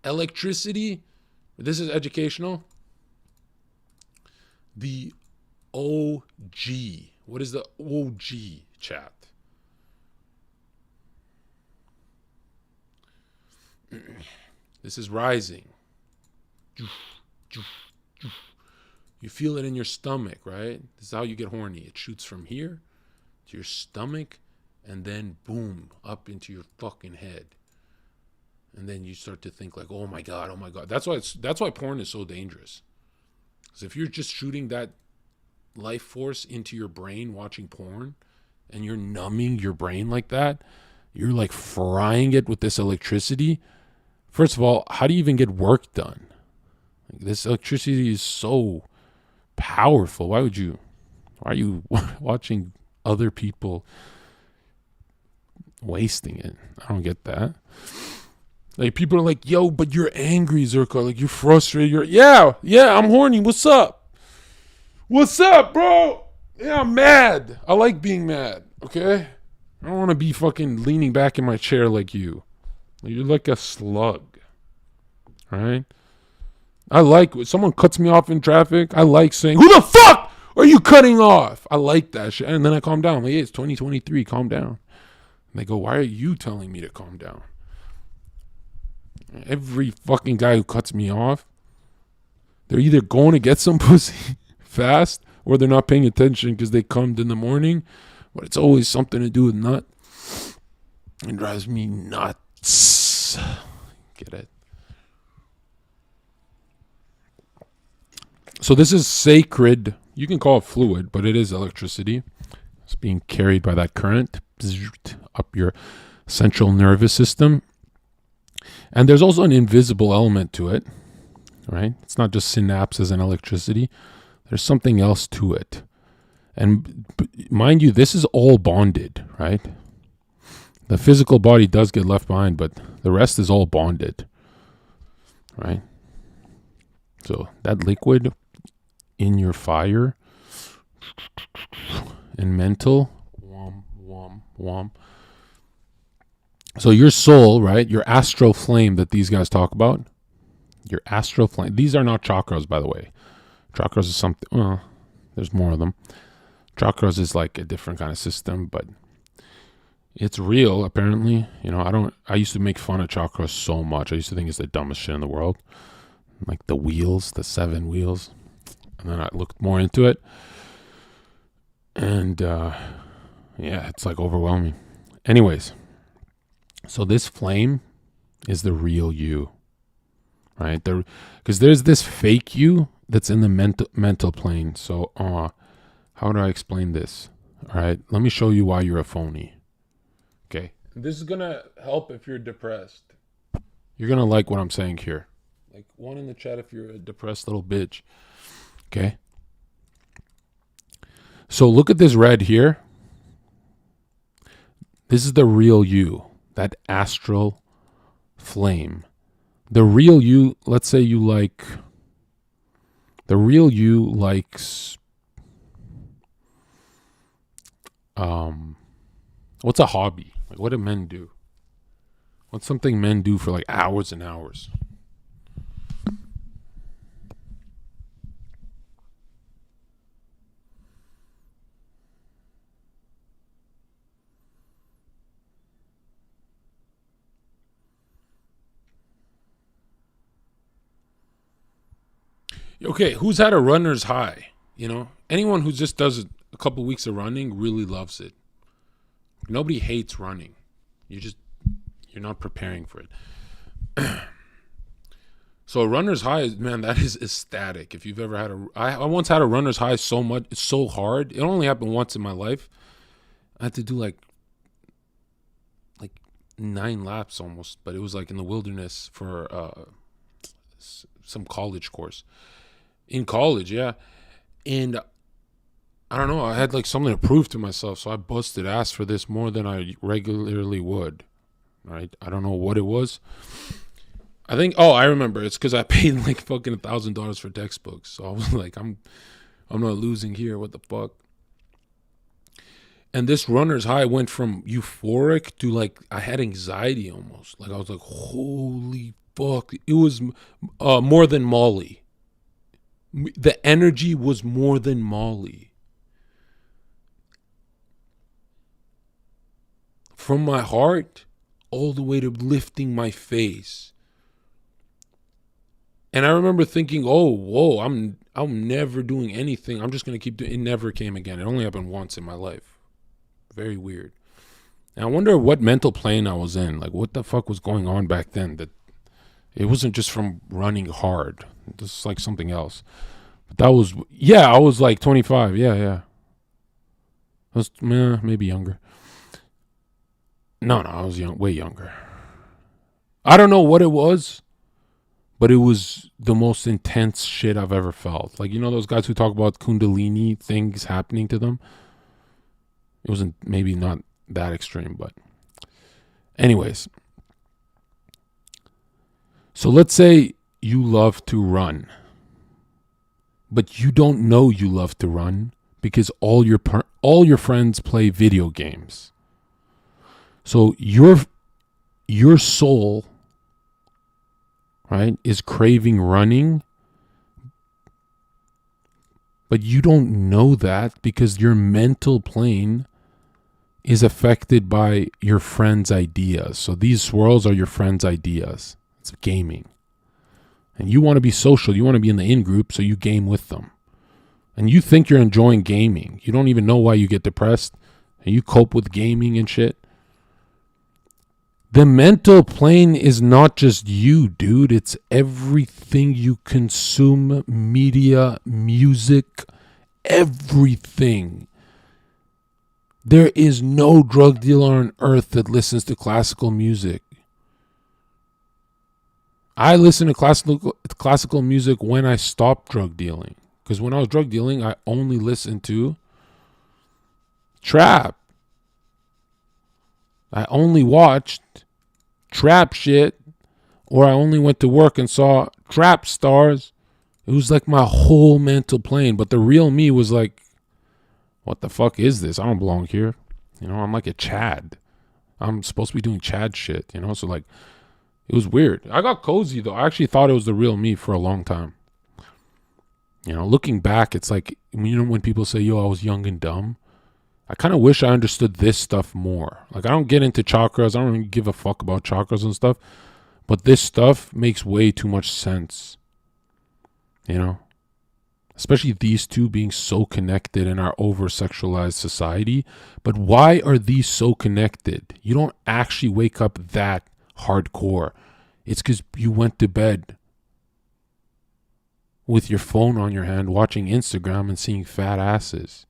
electricity. This is educational. The OG. What is the OG, chat? This is rising. You feel it in your stomach, right? This is how you get horny. It shoots from here to your stomach, and then boom, up into your fucking head. And then you start to think like, oh my God. That's why porn is so dangerous. Because if you're just shooting that life force into your brain watching porn, and you're numbing your brain like that, you're like frying it with this electricity. First of all, how do you even get work done? Like, this electricity is so powerful. Why are you watching other people wasting it? I don't get that. Like, people are like, yo, but you're angry, Zherka. Like, you're frustrated. Yeah, I'm horny. What's up? What's up, bro? Yeah, I'm mad. I like being mad, okay? I don't want to be fucking leaning back in my chair like you. You're like a slug, right? I like, when someone cuts me off in traffic, I like saying, who the fuck are you cutting off? I like that shit. And then I calm down. Like, hey, it's 2023. Calm down. And they go, why are you telling me to calm down? Every fucking guy who cuts me off, they're either going to get some pussy fast, or they're not paying attention because they cummed in the morning. But it's always something to do with nut. It drives me nuts. Get it? So this is sacred. You can call it fluid, but it is electricity. It's being carried by that current up your central nervous system. And there's also an invisible element to it, right? It's not just synapses and electricity. There's something else to it. And mind you, this is all bonded, right? The physical body does get left behind, but the rest is all bonded, right? So that liquid in your fire and mental, wom, wom, wom. So your soul, right? Your astral flame that these guys talk about, your astral flame. These are not chakras, by the way. Chakras is something, well, there's more of them. Chakras is like a different kind of system, but it's real, apparently. You know, I used to make fun of chakras so much. I used to think it's the dumbest shit in the world. Like the wheels, the 7 wheels. And then I looked more into it. And, yeah, it's like overwhelming. Anyways, so this flame is the real you, right? Because there's this fake you that's in the mental plane. So, how do I explain this? All right, let me show you why you're a phony. Okay, this is gonna help if you're depressed. You're gonna like what I'm saying here. Like, one in the chat if you're a depressed little bitch. Okay. So look at this red here. This is the real you, that astral flame. The real you, let's say you like, the real you likes, what's a hobby? Like, what do men do? What's something men do for like hours and hours? Okay, who's had a runner's high? You know, anyone who just does a couple weeks of running really loves it. Nobody hates running. You're not preparing for it. So a runner's high, man, that is ecstatic. If you've ever had I once had a runner's high so much, it's so hard. It only happened once in my life. I had to do like 9 laps almost, but it was like in the wilderness for some college course. In college, yeah. And I don't know, I had like something to prove to myself, so I busted ass for this more than I regularly would. Right? I don't know what it was. I think, I remember. It's because I paid like fucking $1,000 for textbooks. So I was like, I'm not losing here. What the fuck? And this runner's high went from euphoric to like I had anxiety almost. Like I was like, holy fuck. It was more than Molly. The energy was more than Molly. From my heart all the way to lifting my face. And I remember thinking, whoa, I'm never doing anything. I'm just going to keep doing it. It never came again. It only happened once in my life. Very weird. And I wonder what mental plane I was in. Like, what the fuck was going on back then? That it wasn't just from running hard. This is like something else. But that was, I was like 25. Yeah. I was maybe younger. No, I was way younger. I don't know what it was, but it was the most intense shit I've ever felt. Like, you know those guys who talk about Kundalini things happening to them? It wasn't, maybe not that extreme, but anyways. So let's say you love to run, but you don't know you love to run because all your friends play video games. So your soul, right, is craving running, but you don't know that because your mental plane is affected by your friends' ideas. So these swirls are your friends' ideas. It's gaming. And you want to be social. You want to be in the in-group, so you game with them. And you think you're enjoying gaming. You don't even know why you get depressed. And you cope with gaming and shit. The mental plane is not just you, dude. It's everything you consume, media, music, everything. There is no drug dealer on earth that listens to classical music. I listen to classical music when I stopped drug dealing. Because when I was drug dealing, I only listened to trap. I only watched trap shit, or I only went to work and saw trap stars. It was like my whole mental plane. But the real me was like, what the fuck is this? I don't belong here. You know, I'm like a Chad. I'm supposed to be doing Chad shit, you know? So like, it was weird. I got cozy though. I actually thought it was the real me for a long time. You know, looking back, it's like, you know, when people say, yo, I was young and dumb. I kind of wish I understood this stuff more. Like, I don't get into chakras. I don't even give a fuck about chakras and stuff. But this stuff makes way too much sense. You know? Especially these two being so connected in our over-sexualized society. But why are these so connected? You don't actually wake up that hardcore. It's because you went to bed with your phone on your hand, watching Instagram and seeing fat asses.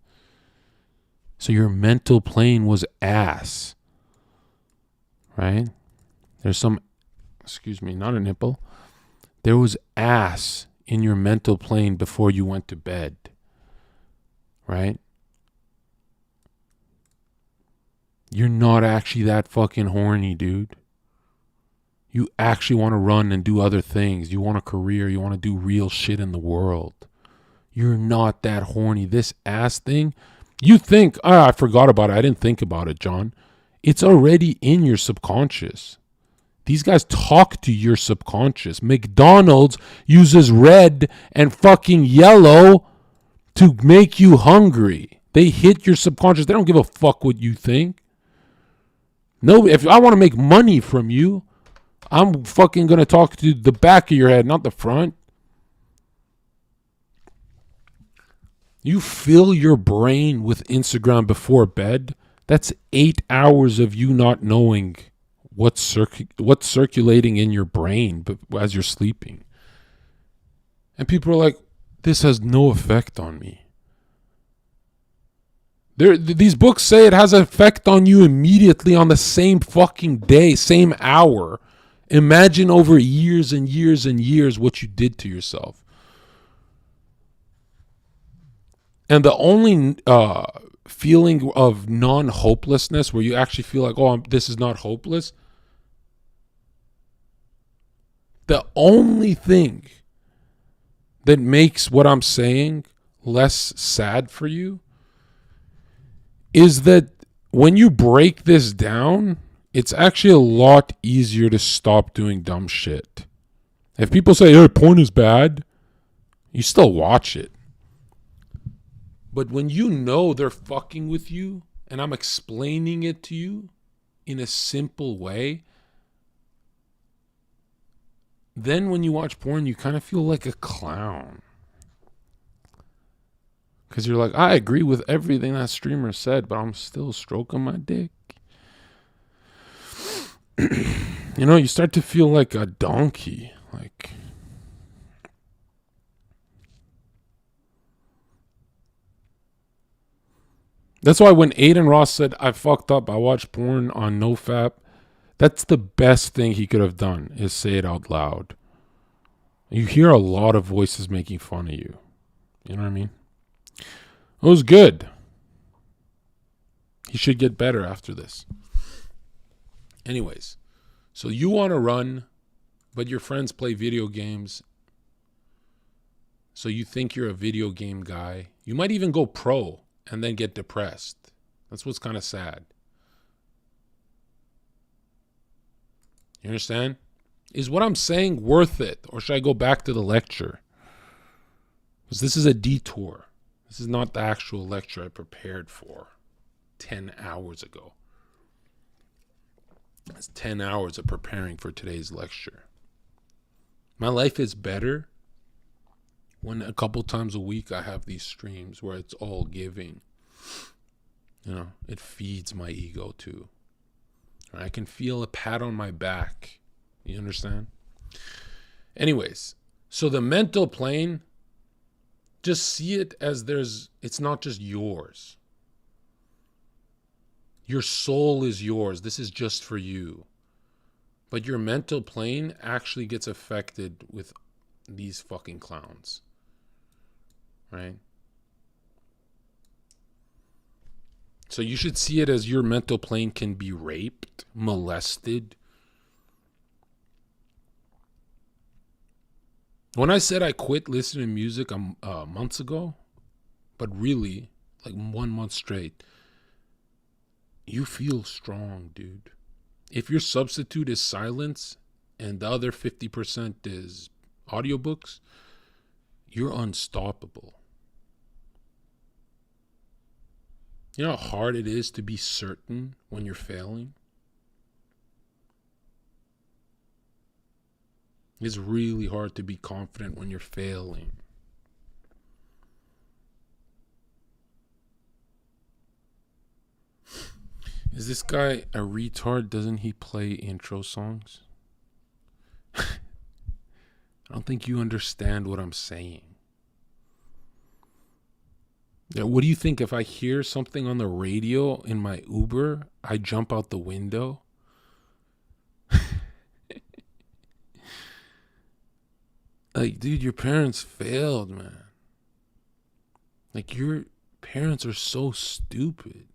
So your mental plane was ass, right? There's some, excuse me, not a nipple. There was ass in your mental plane before you went to bed, right? You're not actually that fucking horny, dude. You actually want to run and do other things. You want a career. You want to do real shit in the world. You're not that horny. This ass thing, you think, I forgot about it. I didn't think about it, John. It's already in your subconscious. These guys talk to your subconscious. McDonald's uses red and fucking yellow to make you hungry. They hit your subconscious. They don't give a fuck what you think. No, if I want to make money from you, I'm fucking going to talk to the back of your head, not the front. You fill your brain with Instagram before bed. That's 8 hours of you not knowing what's circulating in your brain as you're sleeping. And people are like, this has no effect on me. These books say it has an effect on you immediately on the same fucking day, same hour. Imagine over years and years and years what you did to yourself. And the only feeling of non-hopelessness where you actually feel like, oh, this is not hopeless. The only thing that makes what I'm saying less sad for you is that when you break this down, it's actually a lot easier to stop doing dumb shit. If people say, hey, porn is bad, you still watch it. But when you know they're fucking with you, and I'm explaining it to you in a simple way, then when you watch porn, you kind of feel like a clown. Because you're like, I agree with everything that streamer said, but I'm still stroking my dick. You know, you start to feel like a donkey. Like, that's why when Aiden Ross said, I fucked up, I watched porn on NoFap, that's the best thing he could have done, is say it out loud. You hear a lot of voices making fun of you. You know what I mean? It was good. He should get better after this. Anyways, so you want to run, but your friends play video games. So you think you're a video game guy. You might even go pro and then get depressed. That's what's kind of sad. You understand? Is what I'm saying worth it? Or should I go back to the lecture? Because this is a detour. This is not the actual lecture I prepared for 10 hours ago. It's 10 hours of preparing for today's lecture. My life is better when a couple times a week I have these streams where it's all giving. You know, it feeds my ego too. I can feel a pat on my back. You understand? Anyways, so the mental plane, just see it as it's not just yours. Your soul is yours. This is just for you. But your mental plane actually gets affected with these fucking clowns. Right? So you should see it as your mental plane can be raped, molested. When I said I quit listening to music months ago, but really, like 1 month straight, you feel strong, dude. If your substitute is silence and the other 50% is audiobooks, you're unstoppable. You know how hard it is to be certain when you're failing? It's really hard to be confident when you're failing. Is this guy a retard? Doesn't he play intro songs? I don't think you understand what I'm saying. Yeah, what do you think if I hear something on the radio in my Uber, I jump out the window? Like, dude, your parents failed, man. Like, your parents are so stupid.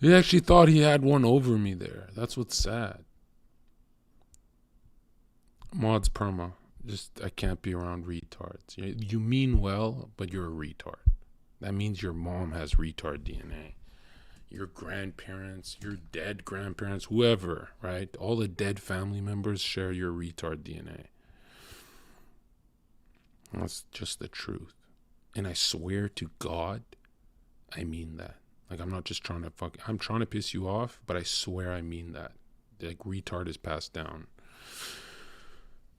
He actually thought he had one over me there. That's what's sad. Mods perma. Just, I can't be around retards. You mean well, but you're a retard. That means your mom has retard DNA. Your grandparents, your dead grandparents, whoever, right? All the dead family members share your retard DNA. That's just the truth. And I swear to God, I mean that. Like, I'm not just trying to I'm trying to piss you off, but I swear I mean that. Like, retard is passed down.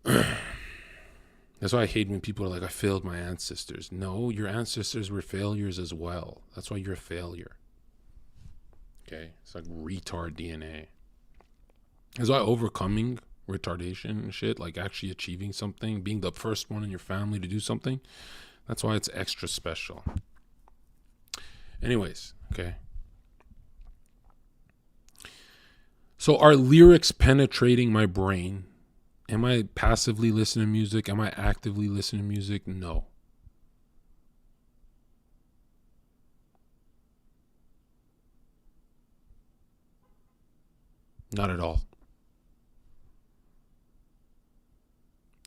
That's why I hate when people are like, I failed my ancestors. No, your ancestors were failures as well. That's why you're a failure. Okay? It's like retard DNA. That's why overcoming retardation and shit, like actually achieving something, being the first one in your family to do something, that's why it's extra special. Anyways, okay. So are lyrics penetrating my brain? Am I passively listening to music? Am I actively listening to music? No. Not at all.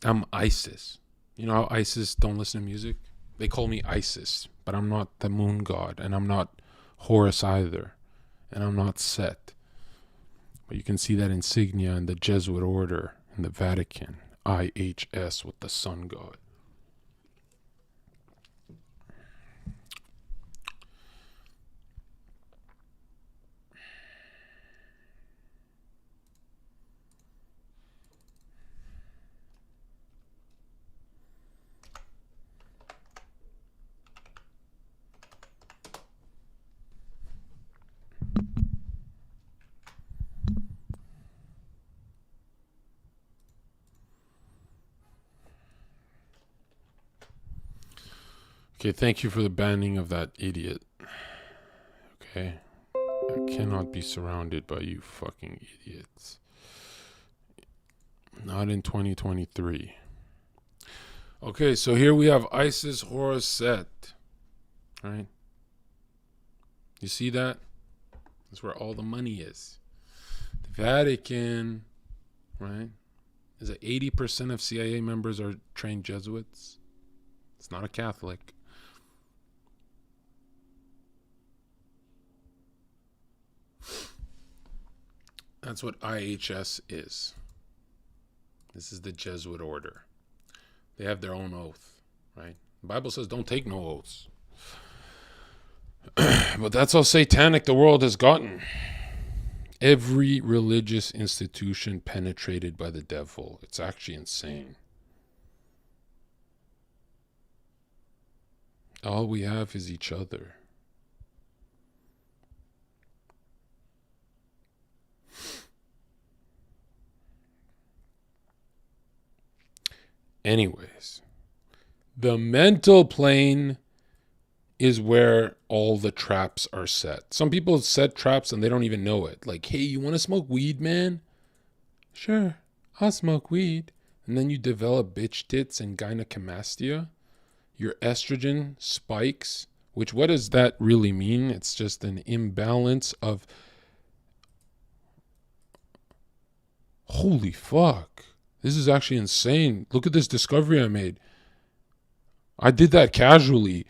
I'm ISIS. You know how ISIS don't listen to music? They call me ISIS, but I'm not the moon god, and I'm not Horus either, and I'm not Set. But you can see that insignia in the Jesuit order in the Vatican, IHS with the sun god. Okay, thank you for the banning of that idiot. Okay. I cannot be surrounded by you fucking idiots. Not in 2023. Okay, so here we have ISIS, Horus, Set. Right? You see that? That's where all the money is. The Vatican, right? Is it 80% of CIA members are trained Jesuits? It's not a Catholic. That's what IHS is. This is the Jesuit order. They have their own oath, right? The Bible says don't take no oaths. But that's how satanic the world has gotten. Every religious institution penetrated by the devil. It's actually insane. All we have is each other. Anyways, the mental plane is where all the traps are set. Some people set traps and they don't even know it. Like, hey, you want to smoke weed, man? Sure, I'll smoke weed. and then you develop bitch tits and gynecomastia, your estrogen spikes, which what does that really mean? It's just an imbalance of... Holy fuck. This is actually insane. Look at this discovery I made. I did that casually.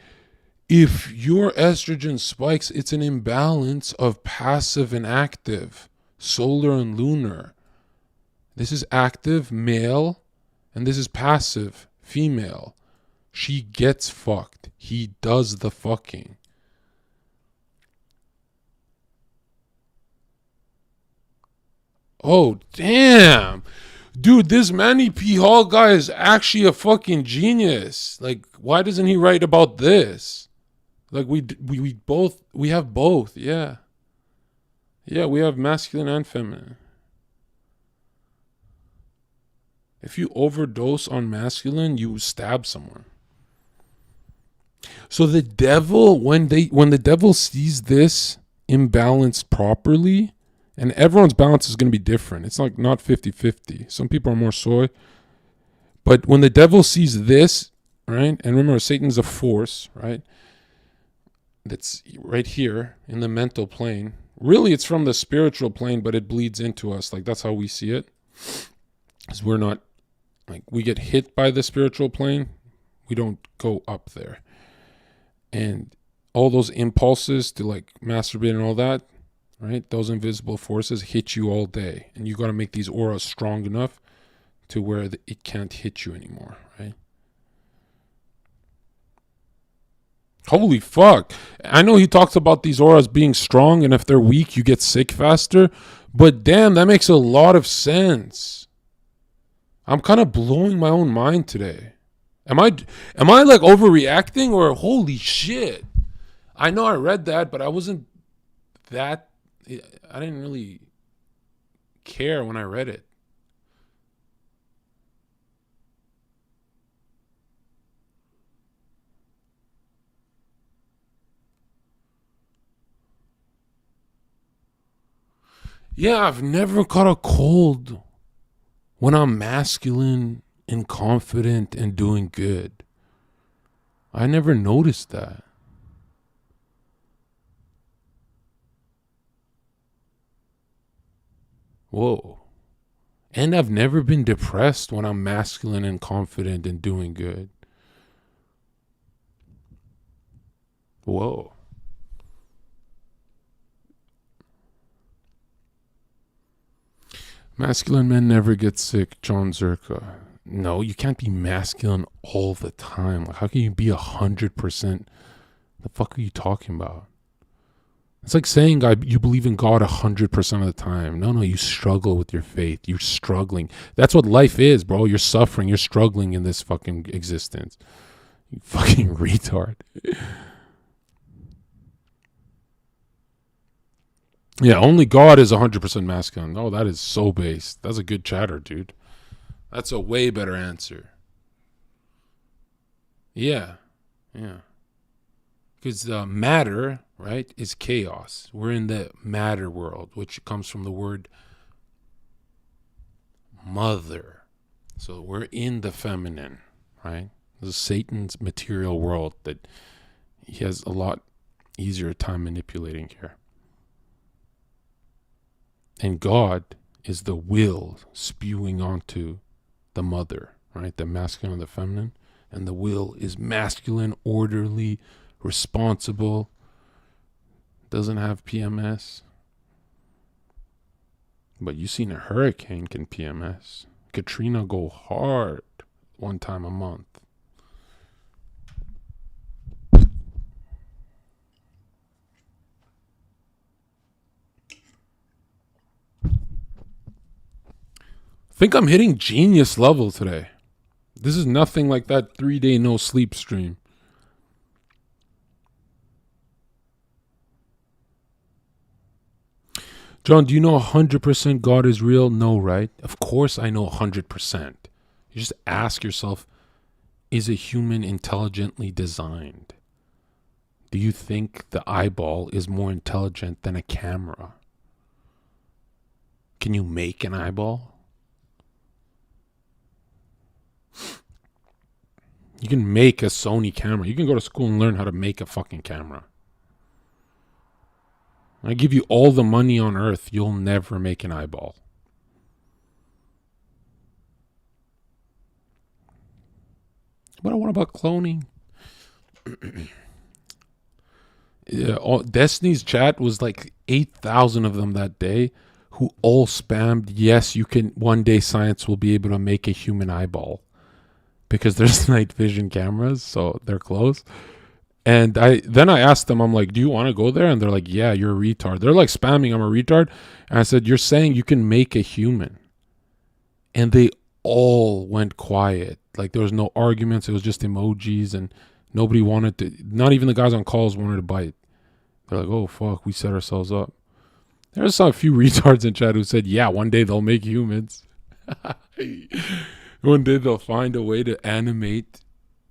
If your estrogen spikes, it's an imbalance of passive and active, solar and lunar. This is active, male, and this is passive, female. She gets fucked. He does the fucking. Oh, damn. Dude, this Manny P. Hall guy is actually a fucking genius. Like, why doesn't he write about this? Like, we have both, yeah. Yeah, we have masculine and feminine. If you overdose on masculine, you stab someone. So the devil, when the devil sees this imbalanced properly, and everyone's balance is going to be different. It's like not 50-50. Some people are more soy. But when the devil sees this, right? And remember, Satan's a force, right? That's right here in the mental plane. Really, it's from the spiritual plane, but it bleeds into us. Like, that's how we see it. Because we're not, like, we get hit by the spiritual plane. We don't go up there. And all those impulses to, like, masturbate and all that, right? Those invisible forces hit you all day. And you got to make these auras strong enough to where it can't hit you anymore, right? Holy fuck. I know he talks about these auras being strong, and if they're weak, you get sick faster. But damn, that makes a lot of sense. I'm kind of blowing my own mind today. Am I like overreacting, or holy shit? I know I read that, but I wasn't that... I didn't really care when I read it. Yeah, I've never caught a cold when I'm masculine and confident and doing good. I never noticed that. Whoa. And I've never been depressed when I'm masculine and confident and doing good. Whoa. Masculine men never get sick, Jon Zherka. No, you can't be masculine all the time. Like, how can you be 100%? The fuck are you talking about? It's like saying you believe in God 100% of the time. No, you struggle with your faith. You're struggling. That's what life is, bro. You're suffering. You're struggling in this fucking existence. You fucking retard. Yeah, only God is 100% masculine. Oh, that is so based. That's a good chatter, dude. That's a way better answer. Yeah. Because matter, right, is chaos. We're in the matter world, which comes from the word mother. So we're in the feminine, right? This is Satan's material world that he has a lot easier time manipulating here. And God is the will spewing onto the mother, right? The masculine and the feminine. And the will is masculine, orderly, responsible, doesn't have PMS. But you seen a hurricane can PMS. Katrina go hard one time a month. I think I'm hitting genius level today. This is nothing like that 3-day no sleep stream. John, do you know 100% God is real? No, right? Of course I know 100%. You just ask yourself, is a human intelligently designed? Do you think the eyeball is more intelligent than a camera? Can you make an eyeball? You can make a Sony camera. You can go to school and learn how to make a fucking camera. I give you all the money on earth, you'll never make an eyeball. But what about cloning? Destiny's chat was like 8,000 of them that day who all spammed, yes, you can, one day science will be able to make a human eyeball. Because there's night vision cameras, so they're close. And then I asked them, I'm like, do you want to go there? And they're like, yeah, you're a retard. They're like spamming, I'm a retard. And I said, you're saying you can make a human. And they all went quiet. Like there was no arguments. It was just emojis and nobody wanted to, not even the guys on calls wanted to bite. They're like, oh, fuck, we set ourselves up. There's a few retards in chat who said, yeah, one day they'll make humans. One day they'll find a way to animate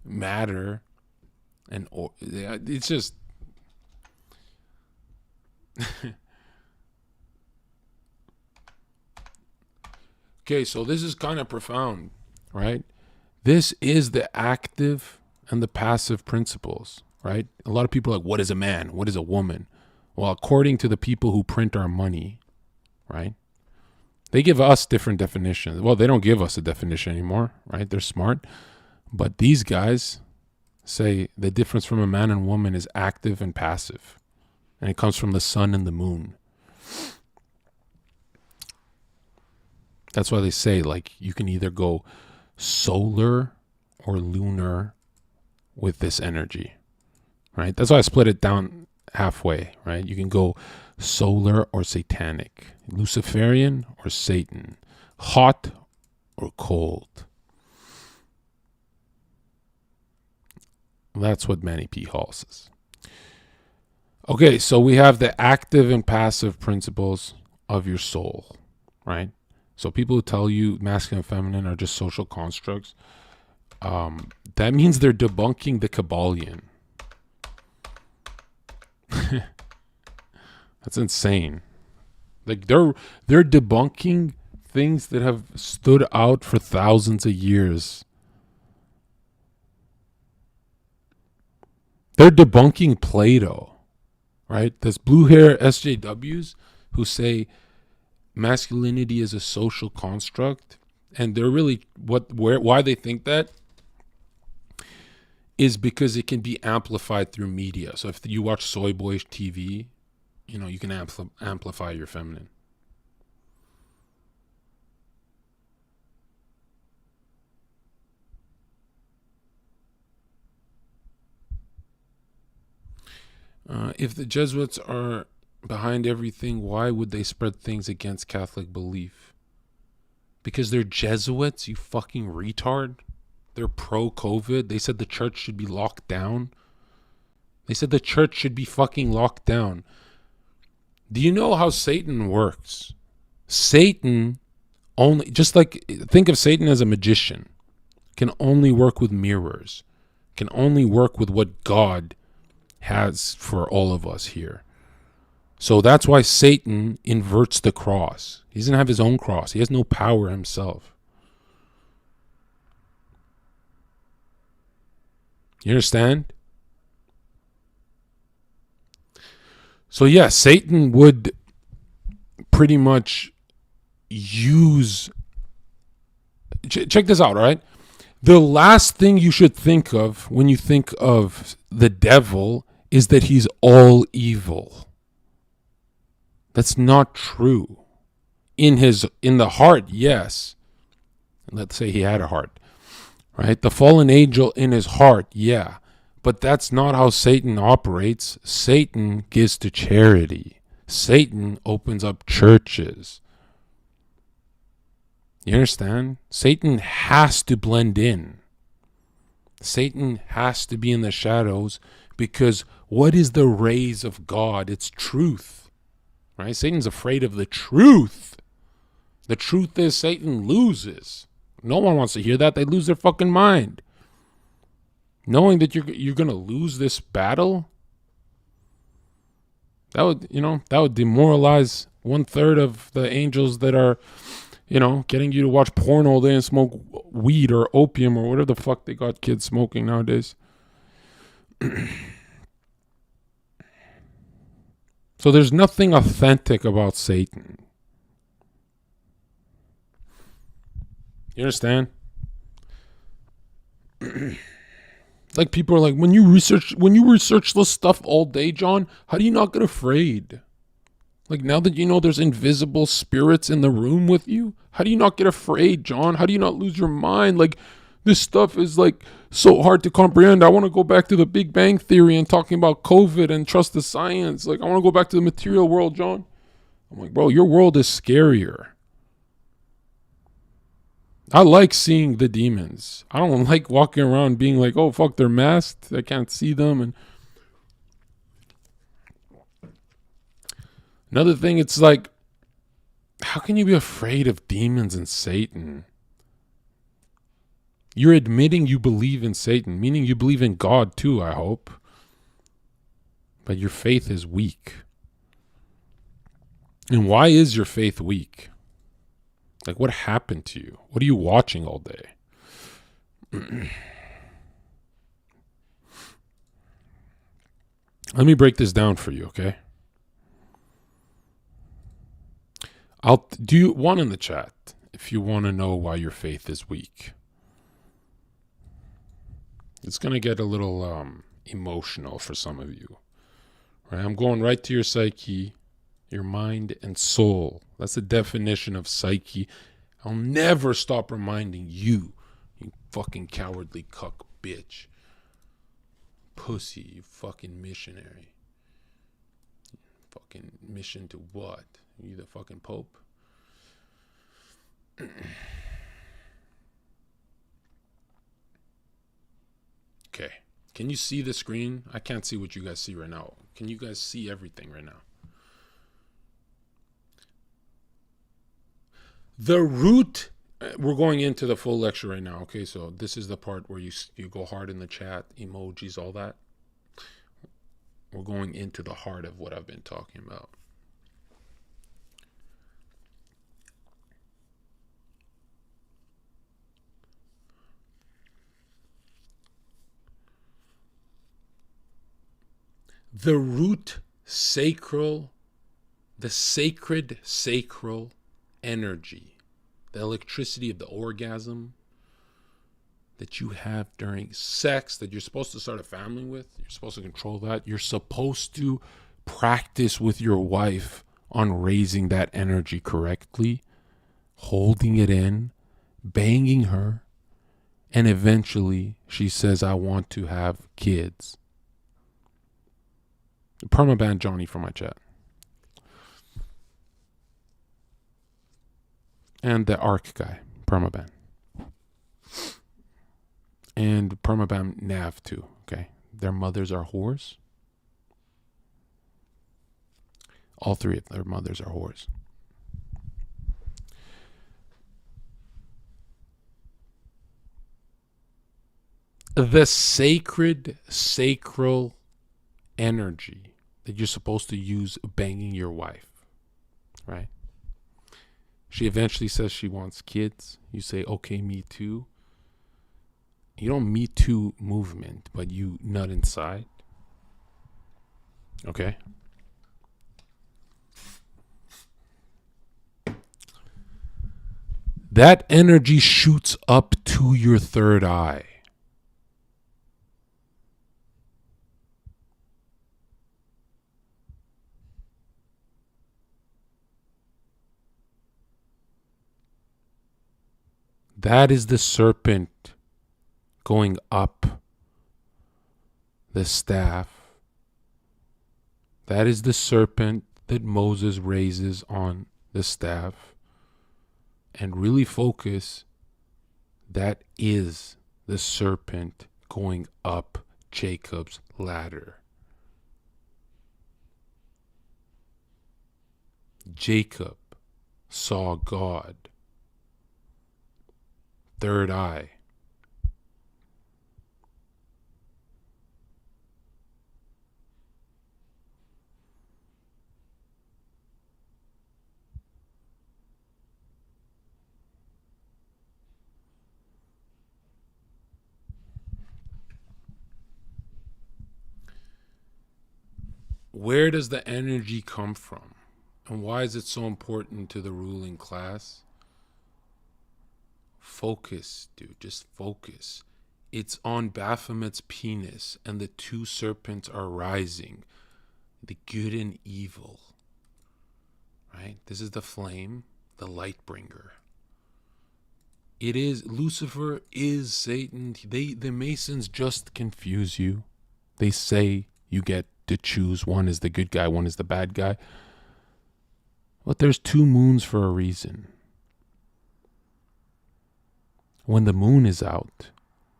matter. And it's just okay, so this is kind of profound, right? This is the active and the passive principles, right? A lot of people are like, what is a man? What is a woman? Well, according to the people who print our money, right? They give us different definitions. Well, they don't give us a definition anymore, right? They're smart. But these guys say the difference from a man and woman is active and passive. And it comes from the sun and the moon. That's why they say, like, you can either go solar or lunar with this energy, right? That's why I split it down halfway, right? You can go solar or satanic, Luciferian or Satan, hot or cold. That's what Manny P. Hall says. Okay, so we have the active and passive principles of your soul, right? So people who tell you masculine and feminine are just social constructs, that means they're debunking the Kabbalion. That's insane. Like they're debunking things that have stood out for thousands of years. They're debunking Plato, right? There's blue hair SJWs who say masculinity is a social construct, and they're really why they think that is because it can be amplified through media. So if you watch Soy Boy TV, you know, you can amplify your feminine. If the Jesuits are behind everything, why would they spread things against Catholic belief? Because they're Jesuits, you fucking retard. They're pro-COVID. They said the church should be locked down. They said the church should be fucking locked down. Do you know how Satan works? Satan only, just like, think of Satan as a magician, can only work with mirrors, can only work with what God has for all of us here. So that's why Satan inverts the cross. He doesn't have his own cross. He has no power himself. You understand? So yeah, Satan would pretty much use... Check this out, all right? The last thing you should think of when you think of the devil is that he's all evil. That's not true. In the heart, yes. Let's say he had a heart, right? The fallen angel in his heart, yeah. But that's not how Satan operates. Satan gives to charity. Satan opens up churches. You understand? Satan has to blend in. Satan has to be in the shadows, because what is the rays of God? It's truth, right? Satan's afraid of the truth. The truth is Satan loses. No one wants to hear that. They lose their fucking mind. Knowing that you're going to lose this battle, that would demoralize 1/3 of the angels that are getting you to watch porn all day and smoke weed or opium or whatever the fuck they got kids smoking nowadays. So there's nothing authentic about Satan. You understand? Like, people are like, when you research this stuff all day, John, how do you not get afraid? Like, now that you know there's invisible spirits in the room with you, how do you not get afraid, John? How do you not lose your mind? Like, this stuff is like so hard to comprehend. I want to go back to the Big Bang Theory and talking about COVID and trust the science. Like, I want to go back to the material world, John. I'm like, bro, your world is scarier. I like seeing the demons. I don't like walking around being like, oh, fuck, they're masked. I can't see them. And another thing, it's like, how can you be afraid of demons and Satan? You're admitting you believe in Satan, meaning you believe in God too, I hope. But your faith is weak. And why is your faith weak? Like, what happened to you? What are you watching all day? Let me break this down for you, okay? I'll do one in the chat if you want to know why your faith is weak. It's going to get a little emotional for some of you. Right? I'm going right to your psyche, your mind and soul. That's the definition of psyche. I'll never stop reminding you, you fucking cowardly cuck bitch. Pussy, you fucking missionary. Fucking mission to what? You the fucking Pope? Okay. Can you see the screen? I can't see what you guys see right now. Can you guys see everything right now? The root, we're going into the full lecture right now, okay? So this is the part where you go hard in the chat, emojis, all that. We're going into the heart of what I've been talking about. The root sacral, the sacred sacral energy, the electricity of the orgasm that you have during sex, that you're supposed to start a family with, you're supposed to control that, you're supposed to practice with your wife on raising that energy correctly, holding it in, banging her, and eventually she says, I want to have kids. Permaban Johnny from my chat. And the ARC guy, Permaban. And Permaban Nav too, okay? Their mothers are whores. All three of their mothers are whores. The sacred, sacral energy that you're supposed to use banging your wife, right? She eventually says she wants kids. You say, okay, me too. You don't me too movement, but you nut inside. Okay? That energy shoots up to your third eye. That is the serpent going up the staff. That is the serpent that Moses raises on the staff. And really focus, that is the serpent going up Jacob's ladder. Jacob saw God. Third eye. where does the energy come from? And why is it so important to the ruling class? Focus, dude. Just focus. It's on Baphomet's penis, and the two serpents are rising. The good and evil. Right? This is the flame, the light bringer. It is, Lucifer is Satan. The Masons just confuse you. They say you get to choose. One is the good guy, one is the bad guy. But there's two moons for a reason. When the moon is out,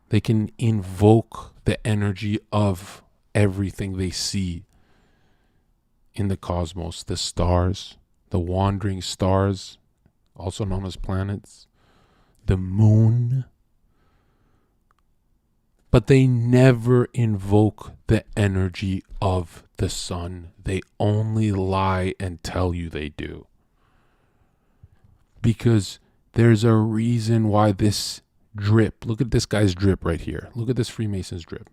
they can invoke the energy of everything they see in the cosmos. The stars, the wandering stars, also known as planets, the moon. But they never invoke the energy of the sun. They only lie and tell you they do. Because there's a reason why this drip, look at this guy's drip right here. Look at this Freemason's drip.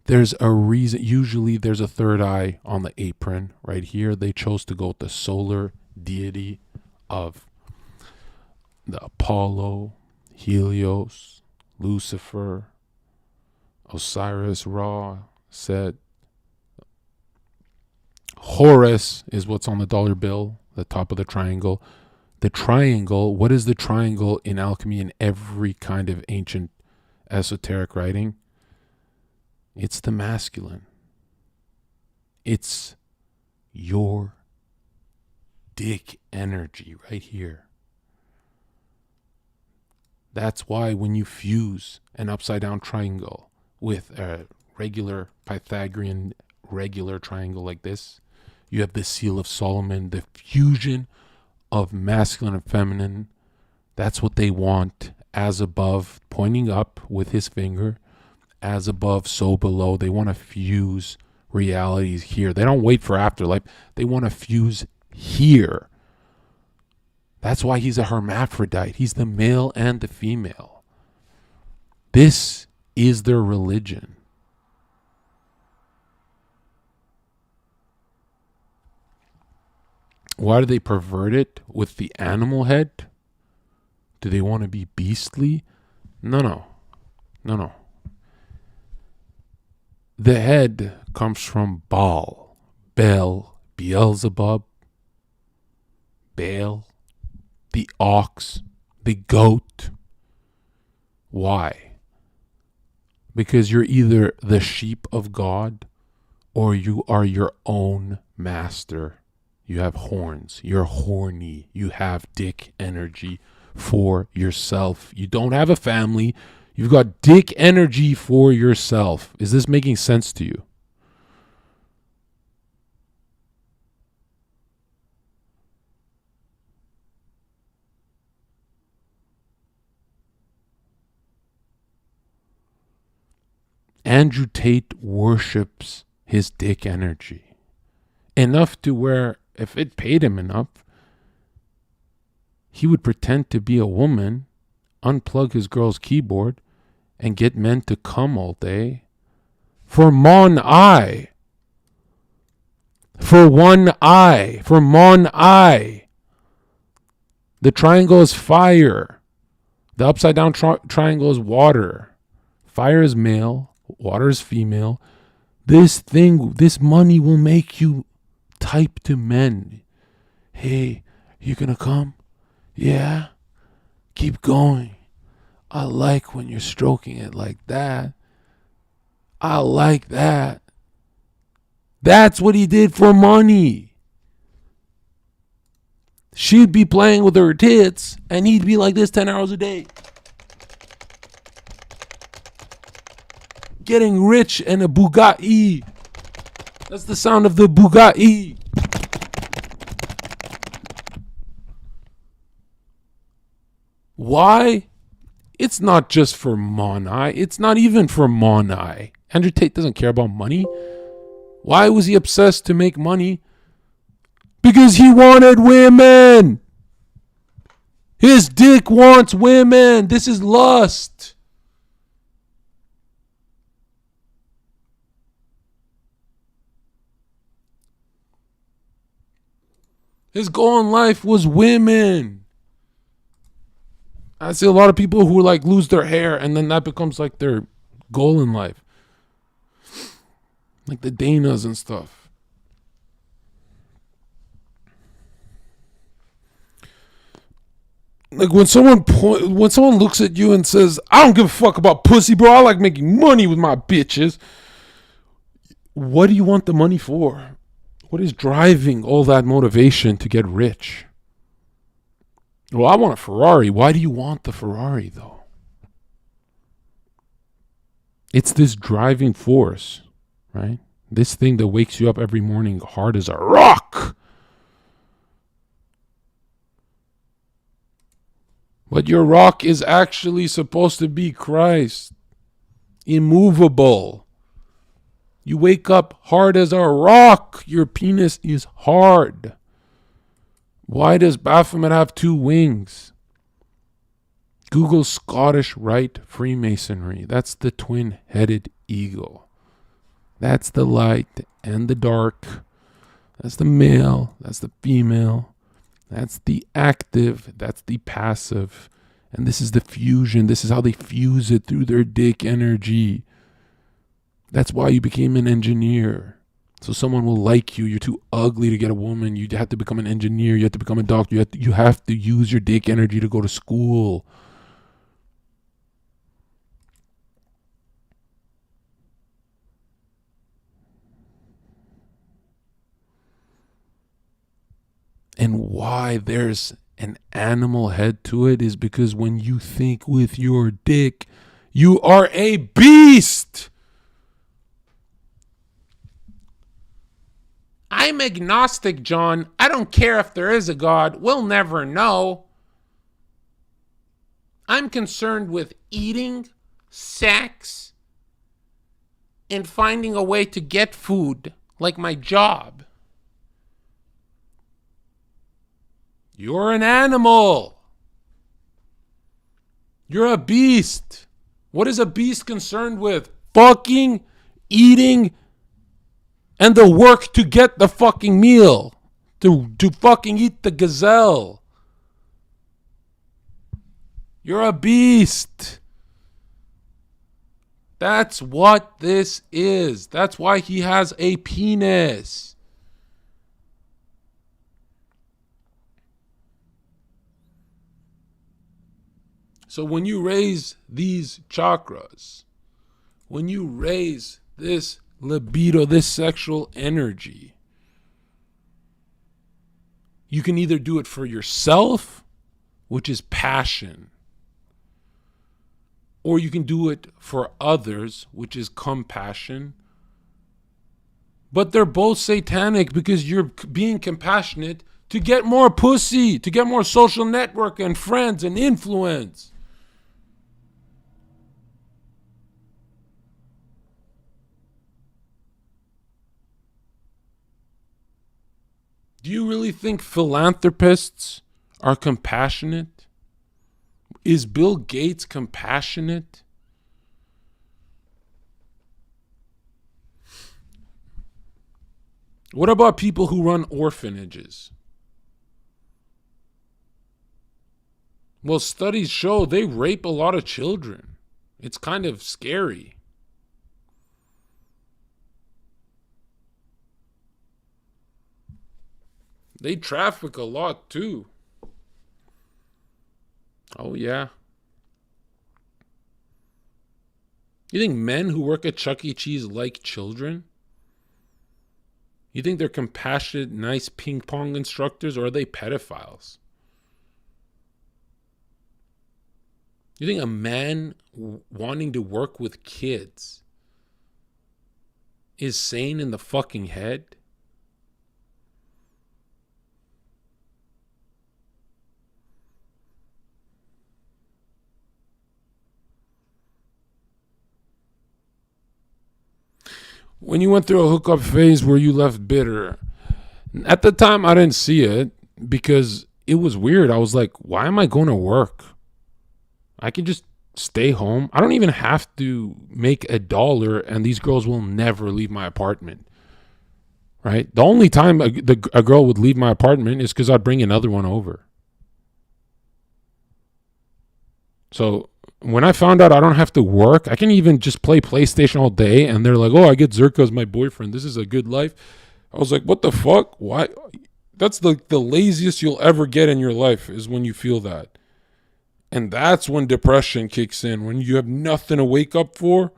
There's a reason. Usually there's a third eye on the apron right here. They chose to go with the solar deity of the Apollo, Helios, Lucifer, Osiris, Ra, Set. Horus is what's on the dollar bill, the top of the triangle. The triangle, what is the triangle in alchemy and every kind of ancient esoteric writing? It's the masculine. It's your dick energy right here. That's why when you fuse an upside down triangle with a regular Pythagorean regular triangle like this, you have the seal of Solomon, the fusion of masculine and feminine. That's what they want. As above, pointing up with his finger. As above, so below. They want to fuse realities here. They don't wait for afterlife. They want to fuse here. That's why he's a hermaphrodite. He's the male and the female. This is their religion. Why do they pervert it with the animal head? Do they want to be beastly? No. The head comes from Baal, Beelzebub, Baal, the ox, the goat. Why? Because you're either the sheep of God or you are your own master. You have horns. You're horny. You have dick energy for yourself. You don't have a family. You've got dick energy for yourself. Is this making sense to you? Andrew Tate worships his dick energy. Enough to where if it paid him enough, he would pretend to be a woman, unplug his girl's keyboard, and get men to come all day. For mon eye. For one eye. For mon eye. The triangle is fire. The upside down triangle is water. Fire is male. Water is female. This money will make you type to men. Hey, you gonna come? Yeah? Keep going. I like when you're stroking it like that. I like that. That's what he did for money. She'd be playing with her tits, and he'd be like this 10 hours a day. Getting rich in a Bugatti. That's the sound of the Bugatti. Why? It's not just for Monai. It's not even for Monai. Andrew Tate doesn't care about money. Why was he obsessed to make money? Because he wanted women. His dick wants women. This is lust. His goal in life was women. I see a lot of people who like lose their hair and then that becomes like their goal in life. Like the Danas and stuff. Like when someone looks at you and says, I don't give a fuck about pussy, bro. I like making money with my bitches. What do you want the money for? What is driving all that motivation to get rich? Well, I want a Ferrari. Why do you want the Ferrari, though? It's this driving force, right? This thing that wakes you up every morning hard as a rock. But your rock is actually supposed to be Christ. Immovable. You wake up hard as a rock. Your penis is hard. Why does Baphomet have 2 wings? Google Scottish Rite Freemasonry. That's the twin-headed eagle. That's the light and the dark. That's the male. That's the female. That's the active. That's the passive. And this is the fusion. This is how they fuse it through their dick energy. That's why you became an engineer. So someone will like you. You're too ugly to get a woman. You have to become an engineer. You have to become a doctor. You have to use your dick energy to go to school. And why there's an animal head to it is because when you think with your dick, you are a beast. I'm agnostic, John. I don't care if there is a God. We'll never know. I'm concerned with eating, sex, and finding a way to get food, like my job. You're an animal. You're a beast. What is a beast concerned with? Fucking, eating, and the work to get the fucking meal. To fucking eat the gazelle. You're a beast. That's what this is. That's why he has a penis. So when you raise these chakras, when you raise this libido, this sexual energy, you can either do it for yourself, which is passion, or you can do it for others, which is compassion. But they're both satanic because you're being compassionate to get more pussy, to get more social network and friends and influence. Do you really think philanthropists are compassionate? Is Bill Gates compassionate? What about people who run orphanages? Well, studies show they rape a lot of children. It's kind of scary. They traffic a lot too. Oh, yeah. You think men who work at Chuck E. Cheese like children? You think they're compassionate, nice ping pong instructors, or are they pedophiles? You think a man wanting to work with kids is sane in the fucking head? When you went through a hookup phase where you left bitter, at the time I didn't see it because it was weird. I was like, why am I going to work? I can just stay home. I don't even have to make $1 and these girls will never leave my apartment. right? The only time a girl would leave my apartment is because I'd bring another one over. So when I found out I don't have to work, I can even just play PlayStation all day, and they're like, oh, I get Zherka as my boyfriend. This is a good life. I was like, what the fuck? Why? That's the laziest you'll ever get in your life is when you feel that. And that's when depression kicks in, when you have nothing to wake up for.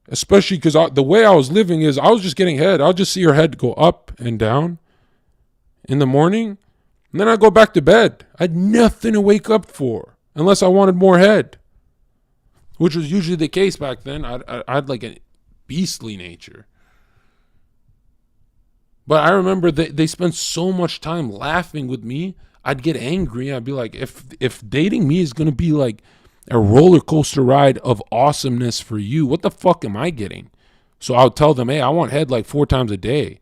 Especially because the way I was living is I was just getting head. I'll just see her head go up and down in the morning. And then I go back to bed. I had nothing to wake up for unless I wanted more head, which was usually the case back then. I had like a beastly nature. But I remember they spent so much time laughing with me. I'd get angry. I'd be like, if dating me is going to be like a roller coaster ride of awesomeness for you, what the fuck am I getting? So I would tell them, hey, I want head like 4 times a day.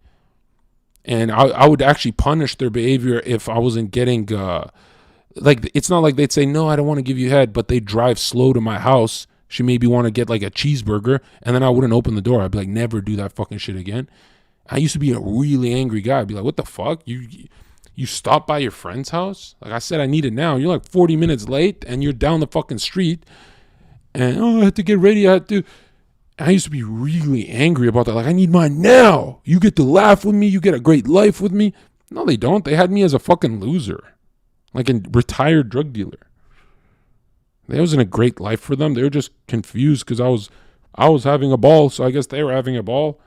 And I would actually punish their behavior if I wasn't getting, like, it's not like they'd say, no, I don't want to give you head, but they'd drive slow to my house. She maybe want to get like a cheeseburger, and then I wouldn't open the door. I'd be like, never do that fucking shit again. I used to be a really angry guy. I'd be like, what the fuck? You stopped by your friend's house? Like I said, I need it now. You're like 40 minutes late and you're down the fucking street. And, oh, I had to get ready. I used to be really angry about that. Like, I need mine now. You get to laugh with me. You get a great life with me. No, they don't. They had me as a fucking loser. Like a retired drug dealer. It wasn't a great life for them. They were just confused because I was having a ball. So I guess they were having a ball.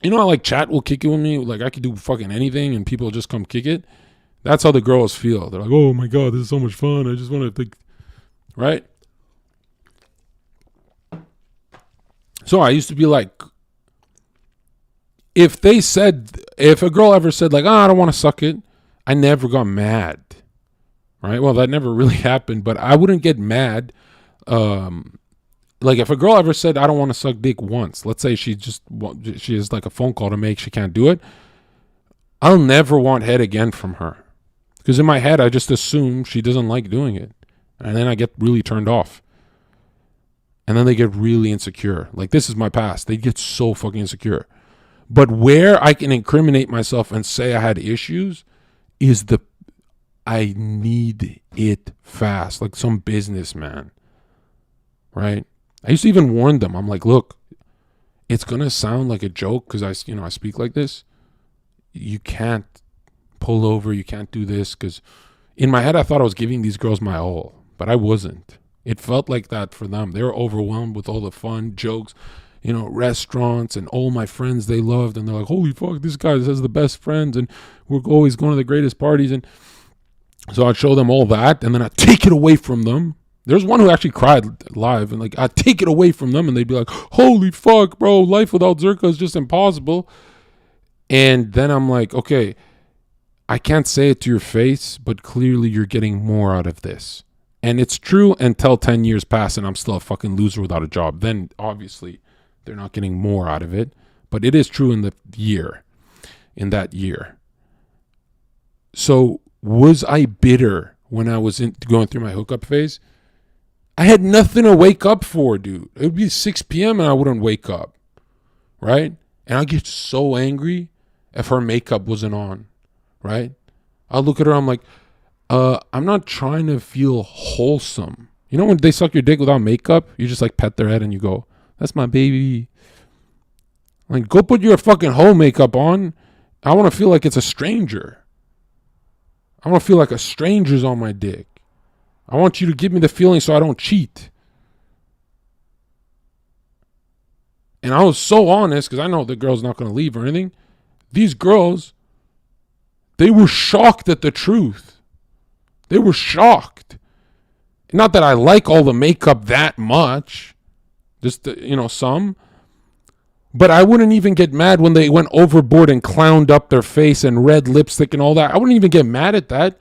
You know how like chat will kick it with me? Like I could do fucking anything and people just come kick it. That's how the girls feel. They're like, oh my God, this is so much fun. I just want to think, right? So I used to be like, if a girl ever said like, oh, I don't want to suck it, I never got mad, right? Well, that never really happened, but I wouldn't get mad. Like if a girl ever said, I don't want to suck dick once, let's say she has like a phone call to make, she can't do it, I'll never want head again from her. Because in my head, I just assume she doesn't like doing it. And then I get really turned off. And then they get really insecure. Like this is my past. They get so fucking insecure. But where I can incriminate myself and say I had issues is I need it fast. Like some businessman. Right? I used to even warn them. I'm like, look, it's going to sound like a joke because I speak like this. You can't pull over. You can't do this. Because in my head, I thought I was giving these girls my all. But I wasn't. It felt like that for them. They were overwhelmed with all the fun, jokes, restaurants and all my friends they loved. And they're like, holy fuck, this guy has the best friends. And we're always going to the greatest parties. And so I'd show them all that. And then I'd take it away from them. There's one who actually cried live, and like I'd take it away from them and they'd be like, holy fuck, bro, life without Zherka is just impossible. And then I'm like, okay, I can't say it to your face, but clearly you're getting more out of this. And it's true until 10 years pass and I'm still a fucking loser without a job. Then obviously they're not getting more out of it. But it is true in that year. So was I bitter when I was going through my hookup phase? I had nothing to wake up for, dude. It would be 6 p.m. and I wouldn't wake up, right? And I'd get so angry if her makeup wasn't on, right? I'll look at her, I'm like, I'm not trying to feel wholesome. You know when they suck your dick without makeup? You just like pet their head and you go, that's my baby. Like, go put your fucking whole makeup on. I want to feel like it's a stranger. I want to feel like a stranger's on my dick. I want you to give me the feeling so I don't cheat. And I was so honest because I know the girl's not going to leave or anything. These girls, they were shocked at the truth. They were shocked. Not that I like all the makeup that much. Just, some. But I wouldn't even get mad when they went overboard and clowned up their face and red lipstick and all that. I wouldn't even get mad at that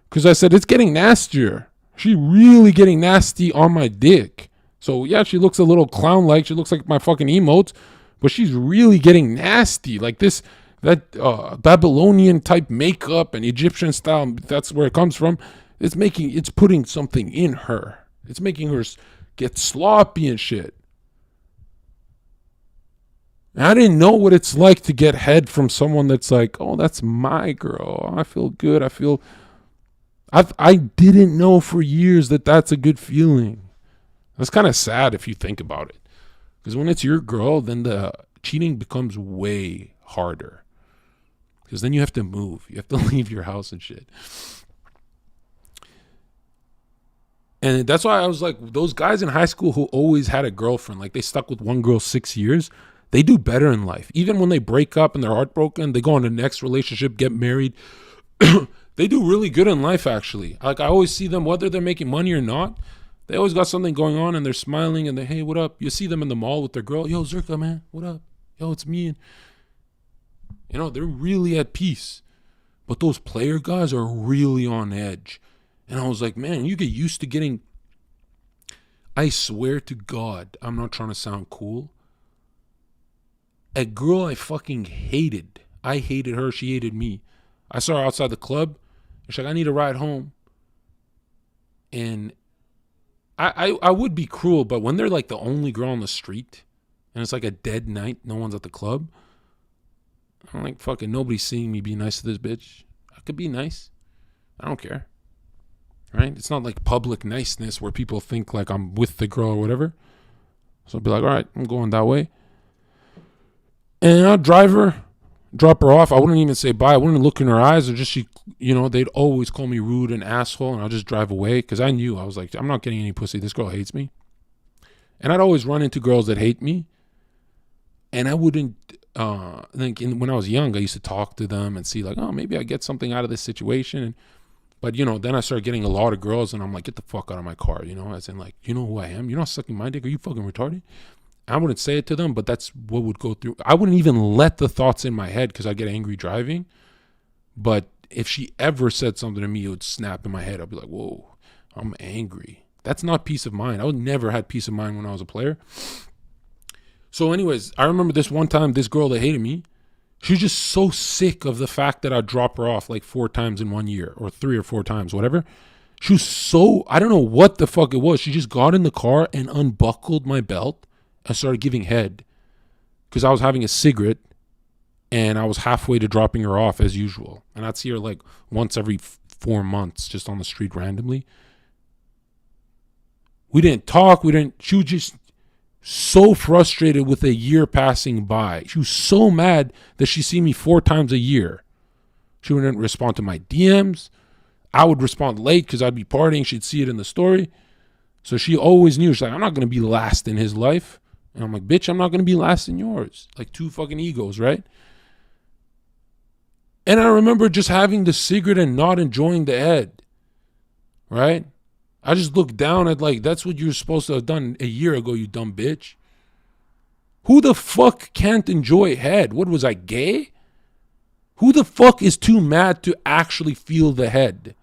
because I said, it's getting nastier. She's really getting nasty on my dick. So, yeah, she looks a little clown-like. She looks like my fucking emotes. But she's really getting nasty. Like that Babylonian-type makeup and Egyptian style, that's where it comes from. It's putting something in her. It's making her get sloppy and shit. And I didn't know what it's like to get head from someone that's like, oh, that's my girl. I feel good. I didn't know for years that that's a good feeling. That's kind of sad if you think about it. Because when it's your girl, then the cheating becomes way harder. Because then you have to move. You have to leave your house and shit. And that's why I was like, those guys in high school who always had a girlfriend, like they stuck with one girl 6 years, they do better in life. Even when they break up and they're heartbroken, they go on to the next relationship, get married. They do really good in life, actually. Like I always see them, whether they're making money or not, they always got something going on and they're smiling and they, hey, what up? You see them in the mall with their girl. Yo, Zherka, man, what up? Yo, it's me. And you know, they're really at peace. But those player guys are really on edge. And I was like, man, you get used to getting, I swear to God, I'm not trying to sound cool. A girl I fucking hated. I hated her. She hated me. I saw her outside the club. She's like, I need a ride home. And I would be cruel, but when they're like the only girl on the street and it's like a dead night, no one's at the club, I'm like, fucking nobody's seeing me be nice to this bitch. I could be nice. I don't care. Right? It's not like public niceness where people think like I'm with the girl or whatever. So I'd be like, all right, I'm going that way. And I'd drive her, drop her off. I wouldn't even say bye. I wouldn't look in her eyes, or just she, you know, they'd always call me rude and asshole, and I'll just drive away because I knew, I was like, I'm not getting any pussy. This girl hates me. And I'd always run into girls that hate me, and I wouldn't think when I was young, I used to talk to them and see like, oh, maybe I get something out of this situation. But you know, then I started getting a lot of girls, and I'm like, get the fuck out of my car, you know, as in like, you know who I am? You're not sucking my dick. Are you fucking retarded? I wouldn't say it to them, but that's what would go through. I wouldn't even let the thoughts in my head because I get angry driving. But if she ever said something to me, it would snap in my head. I'd be like, whoa, I'm angry. That's not peace of mind. I would never had peace of mind when I was a player. So anyways, I remember this one time, this girl that hated me, she was just so sick of the fact that I'd drop her off like 4 times in 1 year, or 3 or 4 times, whatever. She was so, I don't know what the fuck it was. She just got in the car and unbuckled my belt. I started giving head because I was having a cigarette and I was halfway to dropping her off as usual. And I'd see her like once every 4 months just on the street randomly. We didn't talk. She was just so frustrated with a year passing by. She was so mad that she see me 4 times a year. She wouldn't respond to my DMs. I would respond late because I'd be partying. She'd see it in the story. So she always knew. She's like, I'm not going to be last in his life. And I'm like, bitch, I'm not going to be last in yours. Like 2 fucking egos, right? And I remember just having the cigarette and not enjoying the head, right? I just looked down at like, that's what you're supposed to have done a year ago, you dumb bitch. Who the fuck can't enjoy head? What was I, gay? Who the fuck is too mad to actually feel the head?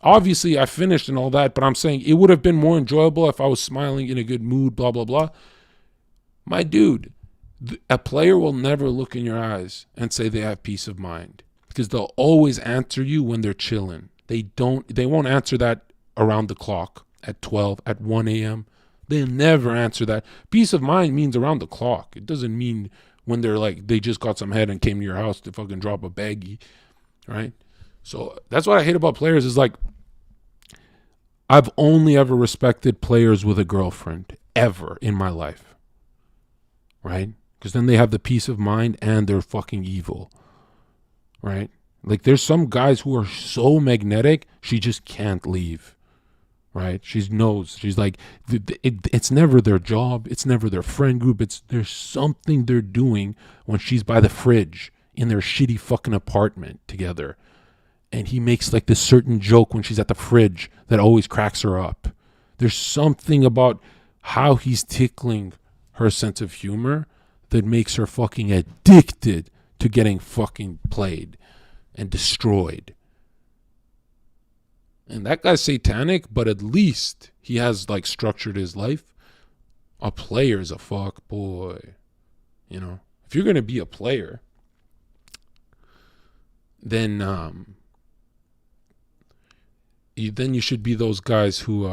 Obviously, I finished and all that, but I'm saying it would have been more enjoyable if I was smiling in a good mood, blah, blah, blah. My dude, a player will never look in your eyes and say they have peace of mind because they'll always answer you when they're chilling. They won't answer that around the clock at 12, at 1 a.m. They'll never answer that. Peace of mind means around the clock. It doesn't mean when they're like, they just got some head and came to your house to fucking drop a baggie, right? So that's what I hate about players is like, I've only ever respected players with a girlfriend ever in my life, right? Because then they have the peace of mind and they're fucking evil, right? Like there's some guys who are so magnetic, she just can't leave, right? She knows. She's like, it's never their job. It's never their friend group. There's something they're doing when she's by the fridge in their shitty fucking apartment together. And he makes like this certain joke when she's at the fridge that always cracks her up. There's something about how he's tickling her sense of humor that makes her fucking addicted to getting fucking played and destroyed. And that guy's satanic, but at least he has like structured his life. A player's a fuck boy. You know, if you're going to be a player, then you should be those guys who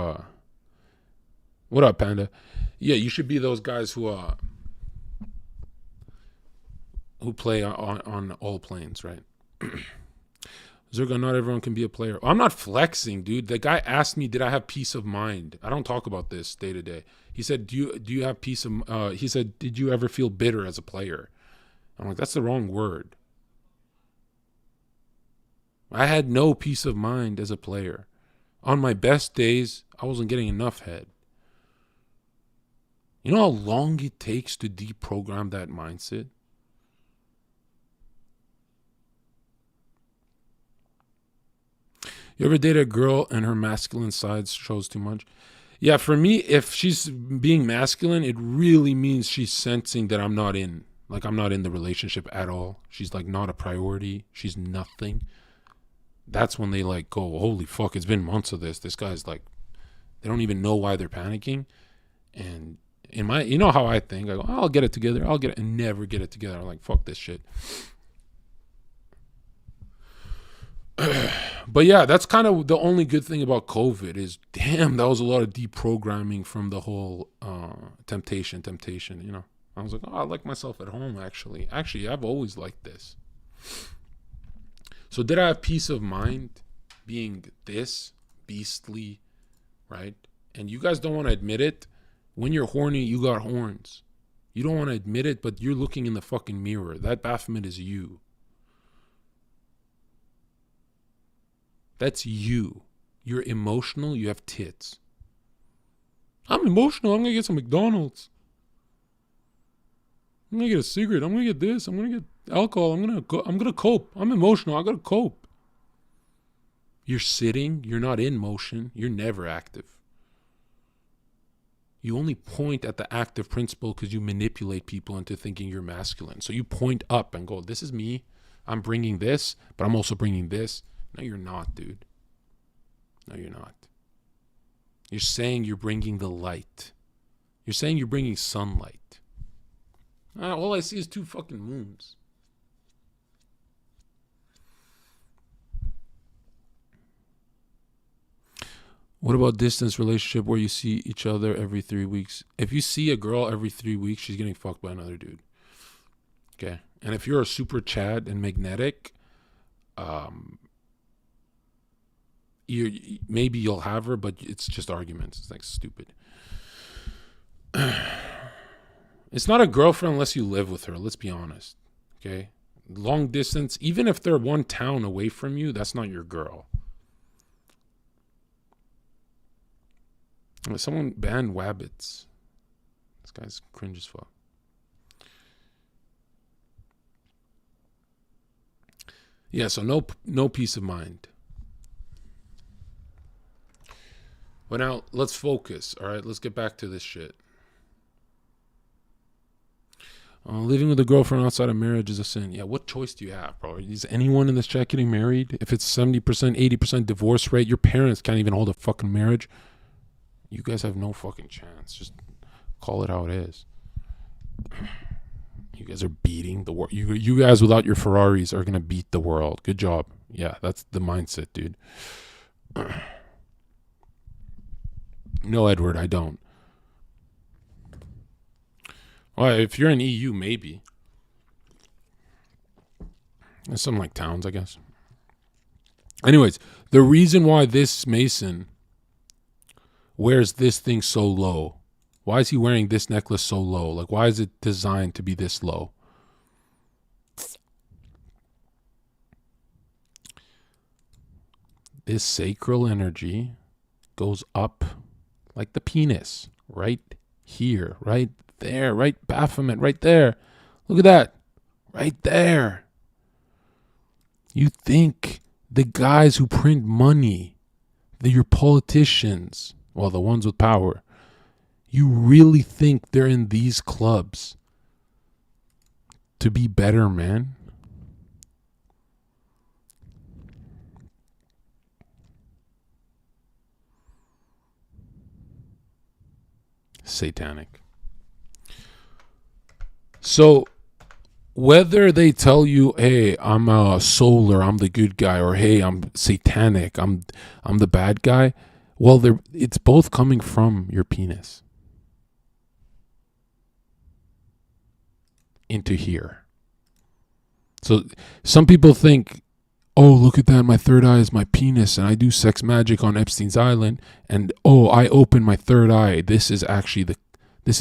what up, Panda? Yeah, you should be those guys who who play on all planes, right? Zherka, not everyone can be a player. I'm not flexing, dude. The guy asked me, did I have peace of mind? I don't talk about this day to day. He said, do you have peace of he said, did you ever feel bitter as a player? I'm like, that's the wrong word. I had no peace of mind as a player. On my best days, I wasn't getting enough head. You know how long it takes to deprogram that mindset? You ever date a girl and her masculine side shows too much? Yeah, for me, if she's being masculine, it really means she's sensing that I'm not in. Like, I'm not in the relationship at all. She's like not a priority. She's nothing. That's when they like go, holy fuck, it's been months of this. This guy's like, they don't even know why they're panicking. And in my, you know how I think, I go, I'll get it together. I'll get it, and never get it together. I'm like, fuck this shit. But yeah, that's kind of the only good thing about COVID is, damn, that was a lot of deprogramming from the whole temptation, you know. I was like, oh, I like myself at home, actually. Actually, I've always liked this. So did I have peace of mind being this beastly, right? And you guys don't want to admit it. When you're horny, you got horns. You don't want to admit it, but you're looking in the fucking mirror. That Baphomet is you. That's you. You're emotional. You have tits. I'm emotional. I'm going to get some McDonald's. I'm going to get a cigarette. I'm going to get this. I'm going to get alcohol. I'm going to cope. I'm emotional. I got to cope. You're sitting. You're not in motion. You're never active. You only point at the active principle because you manipulate people into thinking you're masculine. So you point up and go, this is me. I'm bringing this, but I'm also bringing this. No, you're not, dude. No, you're not. You're saying you're bringing the light. You're saying you're bringing sunlight. All I see is two fucking moons. What about distance relationship where you see each other every 3 weeks? If you see a girl every 3 weeks, she's getting fucked by another dude. Okay? And if you're a super Chad and magnetic, maybe you'll have her, but it's just arguments. It's like stupid. It's not a girlfriend unless you live with her. Let's be honest. Okay? Long distance, even if they're one town away from you, that's not your girl. Someone banned Wabbits. This guy's cringe as fuck. Yeah, so no peace of mind. But now let's focus. All right, let's get back to this shit. Living with a girlfriend outside of marriage is a sin. Yeah, what choice do you have, bro? Is anyone in this chat getting married? If it's 70%, 80% divorce rate, your parents can't even hold a fucking marriage. You guys have no fucking chance. Just call it how it is. You guys are beating the world. You guys without your Ferraris are going to beat the world. Good job. Yeah, that's the mindset, dude. No, Edward, I don't. Well, if you're in EU, maybe. There's some like towns, I guess. Anyways, the reason why this Mason wears this thing so low, why is he wearing this necklace so low? Like, why is it designed to be this low? This sacral energy goes up like the penis, right here, right there, right Baphomet, right there. Look at that, right there. You think the guys who print money, your politicians, well, the ones with power, you really think they're in these clubs to be better, man? Satanic. So whether they tell you, hey, I'm a solar, I'm the good guy, or hey, I'm satanic, I'm the bad guy, well, it's both coming from your penis into here. So some people think, oh, look at that, my third eye is my penis, and I do sex magic on Epstein's Island, and oh, I open my third eye. This is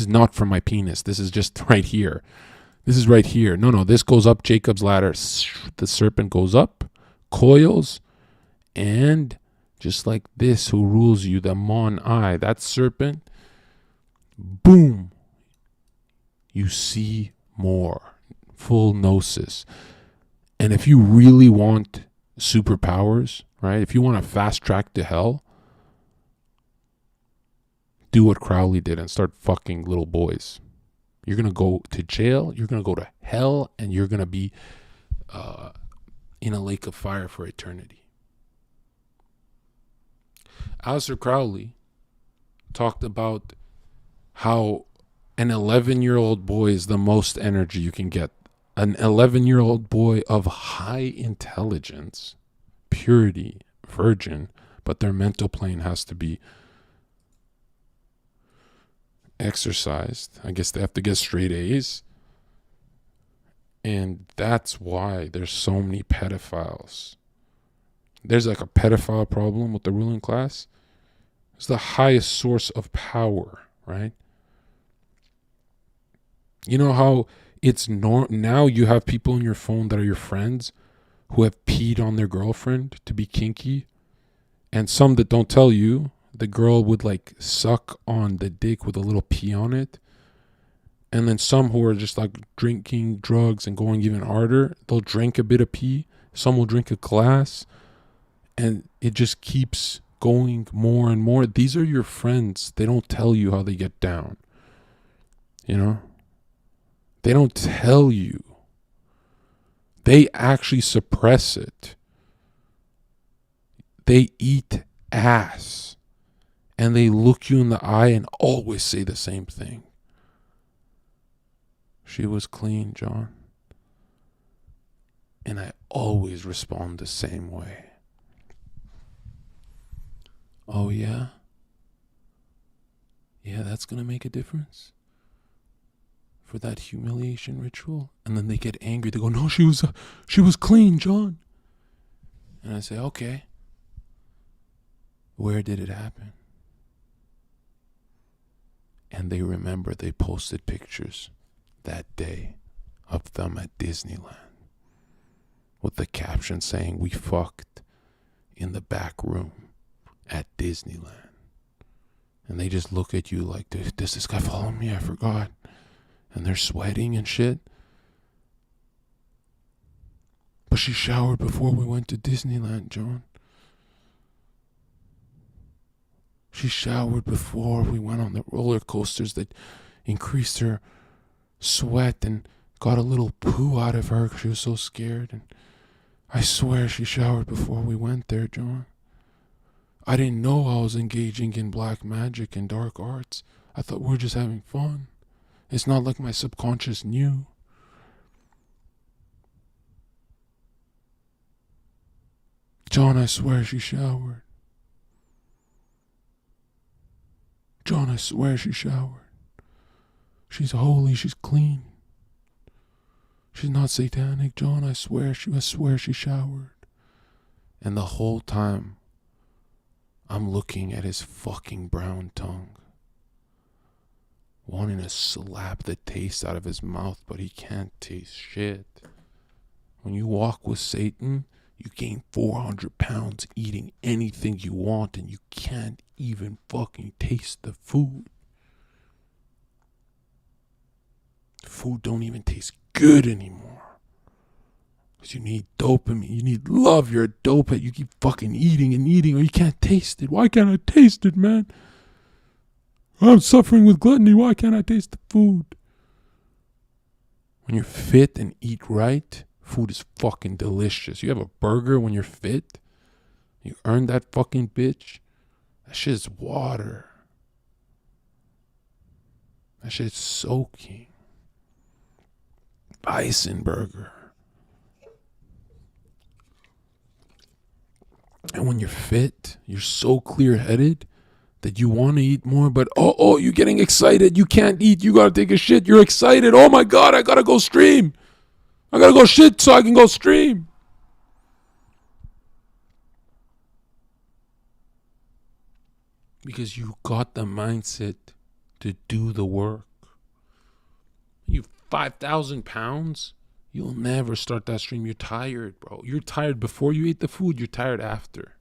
not from my penis. This is just right here. This is right here. No, this goes up Jacob's ladder. The serpent goes up, coils, and just like this, who rules you, the Mon Eye, that serpent, boom, you see more. Full gnosis. And if you really want superpowers, right? If you want a fast track to hell, do what Crowley did and start fucking little boys. You're going to go to jail, you're going to go to hell, and you're going to be in a lake of fire for eternity. Aleister Crowley talked about how an 11-year-old boy is the most energy you can get. An 11-year-old boy of high intelligence, purity, virgin, but their mental plane has to be exercised. I guess they have to get straight A's. And that's why there's so many pedophiles. There's like a pedophile problem with the ruling class. It's the highest source of power, right? You know how it's now you have people in your phone that are your friends who have peed on their girlfriend to be kinky, and some that don't tell you the girl would like suck on the dick with a little pee on it, and then some who are just like drinking drugs and going even harder, they'll drink a bit of pee, some will drink a glass, and it just keeps going more and more. These are your friends. They don't tell you how they get down, you know. They don't tell you. They actually suppress it. They eat ass. And they look you in the eye and always say the same thing. She was clean, John. And I always respond the same way. Oh, yeah? Yeah, that's going to make a difference? For that humiliation ritual? And then they get angry. They go, no, she was clean, John. And I say, okay. Where did it happen? And they remember they posted pictures that day of them at Disneyland with the caption saying, we fucked in the back room at Disneyland. And they just look at you like, does this guy follow me? I forgot. And they're sweating and shit. But she showered before we went to Disneyland, John. She showered before we went on the roller coasters that increased her sweat and got a little poo out of her because she was so scared. And I swear she showered before we went there, John. I didn't know I was engaging in black magic and dark arts. I thought we were just having fun. It's not like my subconscious knew. John, I swear she showered. John, I swear she showered. She's holy, she's clean. She's not satanic, John. I swear she showered. And the whole time, I'm looking at his fucking brown tongue, wanting to slap the taste out of his mouth, but he can't taste shit. When you walk with Satan, you gain 400 pounds eating anything you want, and you can't even fucking taste the food. Food don't even taste good anymore. Because you need dopamine, you need love, you're a dopehead, you keep fucking eating and eating, or you can't taste it. Why can't I taste it, man? I'm suffering with gluttony. Why can't I taste the food? When you're fit and eat right, food is fucking delicious. You have a burger when you're fit. You earn that fucking bitch. That shit's water. That shit's soaking. Bison burger. And when you're fit, you're so clear-headed that you want to eat more, but you're getting excited. You can't eat. You got to take a shit. You're excited. Oh my God, I got to go stream. I gotta go shit so I can go stream. Because you got the mindset to do the work. You 5,000 pounds, you'll never start that stream. You're tired, bro. You're tired before you eat the food. You're tired after.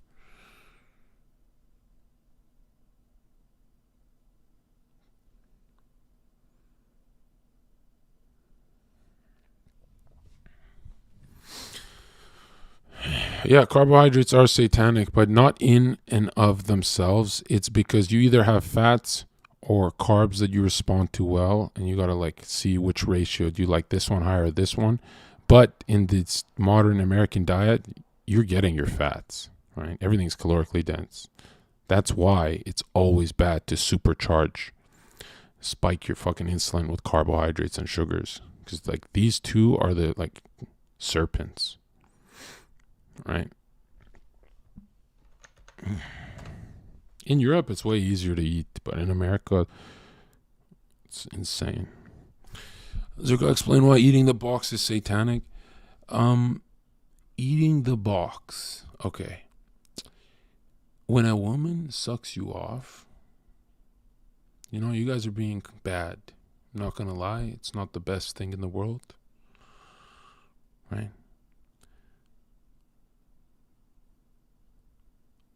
Yeah, carbohydrates are satanic, but not in and of themselves. It's because you either have fats or carbs that you respond to well, and you got to like see which ratio. Do you like this one higher or this one? But in this modern American diet, you're getting your fats, right? Everything's calorically dense. That's why it's always bad to supercharge, spike your fucking insulin with carbohydrates and sugars. Because like these two are the like serpents. Right. In Europe, it's way easier to eat, but in America, it's insane. Zherka, explain why eating the box is satanic. Eating the box. Okay. When a woman sucks you off, you know, you guys are being bad. I'm not gonna lie, it's not the best thing in the world. Right?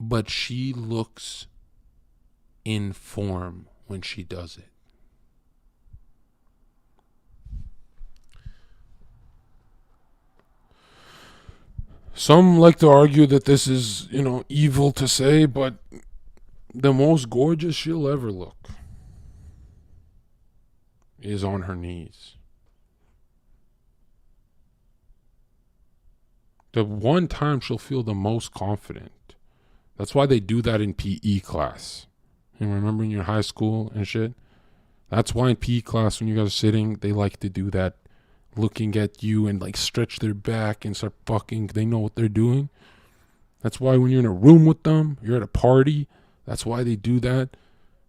But she looks in form when she does it. Some like to argue that this is, you know, evil to say, but the most gorgeous she'll ever look is on her knees. The one time she'll feel the most confident. That's why they do that in PE class. You remember in your high school and shit? That's why in PE class, when you guys are sitting, they like to do that, looking at you and like stretch their back and start fucking. They know what they're doing. That's why when you're in a room with them, you're at a party, that's why they do that.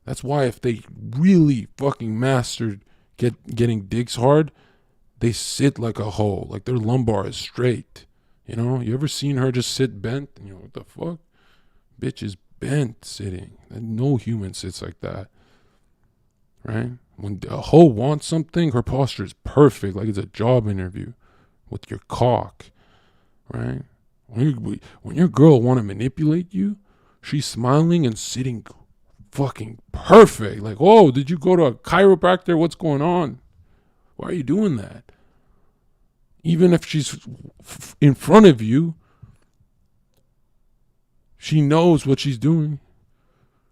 That's why if they really fucking mastered getting dicks hard, they sit like a hoe. Like their lumbar is straight. You know, you ever seen her just sit bent? And you know, what the fuck? Bitch is bent sitting. No human sits like that. Right? When a hoe wants something, her posture is perfect, like it's a job interview with your cock. Right? When your girl want to manipulate you, she's smiling and sitting fucking perfect. Like, oh, did you go to a chiropractor? What's going on? Why are you doing that? Even if she's in front of you, she knows what she's doing,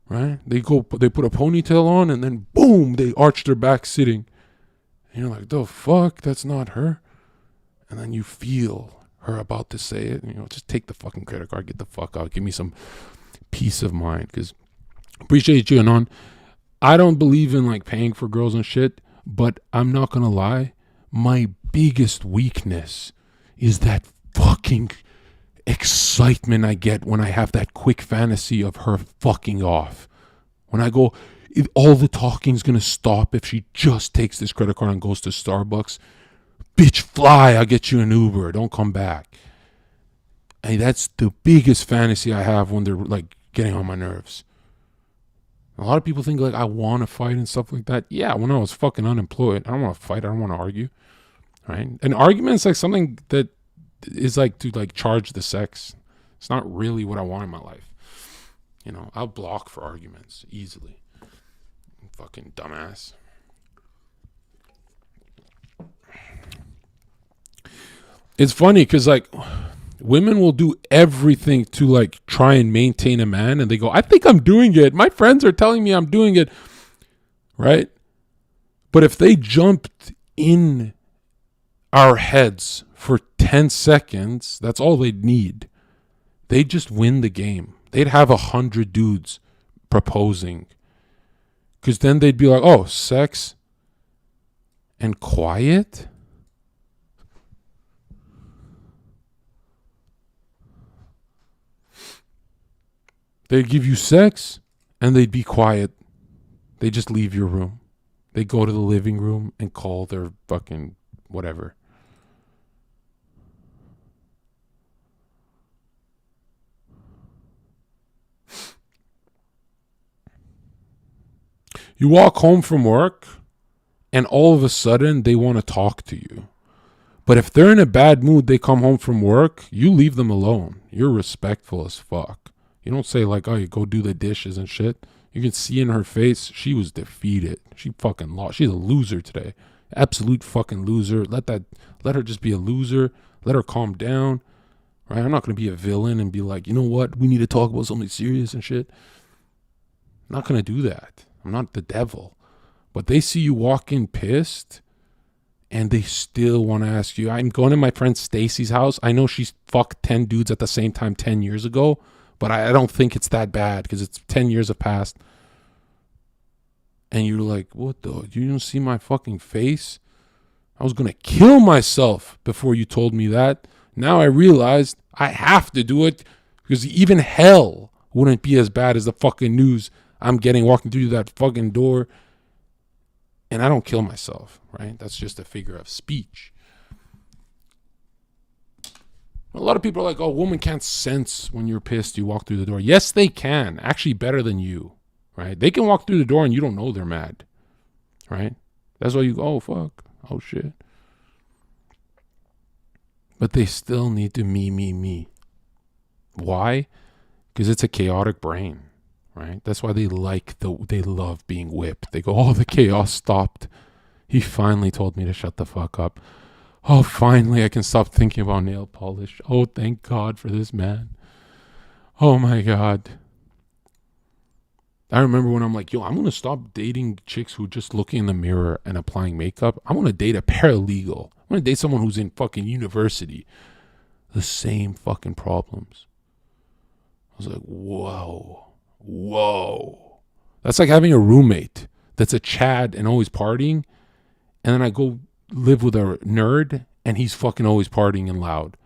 right? They put a ponytail on and then boom, they arch their back sitting. And you're like, the fuck? That's not her. And then you feel her about to say it. And, you know, just take the fucking credit card, get the fuck out. Give me some peace of mind. Because appreciate you, Anon. I don't believe in like paying for girls and shit, but I'm not going to lie. My biggest weakness is that fucking excitement I get when I have that quick fantasy of her fucking off. When I go, all the talking's gonna stop if she just takes this credit card and goes to Starbucks. Bitch, fly, I'll get you an Uber. Don't come back. And that's the biggest fantasy I have when they're like getting on my nerves. A lot of people think like I want to fight and stuff like that. Yeah, when I was fucking unemployed, I don't want to fight. I don't want to argue. Right? An argument is like something that is like to like charge the sex. It's not really what I want in my life. You know, I'll block for arguments easily. Fucking dumbass. It's funny because like women will do everything to like try and maintain a man, and they go, I think I'm doing it. My friends are telling me I'm doing it. Right? But if they jumped in our heads for 10 seconds, that's all they'd need. They'd just win the game. They'd have 100 dudes proposing. Because then they'd be like, oh, sex and quiet? They'd give you sex and they'd be quiet. They just leave your room. They go to the living room and call their fucking whatever. You walk home from work and all of a sudden they want to talk to you. But if they're in a bad mood, they come home from work, you leave them alone. You're respectful as fuck. You don't say like, oh, you go do the dishes and shit. You can see in her face, she was defeated. She fucking lost. She's a loser today. Absolute fucking loser. Let her just be a loser. Let her calm down. Right? I'm not going to be a villain and be like, you know what? We need to talk about something serious and shit. I'm not going to do that. I'm not the devil. But they see you walk in pissed and they still want to ask you. I'm going to my friend Stacy's house. I know she's fucked 10 dudes at the same time 10 years ago, but I don't think it's that bad because it's 10 years have passed. And you're like, what the? You don't see my fucking face? I was going to kill myself before you told me that. Now I realized I have to do it because even hell wouldn't be as bad as the fucking news I'm getting walking through that fucking door. And I don't kill myself, right? That's just a figure of speech. A lot of people are like, oh, women can't sense when you're pissed, you walk through the door. Yes, they can. Actually, better than you, right? They can walk through the door and you don't know they're mad, right? That's why you go, oh, fuck. Oh, shit. But they still need to me. Why? Because it's a chaotic brain. Right? That's why they love being whipped. They go, oh, the chaos stopped. He finally told me to shut the fuck up. Oh, finally I can stop thinking about nail polish. Oh, thank God for this man. Oh my God. I remember when I'm like, yo, I'm going to stop dating chicks who are just looking in the mirror and applying makeup. I'm going to date a paralegal. I'm going to date someone who's in fucking university. The same fucking problems. I was like, whoa. That's like having a roommate that's a Chad and always partying, and then I go live with a nerd and he's fucking always partying and loud.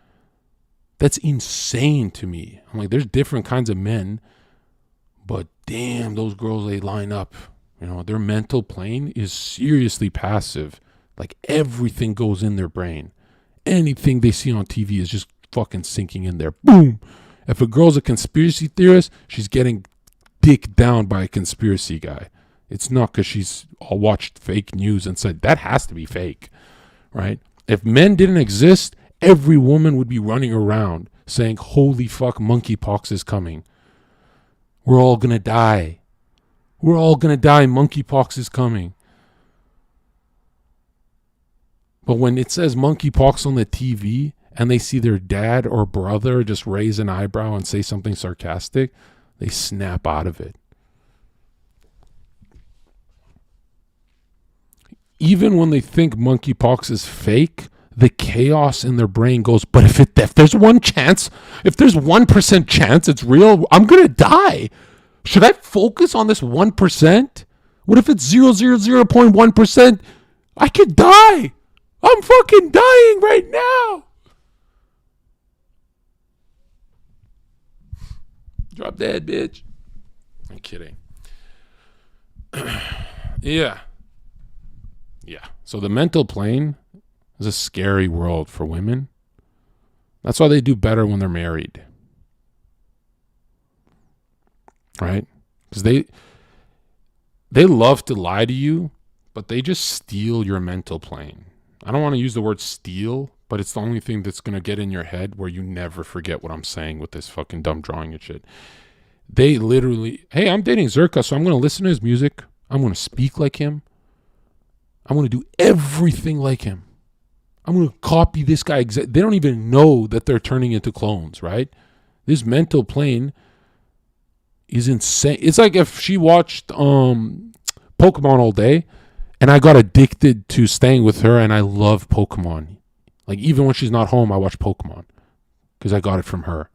That's insane to me. I'm like, there's different kinds of men, but damn, those girls, they line up. You know, their mental plane is seriously passive. Like everything goes in their brain. Anything they see on TV is just fucking sinking in there. Boom. If a girl's a conspiracy theorist, she's getting dicked down by a conspiracy guy. It's not because she's all watched fake news and said that has to be fake, right? If men didn't exist, every woman would be running around saying, holy fuck, monkeypox is coming. We're all gonna die. We're all gonna die. Monkeypox is coming. But when it says monkeypox on the TV and they see their dad or brother just raise an eyebrow and say something sarcastic, they snap out of it. Even when they think monkeypox is fake, the chaos in their brain goes, but if there's one chance, if there's 1% chance it's real, I'm going to die. Should I focus on this 1%? What if it's 0.1%? I could die. I'm fucking dying right now. Drop dead, bitch. I'm kidding. Yeah. So the mental plane is a scary world for women. That's why they do better when they're married. Right? Because they love to lie to you, but they just steal your mental plane. I don't want to use the word steal, but it's the only thing that's going to get in your head where you never forget what I'm saying with this fucking dumb drawing and shit. They literally, hey, I'm dating Zherka, so I'm going to listen to his music. I'm going to speak like him. I'm going to do everything like him. I'm going to copy this guy. They don't even know that they're turning into clones, right? This mental plane is insane. It's like if she watched Pokemon all day and I got addicted to staying with her and I love Pokemon. Like even when she's not home, I watch Pokemon because I got it from her.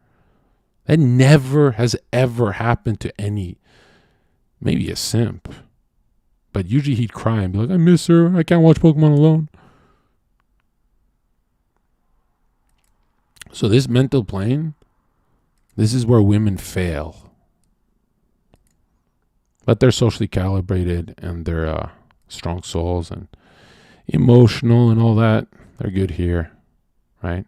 That never has ever happened to maybe a simp. But usually he'd cry and be like, I miss her. I can't watch Pokemon alone. So this mental plane, this is where women fail. But they're socially calibrated and they're strong souls and emotional and all that. They're good here, right?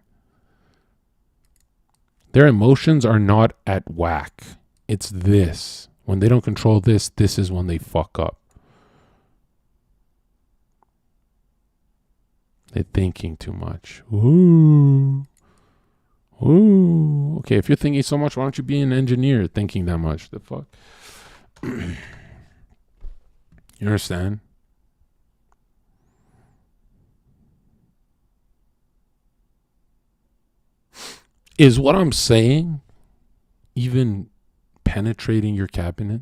Their emotions are not at whack It's this. When they don't control this, this is when they fuck up. They're thinking too much. Ooh. Ooh. Okay, if you're thinking so much, why don't you be an engineer thinking that much? The fuck? You understand? Is what I'm saying even penetrating your cabinet?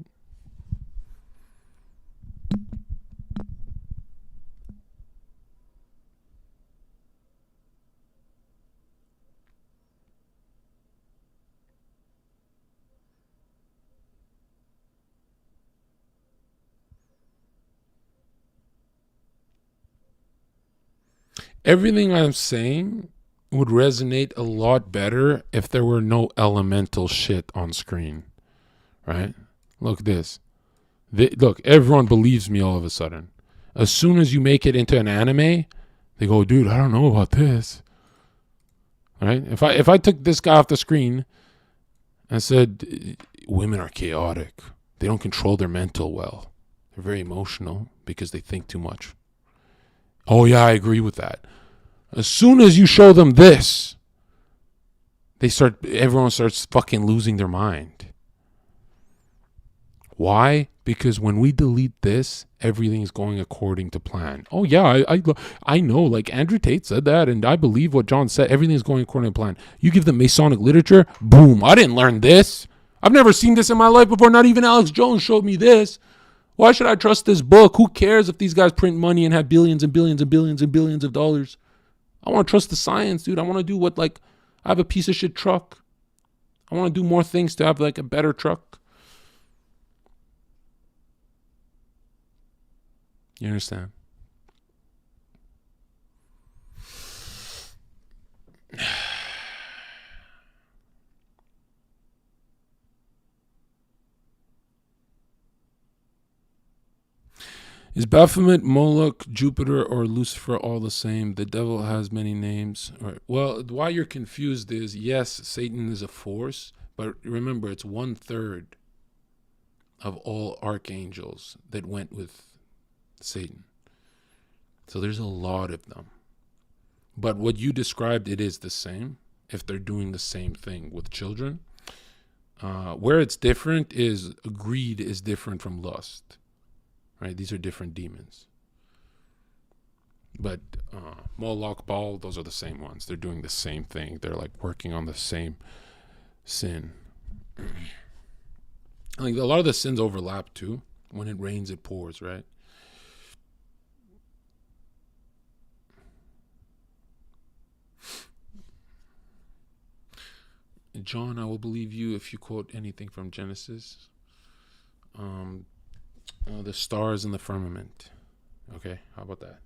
Everything I'm saying would resonate a lot better if there were no elemental shit on screen, right? Look this. Look, everyone believes me all of a sudden. As soon as you make it into an anime, they go, dude, I don't know about this. Right? If I took this guy off the screen and said, women are chaotic. They don't control their mental well. They're very emotional because they think too much. Oh yeah, I agree with that. As soon as you show them this, everyone starts fucking losing their mind. Why? Because when we delete this, everything is going according to plan. Oh yeah, I know. Like Andrew Tate said that, and I believe what John said. Everything is going according to plan. You give them Masonic literature, boom. I didn't learn this. I've never seen this in my life before. Not even Alex Jones showed me this. Why should I trust this book? Who cares if these guys print money and have billions and billions and billions and billions of dollars? I want to trust the science, dude. I want to do what, like, I have a piece of shit truck. I want to do more things to have, like, a better truck. You understand? Is Baphomet, Moloch, Jupiter, or Lucifer all the same? The devil has many names. Well, why you're confused is, yes, Satan is a force, but remember, it's 1/3 of all archangels that went with Satan. So there's a lot of them. But what you described, it is the same if they're doing the same thing with children. Where it's different is greed is different from lust. Right? These are different demons. But Moloch, Baal, those are the same ones. They're doing the same thing. They're like working on the same sin. Like a lot of the sins overlap too. When it rains, it pours, right? John, I will believe you if you quote anything from Genesis. The stars in the firmament. Okay, how about that?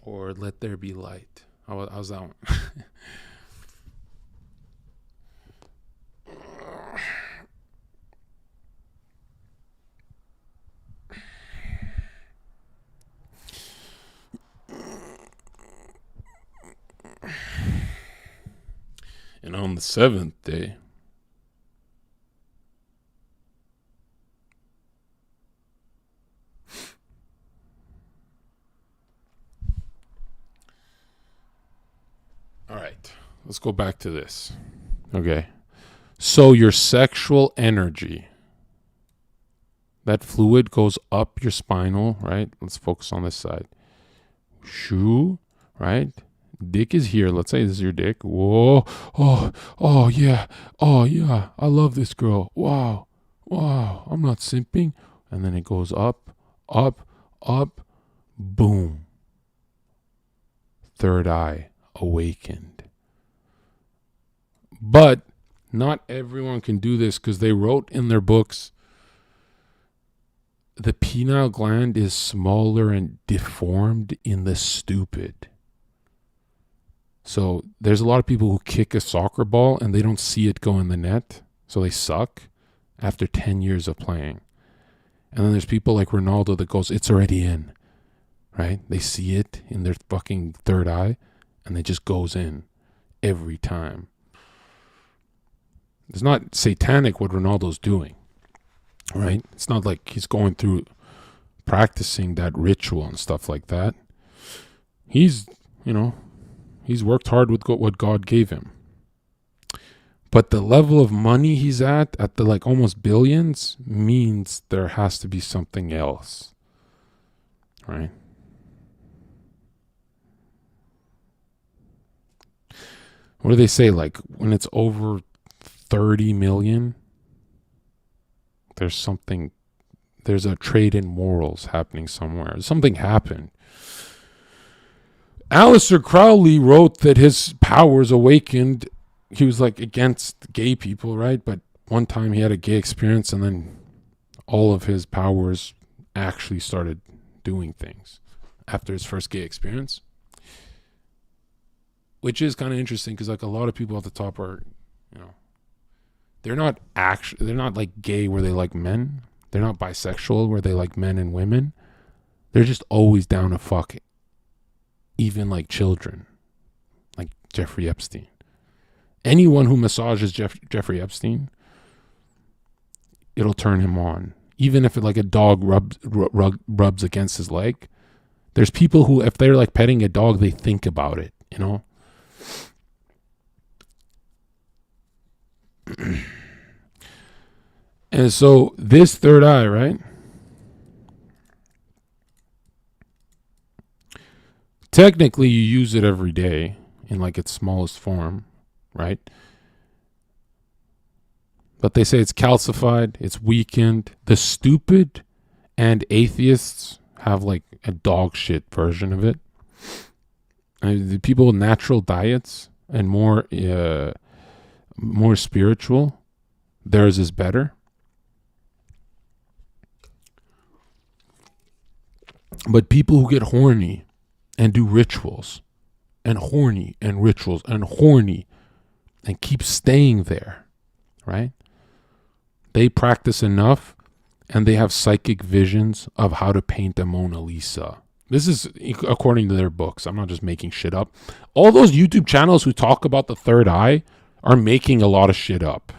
Or let there be light. How's that one? And on the seventh day, all right, let's go back to this. Okay. So your sexual energy, that fluid goes up your spinal, right? Let's focus on this side. Shoo, right? Dick is here. Let's say this is your dick. Whoa. Oh, yeah. Oh, yeah. I love this girl. Wow. I'm not simping. And then it goes up, up, up. Boom. Third eye awakened. But not everyone can do this because they wrote in their books the pineal gland is smaller and deformed in the stupid. So there's a lot of people who kick a soccer ball and they don't see it go in the net. So they suck after 10 years of playing. And then there's people like Ronaldo that goes, it's already in, right? They see it in their fucking third eye and it just goes in every time. It's not satanic what Ronaldo's doing, right? It's not like he's going through practicing that ritual and stuff like that. He's worked hard with what God gave him. But the level of money he's at the like almost billions, means there has to be something else, right? What do they say? Like when it's over 30 million, there's a trade in morals happening somewhere. Something happened. Aleister Crowley wrote that his powers awakened. He was like against gay people, right? But one time he had a gay experience, and then all of his powers actually started doing things after his first gay experience. Which is kind of interesting, because like a lot of people at the top are, they're not like gay where they like men. They're not bisexual where they like men and women. They're just always down to fuck it. Even like children, like Jeffrey Epstein. Anyone who massages Jeffrey Epstein, it'll turn him on. Even if it, like a dog rubs against his leg. There's people who, if they're like petting a dog, they think about it, And so this third eye, right? Technically, you use it every day in like its smallest form, right? But they say it's calcified, it's weakened. The stupid and atheists have like a dog shit version of it. And the people with natural diets and more spiritual, theirs is better. But people who get horny and do rituals and horny and rituals and horny and keep staying there, right? They practice enough and they have psychic visions of how to paint a Mona Lisa. This is according to their books. I'm not just making shit up. All those YouTube channels who talk about the third eye are making a lot of shit up.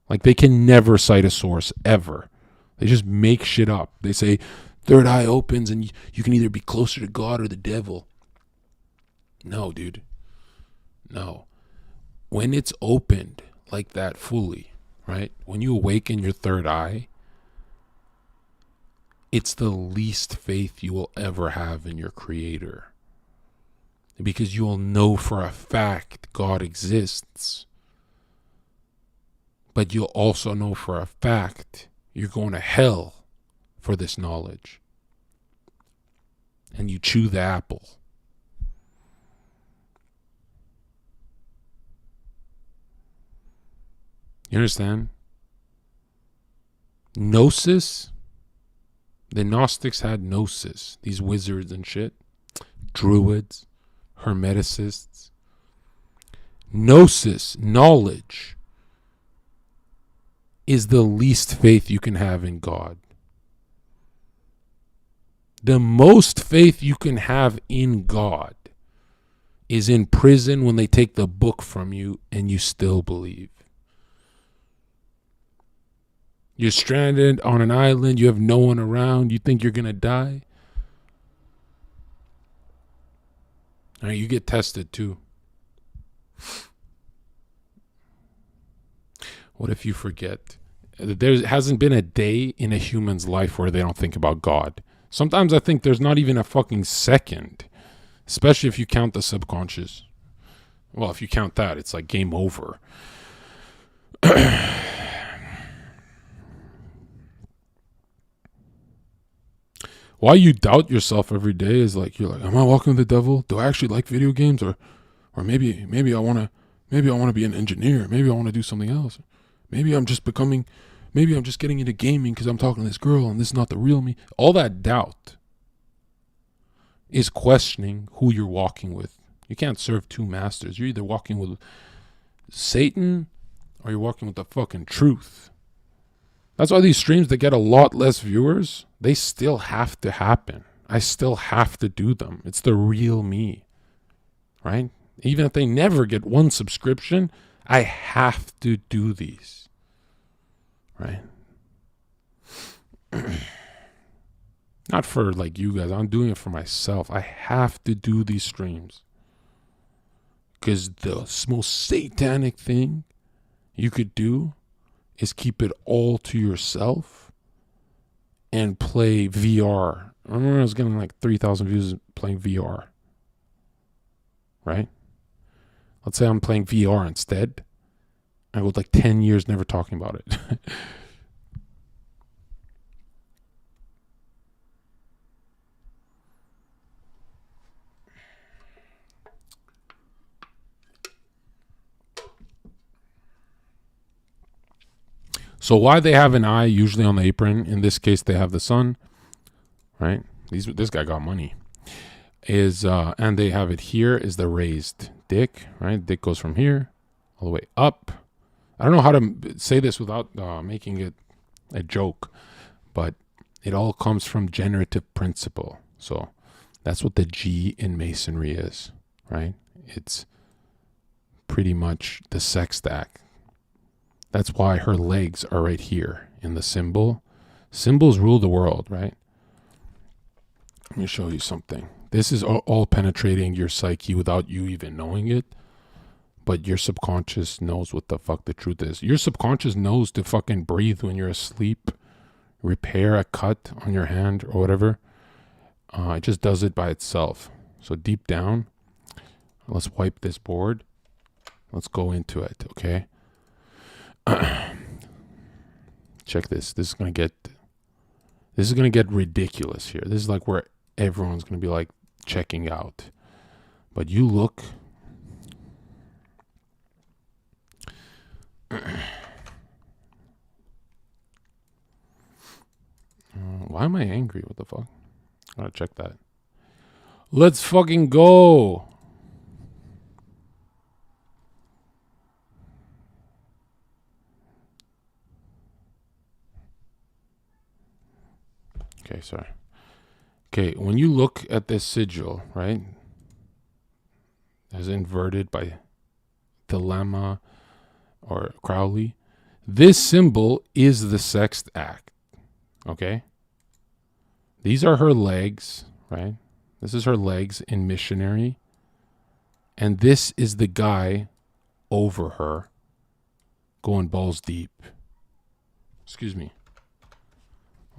Like they can never cite a source ever. They just make shit up. They say third eye opens and you can either be closer to God or the devil. No, dude. No. When it's opened like that fully, right? When you awaken your third eye, it's the least faith you will ever have in your creator. Because you will know for a fact God exists. But you'll also know for a fact you're going to hell for this knowledge. And you chew the apple. You understand? Gnosis. The Gnostics had gnosis. These wizards and shit. Druids. Hermeticists. Gnosis, knowledge, is the least faith you can have in God. The most faith you can have in God is in prison when they take the book from you and you still believe. You're stranded on an island. You have no one around. You think you're going to die. All right, you get tested too. What if you forget? There hasn't been a day in a human's life where they don't think about God. Sometimes I think there's not even a fucking second, especially if you count the subconscious. Well, if you count that, it's like game over. Why you doubt yourself every day is like, you're like, am I walking with the devil? Do I actually like video games? Or maybe I want to be an engineer. Maybe I want to do something else. Maybe I'm just getting into gaming because I'm talking to this girl and this is not the real me. All that doubt is questioning who you're walking with. You can't serve two masters. You're either walking with Satan or you're walking with the fucking truth. That's why these streams that get a lot less viewers, they still have to happen. I still have to do them. It's the real me, right? Even if they never get one subscription, I have to do these, right? Not for like you guys. I'm doing it for myself. I have to do these streams because the most satanic thing you could do is keep it all to yourself and play VR. I remember I was getting like 3,000 views playing VR, right? Let's say I'm playing VR instead. I go like 10 years never talking about it. So why they have an eye usually on the apron, in this case they have the sun, right? This guy got money. And they have it here is the raised dick, right? Dick goes from here all the way up. I don't know how to say this without making it a joke, but it all comes from generative principle. So that's what the G in masonry is, right? It's pretty much the sex stack. That's why her legs are right here in the symbol. Symbols rule the world, right? Let me show you something. This is all penetrating your psyche without you even knowing it. But your subconscious knows what the fuck the truth is. Your subconscious knows to fucking breathe when you're asleep, repair a cut on your hand or whatever. It just does it by itself. So deep down, let's wipe this board. Let's go into it, okay? Check this. This is gonna get ridiculous here. This is like where everyone's gonna be like checking out. But you look. Why am I angry? What the fuck? I gotta check that. Let's fucking go. Okay, sorry. Okay, when you look at this sigil, right, as inverted by Dilemma or Crowley, this symbol is the sext act, okay? These are her legs, right? This is her legs in missionary. And this is the guy over her going balls deep. Excuse me.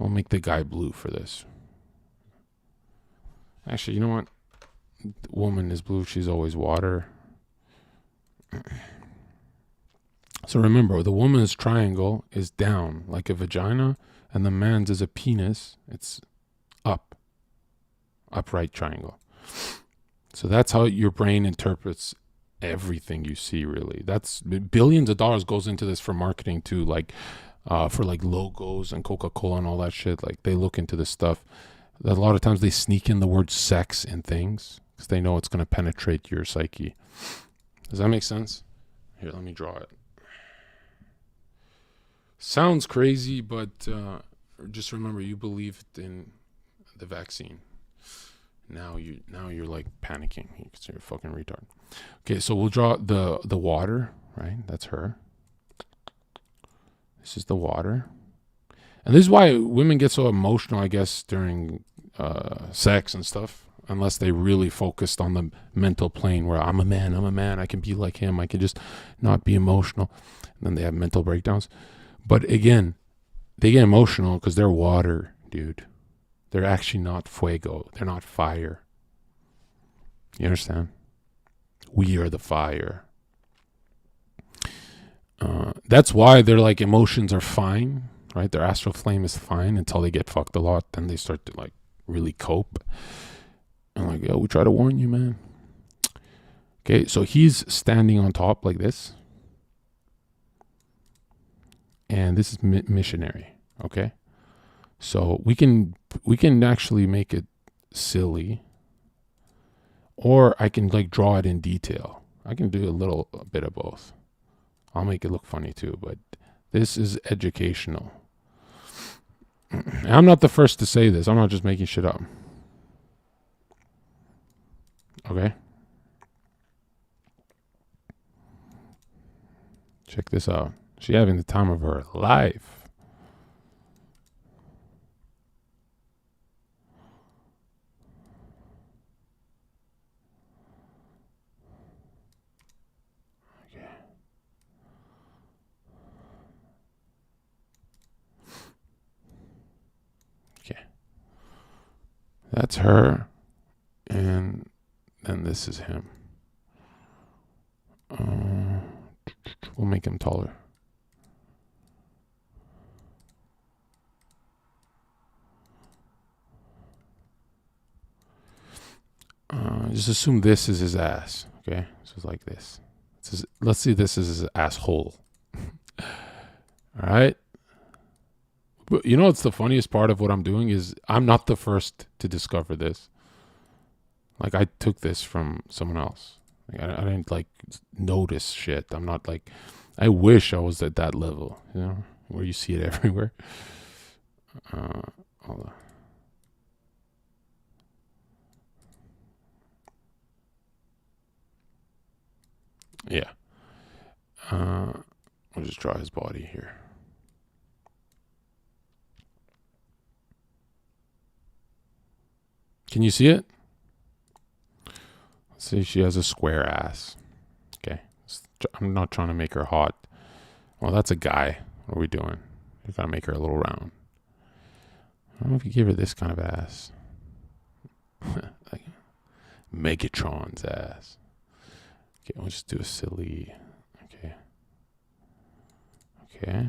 I'll make the guy blue for this. Actually, you know what? The woman is blue. She's always water. So remember, the woman's triangle is down like a vagina, and the man's is a penis. It's up. Upright triangle. So that's how your brain interprets everything you see, really. That's billions of dollars goes into this for marketing too, like for like logos and Coca-Cola and all that shit. Like they look into this stuff. A lot of times they sneak in the word sex in things because they know it's going to penetrate your psyche. Does that make sense? Here, let me draw it. Sounds crazy, but just remember, you believed in the vaccine. Now you're like panicking. You're a fucking retard. Okay, so we'll draw the water, right? That's her. This is the water. And this is why women get so emotional, I guess, during sex and stuff, unless they really focused on the mental plane where I'm a man, I can be like him, I can just not be emotional. And then they have mental breakdowns. But again, they get emotional because they're water, dude. They're actually not fuego. They're not fire. You understand? We are the fire. That's why their like emotions are fine, right? Their astral flame is fine until they get fucked a lot. Then they start to like really cope. And like, yo, we try to warn you, man. Okay, so he's standing on top like this. And this is missionary, okay? So we can actually make it silly, or I can like draw it in detail. I can do a bit of both. I'll make it look funny too, but this is educational. And I'm not the first to say this. I'm not just making shit up. Okay? Check this out. She having the time of her life. Okay. Okay. That's her. And then this is him. We'll make him taller. Just assume this is his ass. Okay, so it's like this. Let's see, this is his asshole. All right. But you know what's the funniest part of what I'm doing is I'm not the first to discover this. Like, I took this from someone else. Like, I didn't like notice shit. I'm not like, I wish I was at that level, you know, where you see it everywhere. Hold on. Yeah. We'll just draw his body here. Can you see it? Let's see, she has a square ass. Okay. I'm not trying to make her hot. Well, that's a guy. What are we doing? We gotta make her a little round. I don't know if you give her this kind of ass. Like Megatron's ass. Okay, we'll just do a silly. Okay. Okay.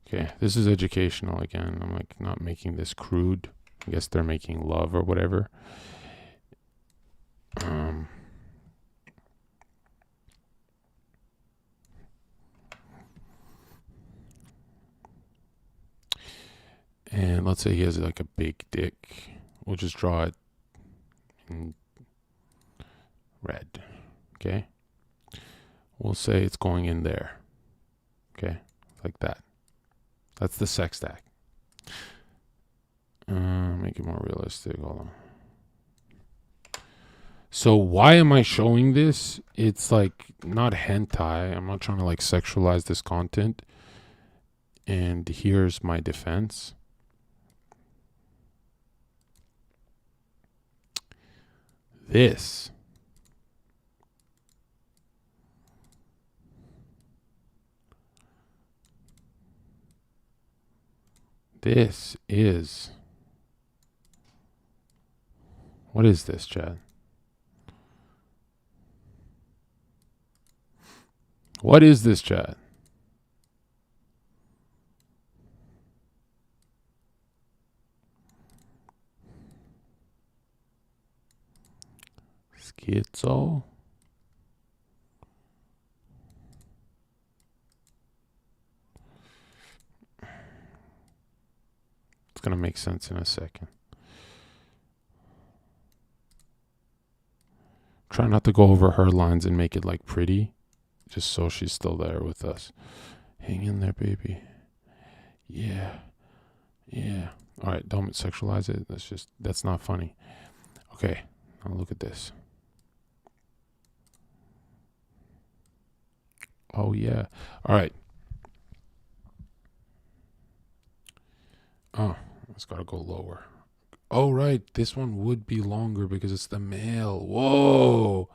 Okay, this is educational again. I'm like not making this crude. I guess they're making love or whatever. And let's say he has like a big dick. We'll just draw it in red. Okay. We'll say it's going in there. Okay. Like that. That's the sex stack. Make it more realistic. Hold on. So why am I showing this? It's like not hentai. I'm not trying to like sexualize this content. And here's my defense. This is, what is this, Chad? What is this, Chad? Schizo? It's going to make sense in a second. Try not to go over her lines and make it like pretty, just so she's still there with us. Hang in there, baby. Yeah. Yeah. All right, don't sexualize it. That's not funny. Okay, now look at this. Oh, yeah. All right. Oh, it's got to go lower. Oh, right. This one would be longer because it's the male. Whoa.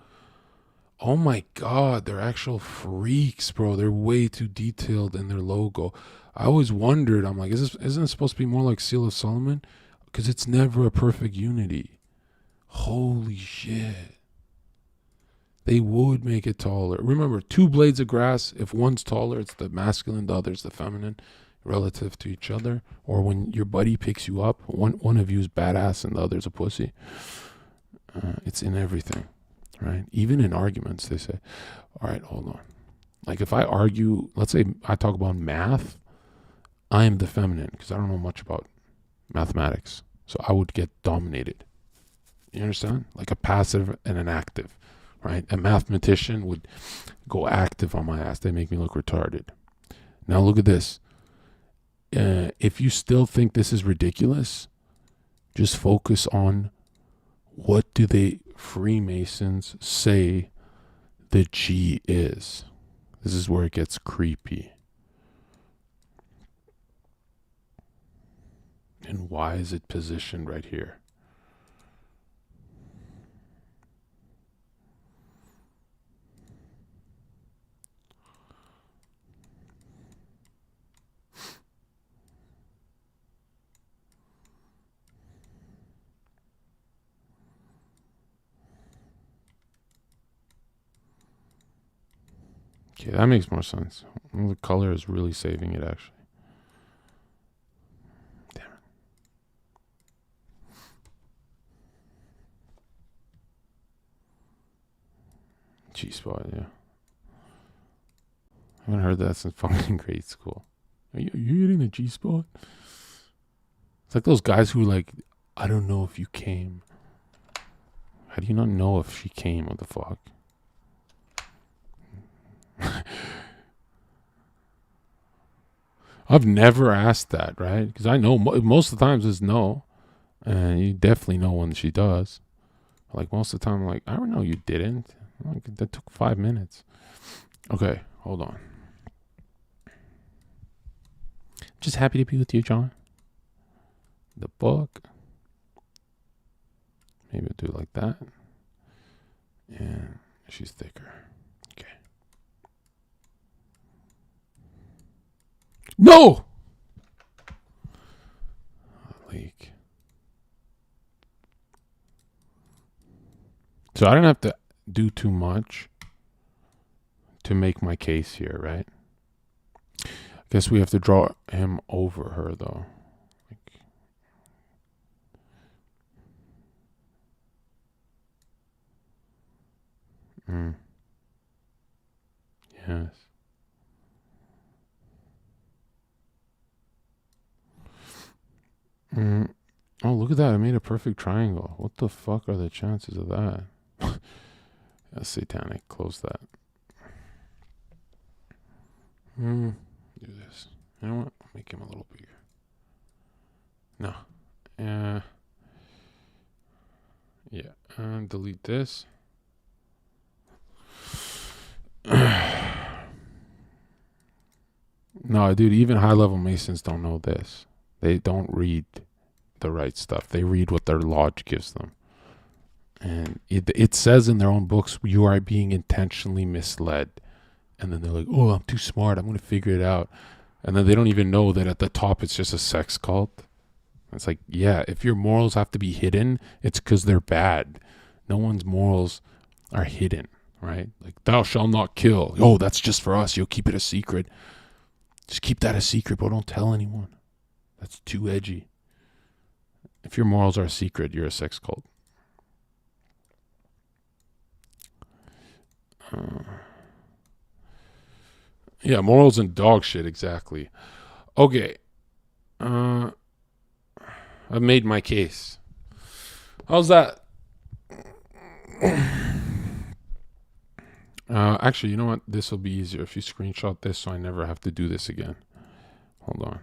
Oh, my God. They're actual freaks, bro. They're way too detailed in their logo. I always wondered, I'm like, isn't it supposed to be more like Seal of Solomon? Because it's never a perfect unity. Holy shit. They would make it taller. Remember, two blades of grass, if one's taller, it's the masculine, the other's the feminine, relative to each other. Or when your buddy picks you up, one of you is badass and the other's a pussy. It's in everything, right? Even in arguments, they say, all right, hold on. Like if I argue, let's say I talk about math, I am the feminine because I don't know much about mathematics. So I would get dominated. You understand? Like a passive and an active. Right? A mathematician would go active on my ass. They make me look retarded. Now look at this. If you still think this is ridiculous, Just focus on what do they Freemasons say the G is. This is where it gets creepy. And why is it positioned right here? Okay, that makes more sense. Well, the color is really saving it, actually. Damn it. G-spot, yeah. I haven't heard that since fucking grade school. Are you hitting the G-spot? It's like those guys who like, I don't know if you came. How do you not know if she came? What the fuck? I've never asked that, right? Because I know most of the times it's no. And you definitely know when she does. Like most of the time, I'm like, I don't know, you didn't. Like, that took 5 minutes. Okay, hold on. Just happy to be with you, John. The book. Maybe I'll do it like that. And she's thicker. Okay. No! Leak. So I don't have to do too much to make my case here, right? I guess we have to draw him over her, though. Yes. Oh, look at that. I made a perfect triangle. What the fuck are the chances of that? That's satanic. Close that. Do this. You know what? I'll make him a little bigger. No. Yeah. Delete this. No, dude, even high-level Masons don't know this. They don't read the right stuff. They read what their lodge gives them. And it says in their own books, you are being intentionally misled. And then they're like, oh, I'm too smart. I'm going to figure it out. And then they don't even know that at the top it's just a sex cult. It's like, yeah, if your morals have to be hidden, it's because they're bad. No one's morals are hidden, right? Like, thou shalt not kill. Oh, that's just for us. You'll keep it a secret. Just keep that a secret, but don't tell anyone. That's too edgy. If your morals are a secret, you're a sex cult. Yeah, morals and dog shit, exactly. Okay. I've made my case. How's that? Actually, you know what? This will be easier if you screenshot this so I never have to do this again. Hold on.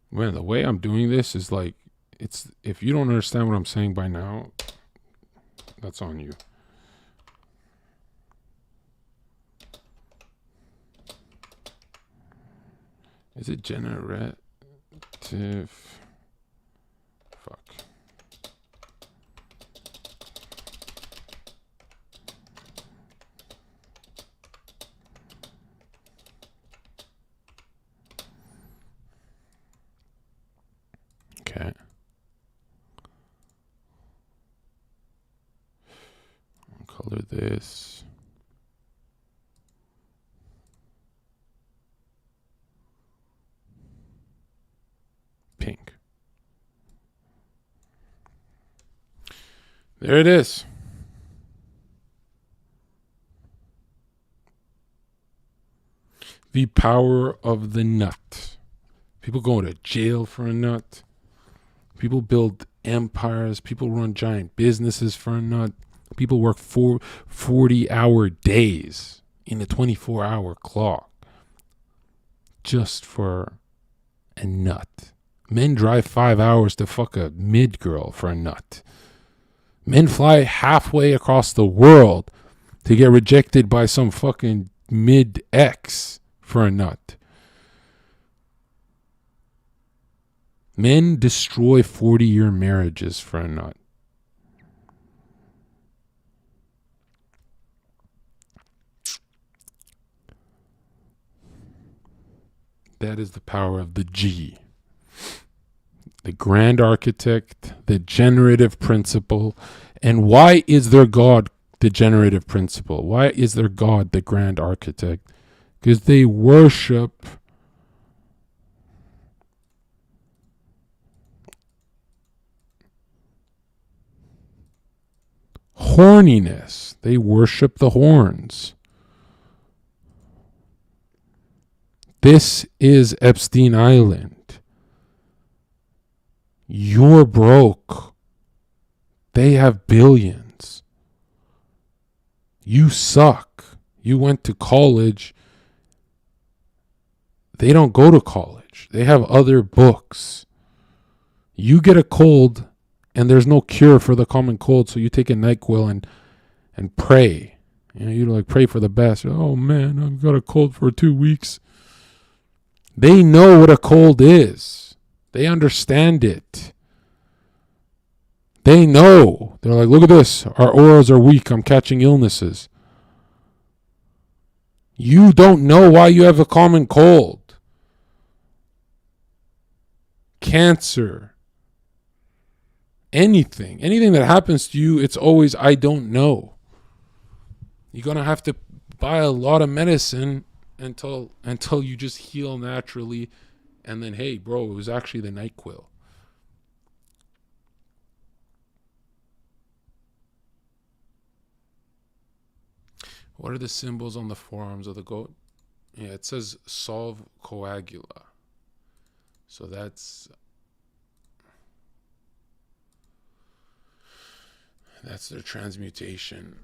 Man, the way I'm doing this is like, it's, if you don't understand what I'm saying by now, that's on you. Is it generative? Fuck. Okay. I'll color this. Pink. There it is. The power of the nut. People go to jail for a nut. People build empires. People run giant businesses for a nut. People work 40-hour days in a 24-hour clock just for a nut. Men drive 5 hours to fuck a mid girl for a nut. Men fly halfway across the world to get rejected by some fucking mid ex for a nut. Men destroy 40-year marriages for a nut. That is the power of the G. The grand architect, the generative principle. And why is their God the generative principle? Why is their God the grand architect? Because they worship horniness. They worship the horns. This is Epstein Island. You're broke. They have billions. You suck. You went to college. They don't go to college. They have other books. You get a cold and there's no cure for the common cold, so you take a NyQuil and pray. You like pray for the best. Oh man, I've got a cold for 2 weeks. They know what a cold is. They understand it. They know. They're like, look at this. Our auras are weak. I'm catching illnesses. You don't know why you have a common cold. Cancer. Anything that happens to you, it's always, I don't know. You're going to have to buy a lot of medicine until you just heal naturally, and then, hey bro, it was actually the NyQuil. What are the symbols on the forearms of the goat? Yeah, it says solve coagula. So that's their transmutation.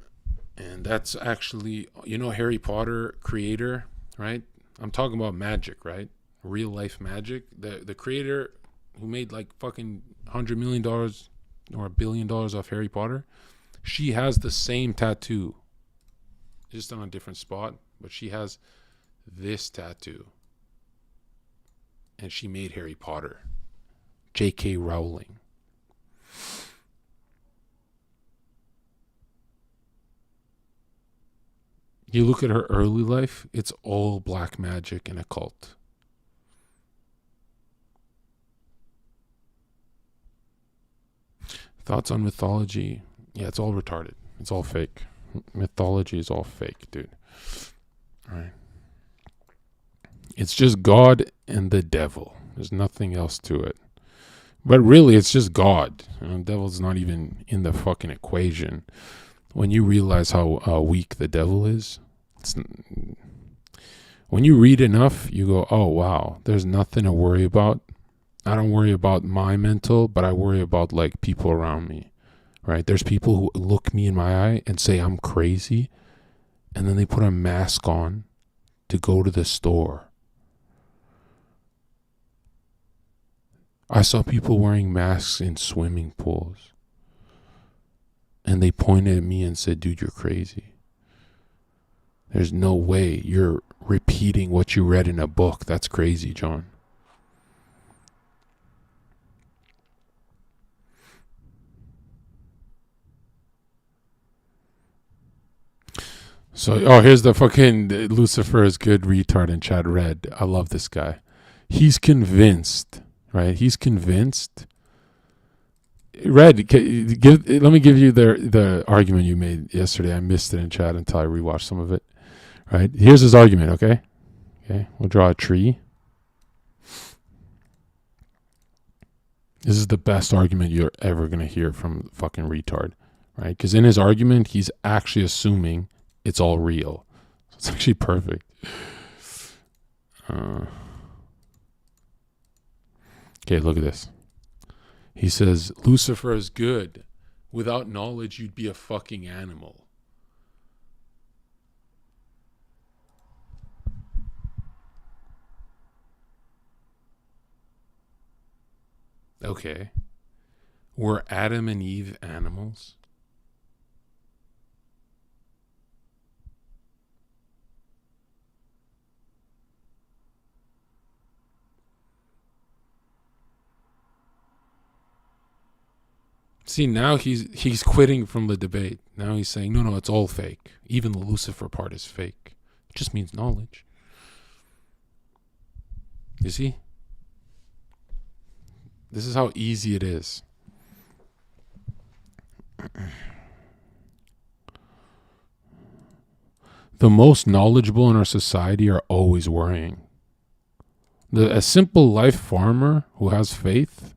And that's actually, Harry Potter creator, right? I'm talking about magic, right? Real life magic. The creator who made like fucking $100 million or $1 billion off Harry Potter, she has the same tattoo, just on a different spot, but she has this tattoo. And she made Harry Potter. J.K. Rowling. You look at her early life, it's all black magic and occult. Thoughts on mythology? Yeah, it's all retarded. It's all fake. Mythology is all fake, dude. All right. It's just God and the devil. There's nothing else to it. But really, it's just God. The devil's not even in the fucking equation. When you realize how weak the devil is, when you read enough, you go, oh, wow, there's nothing to worry about. I don't worry about my mental, but I worry about like people around me, right? There's people who look me in my eye and say I'm crazy, and then they put a mask on to go to the store. I saw people wearing masks in swimming pools, and they pointed at me and said, dude, you're crazy. There's no way you're repeating what you read in a book. That's crazy, John. So, here's the fucking Lucifer is good retard in chat red. I love this guy. He's convinced, right? He's convinced. Red, let me give you the argument you made yesterday. I missed it in chat until I rewatched some of it. Right? Here's his argument, okay? Okay, we'll draw a tree. This is the best argument you're ever going to hear from fucking retard, right? Because in his argument, he's actually assuming it's all real. So it's actually perfect. Okay, look at this. He says, Lucifer is good. Without knowledge, you'd be a fucking animal. Okay. Were Adam and Eve animals? See, now he's quitting from the debate. Now he's saying, no, it's all fake. Even the Lucifer part is fake. It just means knowledge. You see? This is how easy it is. The most knowledgeable in our society are always worrying. A simple life farmer who has faith,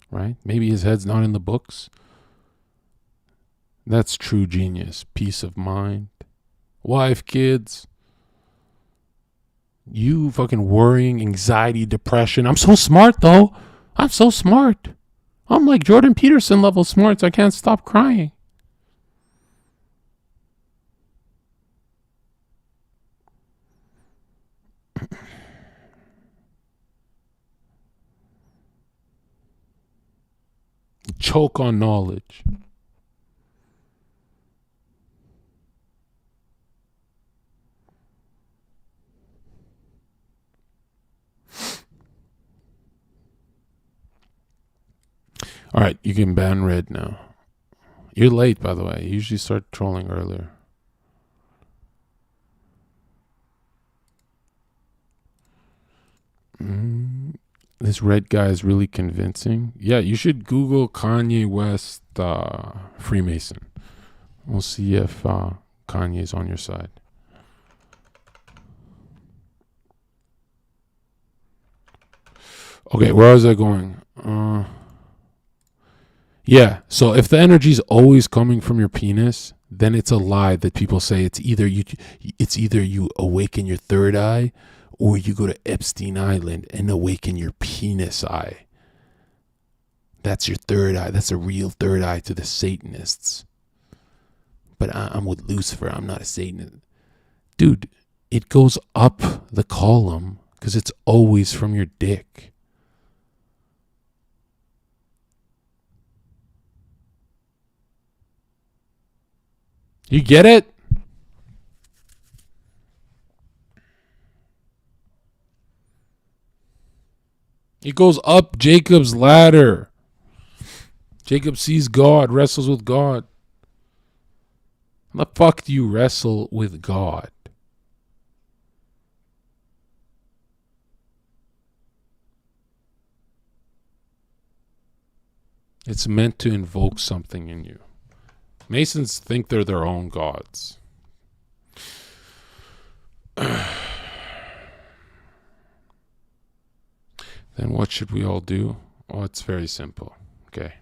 right? Maybe his head's not in the books. That's true genius. Peace of mind. Wife, kids. You fucking worrying, anxiety, depression. I'm so smart though. I'm so smart. I'm like Jordan Peterson level smart, so I can't stop crying. Choke on knowledge. All right, you can ban red now. You're late, by the way. You usually start trolling earlier. This red guy is really convincing. Yeah, you should Google Kanye West Freemason. We'll see if Kanye's on your side. Okay, where was I going? Yeah, so if the energy is always coming from your penis, then it's a lie that people say it's either you awaken your third eye or you go to Epstein Island and awaken your penis eye. That's your third eye. That's a real third eye to the Satanists. But I'm with Lucifer. I'm not a Satanist. Dude, it goes up the column because it's always from your dick. You get it? It goes up Jacob's ladder. Jacob sees God, wrestles with God. How the fuck do you wrestle with God? It's meant to invoke something in you. Masons think they're their own gods. Then what should we all do? Oh, it's very simple. Okay.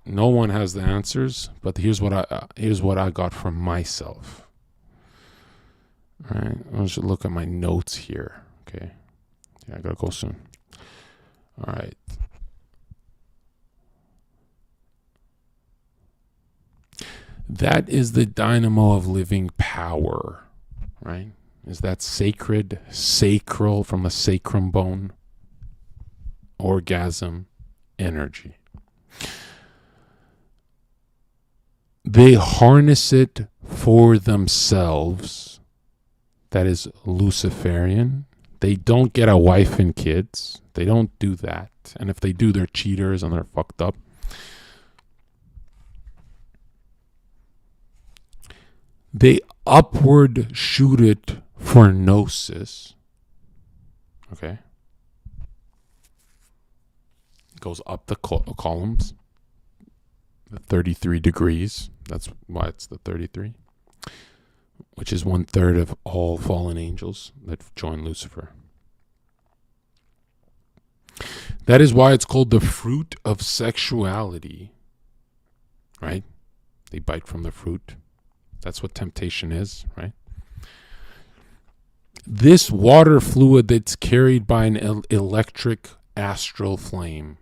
No one has the answers, but here's what I got from myself. All right. I should look at my notes here. Okay. Yeah, I gotta go soon. All right. That is the dynamo of living power, right? Is that sacred, sacral from the sacrum bone, orgasm, energy. They harness it for themselves. That is Luciferian. They don't get a wife and kids. They don't do that. And if they do, they're cheaters and they're fucked up. They upward shoot it for gnosis. Okay. It goes up the columns. The 33 degrees. That's why it's the 33. Which is 1/3 of all fallen angels that join Lucifer. That is why it's called the fruit of sexuality. Right? They bite from the fruit. That's what temptation is, right? This water fluid that's carried by an electric astral flame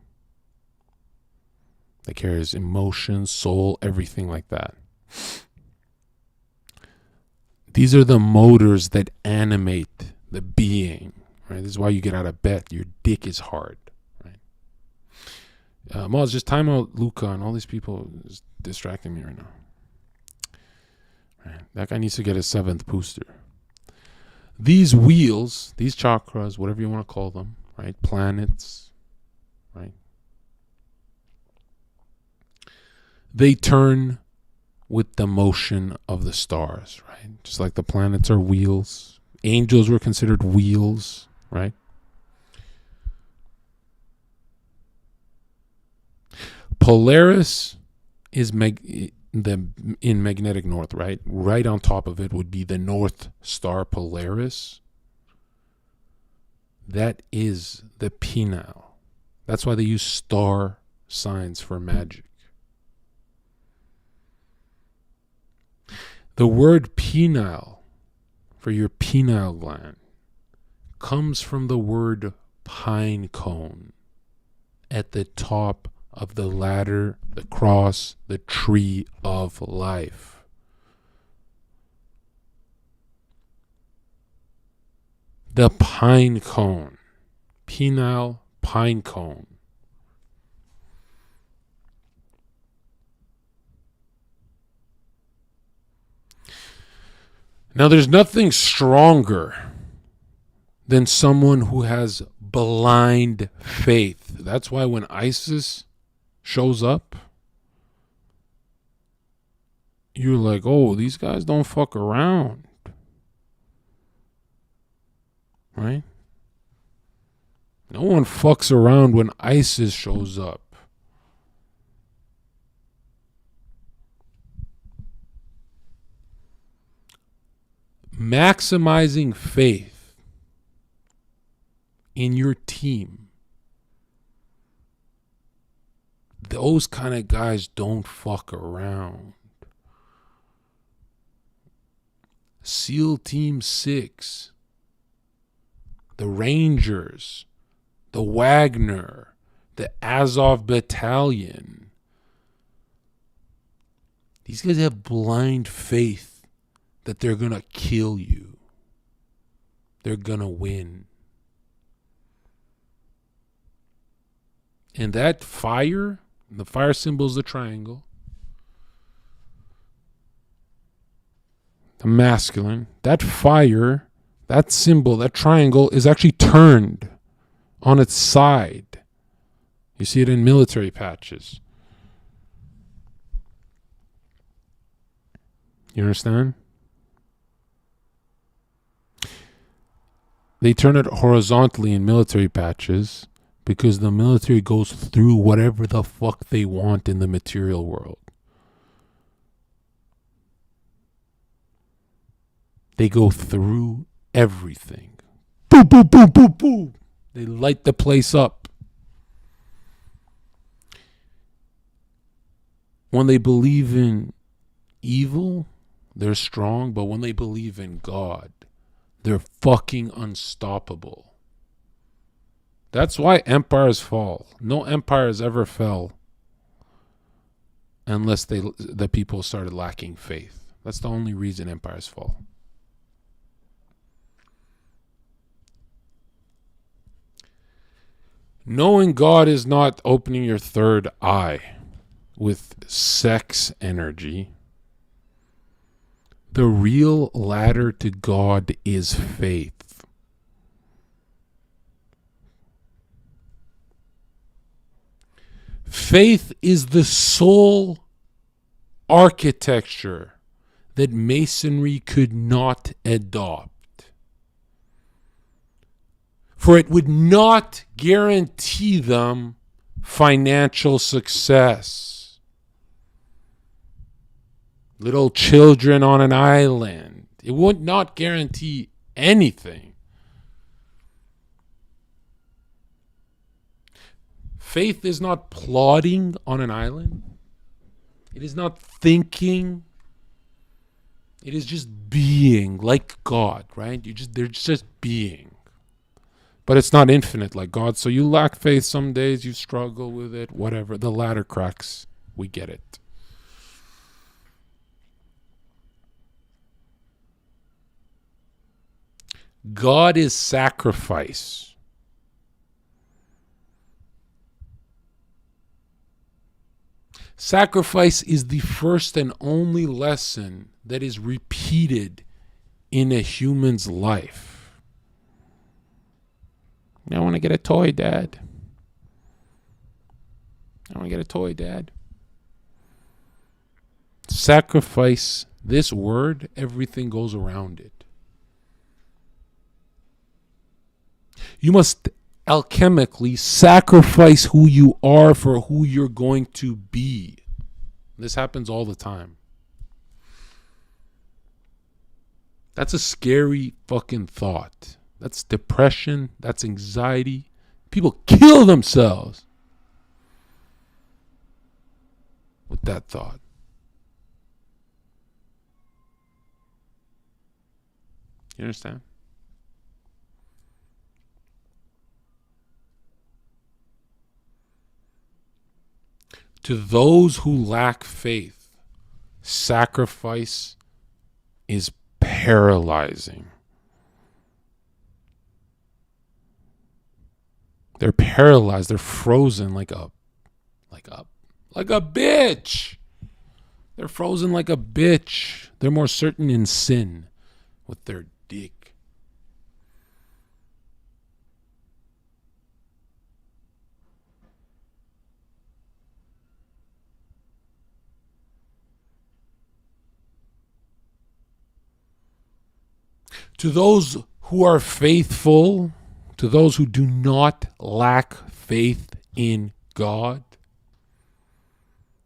that carries emotion, soul, everything like that. These are the motors that animate the being, Right? This is why you get out of bed. Your dick is hard. Right? Moz, just time out Luca and all these people is distracting me right now. Right? That guy needs to get a 7th booster. These wheels, these chakras, whatever you want to call them, right? Planets, right? They turn with the motion of the stars, right? Just like the planets are wheels. Angels were considered wheels, right? Polaris is in magnetic north, right? Right on top of it would be the North Star Polaris. That is the penile. That's why they use star signs for magic. The word penile for your pineal gland comes from the word pine cone at the top of the ladder across the tree of life. The pine cone. Penile pine cone. Now, there's nothing stronger than someone who has blind faith. That's why when ISIS shows up, you're like, oh, these guys don't fuck around. Right? No one fucks around when ISIS shows up. Maximizing faith in your team. Those kind of guys don't fuck around. SEAL Team 6, the Rangers, the Wagner, the Azov Battalion. These guys have blind faith that they're going to kill you. They're going to win. And that fire, the fire symbol is the triangle. The masculine. That fire, that symbol, that triangle is actually turned on its side. You see it in military patches. You understand? They turn it horizontally in military patches because the military goes through whatever the fuck they want in the material world. They go through everything. Boom, boom, boom, boom, boom. They light the place up. When they believe in evil, they're strong, but when they believe in God, they're fucking unstoppable. That's why empires fall. No empires ever fell unless the people started lacking faith. That's the only reason empires fall. Knowing God is not opening your third eye with sex energy. The real ladder to God is faith. Faith is the sole architecture that Masonry could not adopt. For it would not guarantee them financial success. Little children on an island. It would not guarantee anything. Faith is not plodding on an island. It is not thinking. It is just being like God, right? They're just being. But it's not infinite like God. So you lack faith some days, you struggle with it, whatever. The ladder cracks. We get it. God is sacrifice. Sacrifice is the first and only lesson that is repeated in a human's life. I want to get a toy, Dad. I want to get a toy, Dad. Sacrifice, this word, everything goes around it. You must alchemically sacrifice who you are for who you're going to be. This happens all the time. That's a scary fucking thought. That's depression. That's anxiety. People kill themselves with that thought. You understand? To those who lack faith, sacrifice is paralyzing. They're paralyzed. They're frozen like a bitch. They're frozen like a bitch. They're more certain in sin with their dick. To those who are faithful, to those who do not lack faith in God,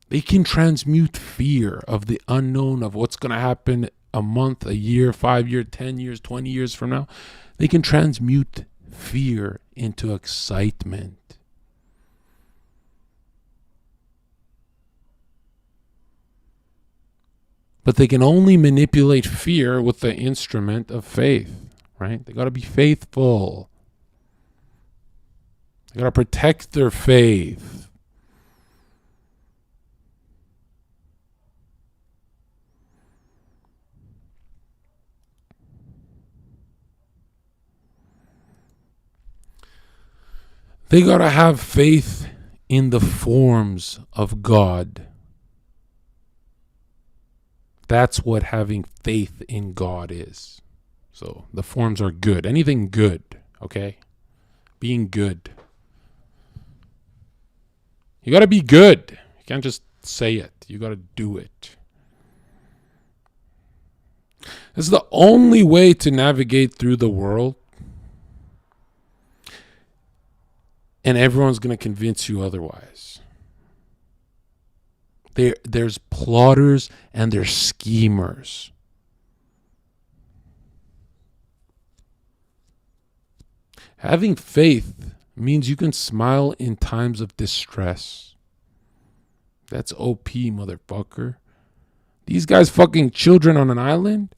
they can transmute fear of the unknown, of what's going to happen a month, a year, 5 years, 10 years, 20 years from now. They can transmute fear into excitement. But they can only manipulate fear with the instrument of faith, right? They got to be faithful. They got to protect their faith. They got to have faith in the forms of God. That's what having faith in God is. So the forms are good. Anything good, okay? Being good. You got to be good. You can't just say it. You got to do it. This is the only way to navigate through the world. And everyone's going to convince you otherwise. There's plotters and there's schemers. Having faith means you can smile in times of distress. That's OP, motherfucker. These guys fucking children on an island,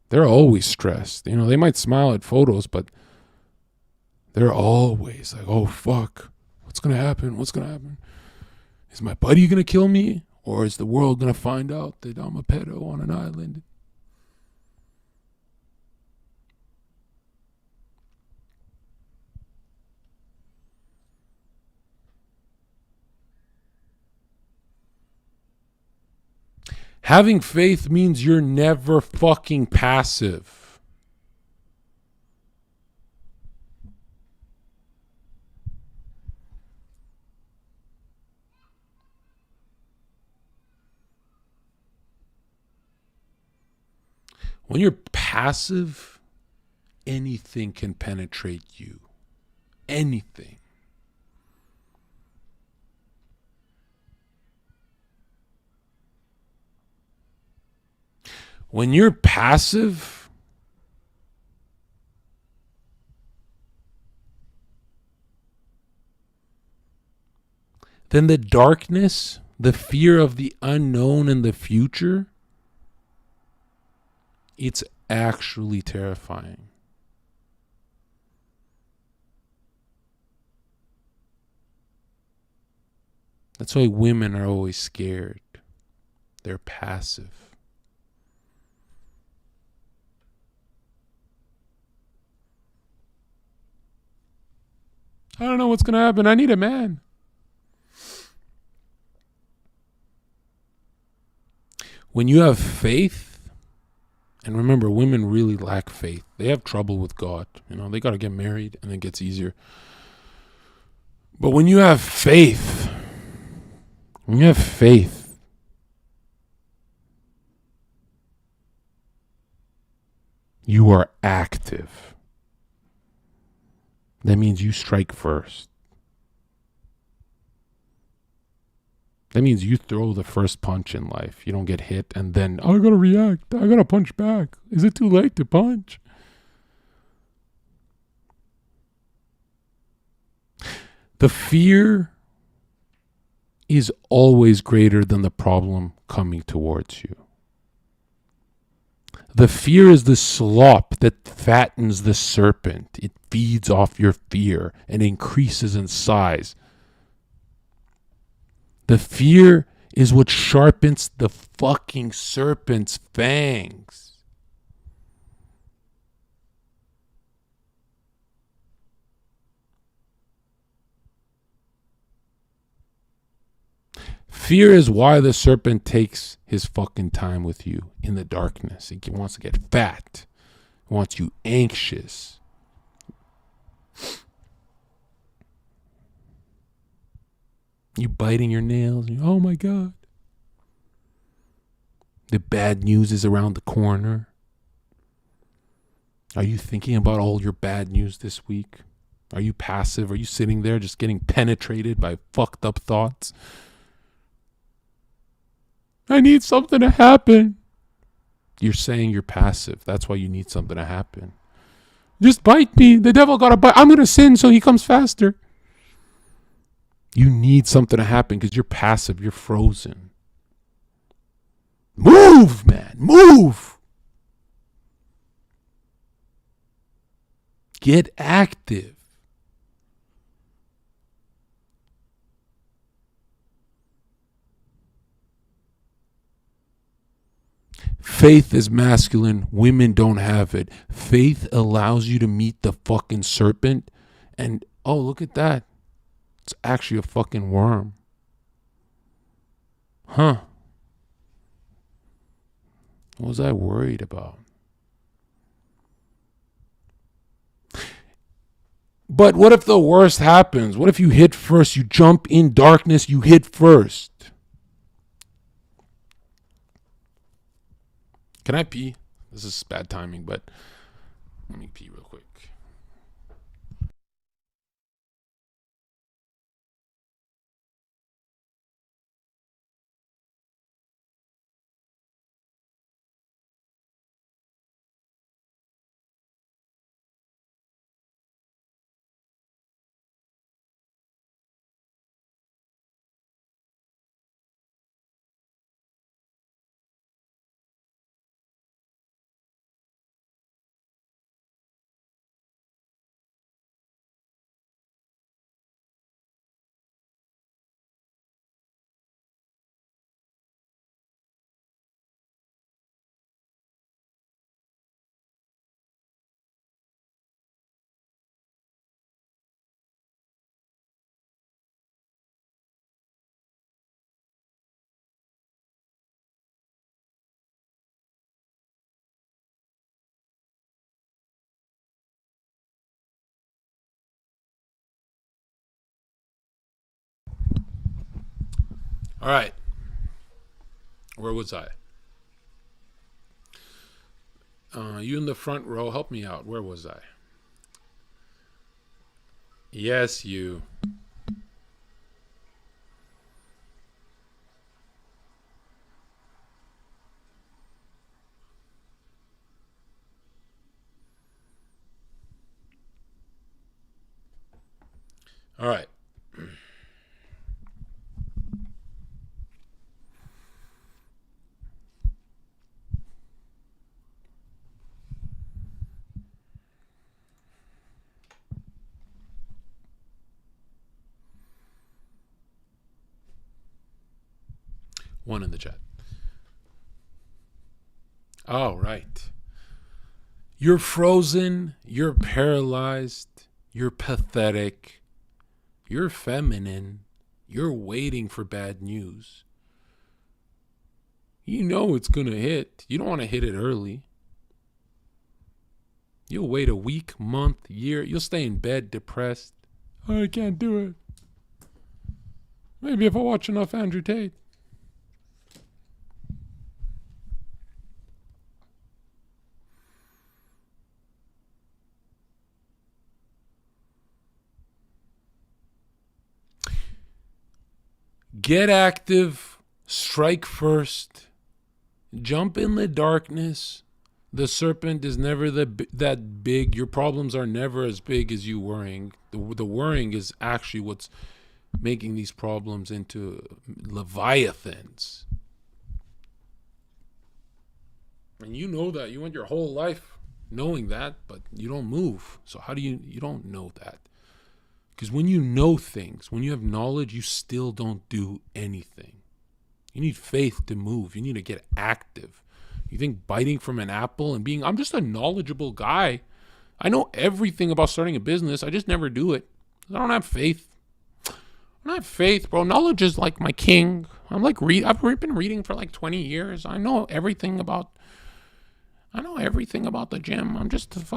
they're always stressed. You know, they might smile at photos, but they're always like, oh, fuck. What's going to happen? What's going to happen? Is my buddy going to kill me? Or is the world going to find out that I'm a pedo on an island? Having faith means you're never fucking passive. When you're passive, anything can penetrate you. Anything. When you're passive, then the darkness, the fear of the unknown and the future, it's actually terrifying. That's why women are always scared. They're passive. I don't know what's going to happen. I need a man. When you have faith, and remember, women really lack faith. They have trouble with God. You know, they got to get married and it gets easier. But when you have faith, you are active. That means you strike first. That means you throw the first punch in life. You don't get hit and then, oh, I gotta react. I gotta punch back. Is it too late to punch? The fear is always greater than the problem coming towards you. The fear is the slop that fattens the serpent. It feeds off your fear and increases in size. The fear is what sharpens the fucking serpent's fangs. Fear is why the serpent takes his fucking time with you in the darkness. He wants to get fat. He wants you anxious. You biting your nails. Oh my God. The bad news is around the corner. Are you thinking about all your bad news this week? Are you passive? Are you sitting there just getting penetrated by fucked up thoughts? I need something to happen. You're saying you're passive. That's why you need something to happen. Just bite me. The devil got to bite. I'm going to sin so he comes faster. You need something to happen because you're passive. You're frozen. Move, man. Move. Get active. Faith is masculine. Women don't have it. Faith allows you to meet the fucking serpent and, oh, look at that. It's actually a fucking worm. Huh. What was I worried about? But what if the worst happens? What if you hit first? You jump in darkness, you hit first. Can I pee? This is bad timing, but let me pee real quick. All right. Where was I? You in the front row, help me out. Where was I? Yes, you. All right. One in the chat. All right. You're frozen. You're paralyzed. You're pathetic. You're feminine. You're waiting for bad news. You know it's going to hit. You don't want to hit it early. You'll wait a week, month, year. You'll stay in bed depressed. Oh, I can't do it. Maybe if I watch enough Andrew Tate. Get active. Strike first. Jump in the darkness. The serpent is never that big. Your problems are never as big as you worrying. The worrying is actually what's making these problems into leviathans. And you know that. You went your whole life knowing that, but you don't move. So how do you don't know that? Because when you know things, when you have knowledge, you still don't do anything. You need faith to move. You need to get active. You think biting from an apple and I'm just a knowledgeable guy. I know everything about starting a business. I just never do it. I don't have faith. I don't have faith, bro. Knowledge is like my king. I've been reading for like 20 years. I know everything about the gym. I'm just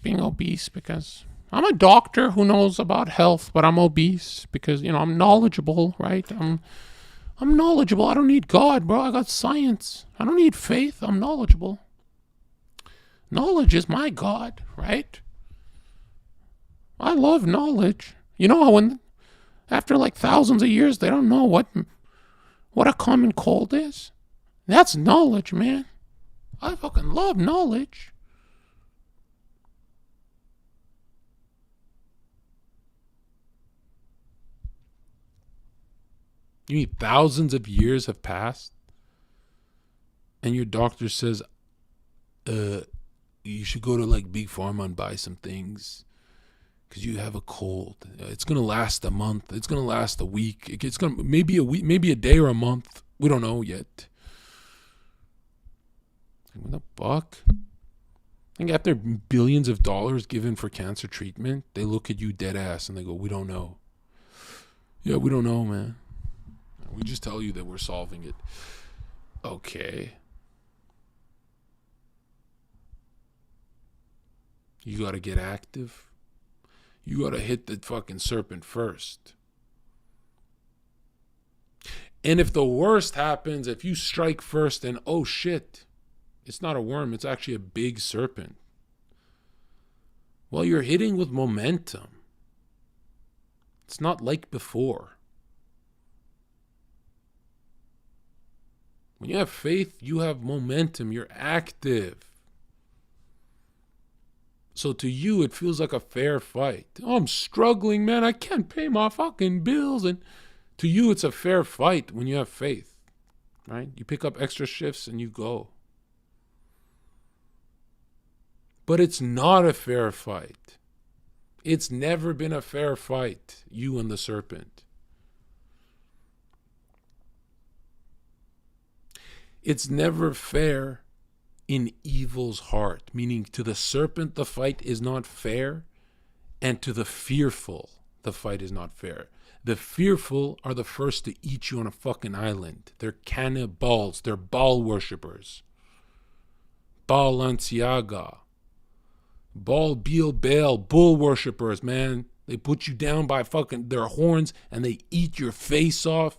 being obese because I'm a doctor who knows about health, but I'm obese because, I'm knowledgeable, right? I'm knowledgeable. I don't need God, bro. I got science. I don't need faith. I'm knowledgeable. Knowledge is my God, right? I love knowledge. You know how after like thousands of years, they don't know what a common cold is? That's knowledge, man. I fucking love knowledge. You mean thousands of years have passed and your doctor says, you should go to like Big Pharma and buy some things because you have a cold. It's going to last a month. It's going to last a week. It's going to maybe a week, maybe a day or a month. We don't know yet. What the fuck? I think after billions of dollars given for cancer treatment, they look at you dead ass and they go, we don't know. Yeah, we don't know, man. We just tell you that we're solving it. Okay. You got to get active. You got to hit the fucking serpent first. And if the worst happens, if you strike first and oh shit, it's not a worm, it's actually a big serpent. Well, you're hitting with momentum. It's not like before. When you have faith, you have momentum. You're active. So to you, it feels like a fair fight. Oh, I'm struggling, man. I can't pay my fucking bills. And to you, it's a fair fight when you have faith, right? You pick up extra shifts and you go. But it's not a fair fight. It's never been a fair fight, you and the serpent. It's never fair in evil's heart, meaning to the serpent, the fight is not fair, and to the fearful, the fight is not fair. The fearful are the first to eat you on a fucking island. They're cannibals. They're Baal worshippers. Balenciaga. Baal, Baal, bull worshippers, man. They put you down by fucking their horns and they eat your face off.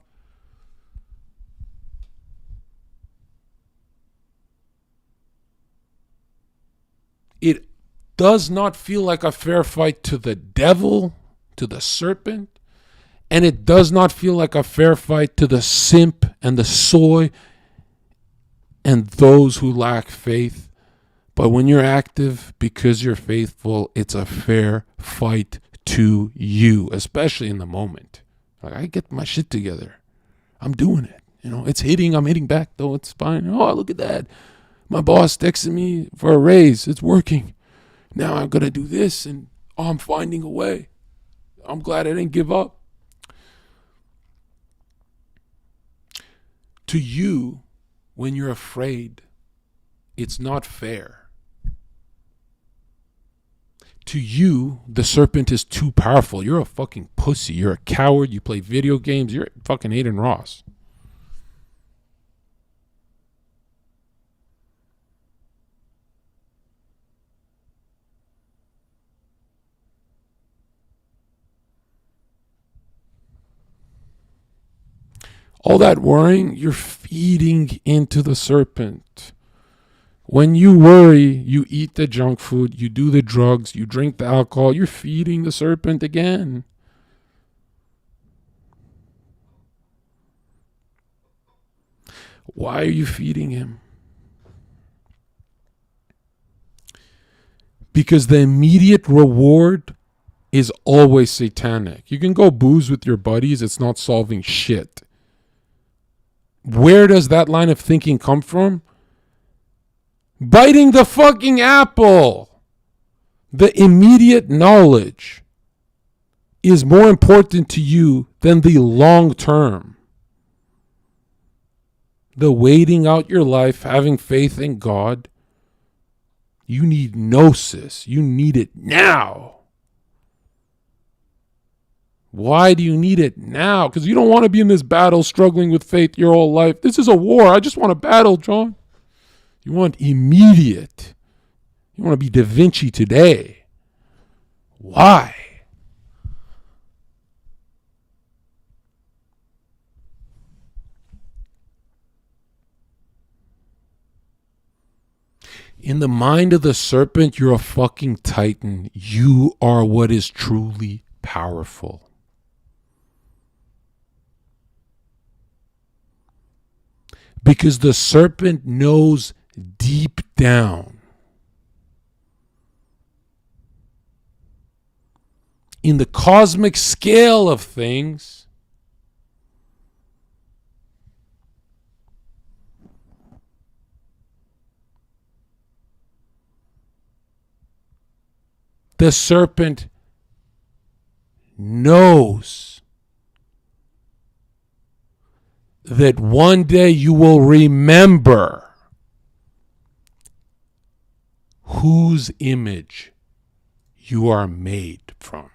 It does not feel like a fair fight to the devil, to the serpent, and it does not feel like a fair fight to the simp and the soy and those who lack faith. But when you're active, because you're faithful, it's a fair fight to you, especially in the moment. Like, I get my shit together. I'm doing it. It's hitting. I'm hitting back, though. It's fine. Oh, look at that. My boss texted me for a raise. It's working. Now I'm going to do this, and I'm finding a way. I'm glad I didn't give up. To you, when you're afraid, it's not fair. To you, the serpent is too powerful. You're a fucking pussy. You're a coward. You play video games. You're fucking Aiden Ross. All that worrying, you're feeding into the serpent. When you worry, you eat the junk food, you do the drugs, you drink the alcohol, you're feeding the serpent again. Why are you feeding him? Because the immediate reward is always satanic. You can go booze with your buddies, it's not solving shit. Where does that line of thinking come from? Biting the fucking apple. The immediate knowledge is more important to you than the long term. The waiting out your life, having faith in God, you need gnosis. You need it now. Why do you need it now? Because you don't want to be in this battle struggling with faith your whole life. This is a war. I just want to battle, John. You want immediate. You want to be Da Vinci today. Why? In the mind of the serpent, you're a fucking titan. You are what is truly powerful. Because the serpent knows deep down, in the cosmic scale of things, the serpent knows that one day you will remember whose image you are made from.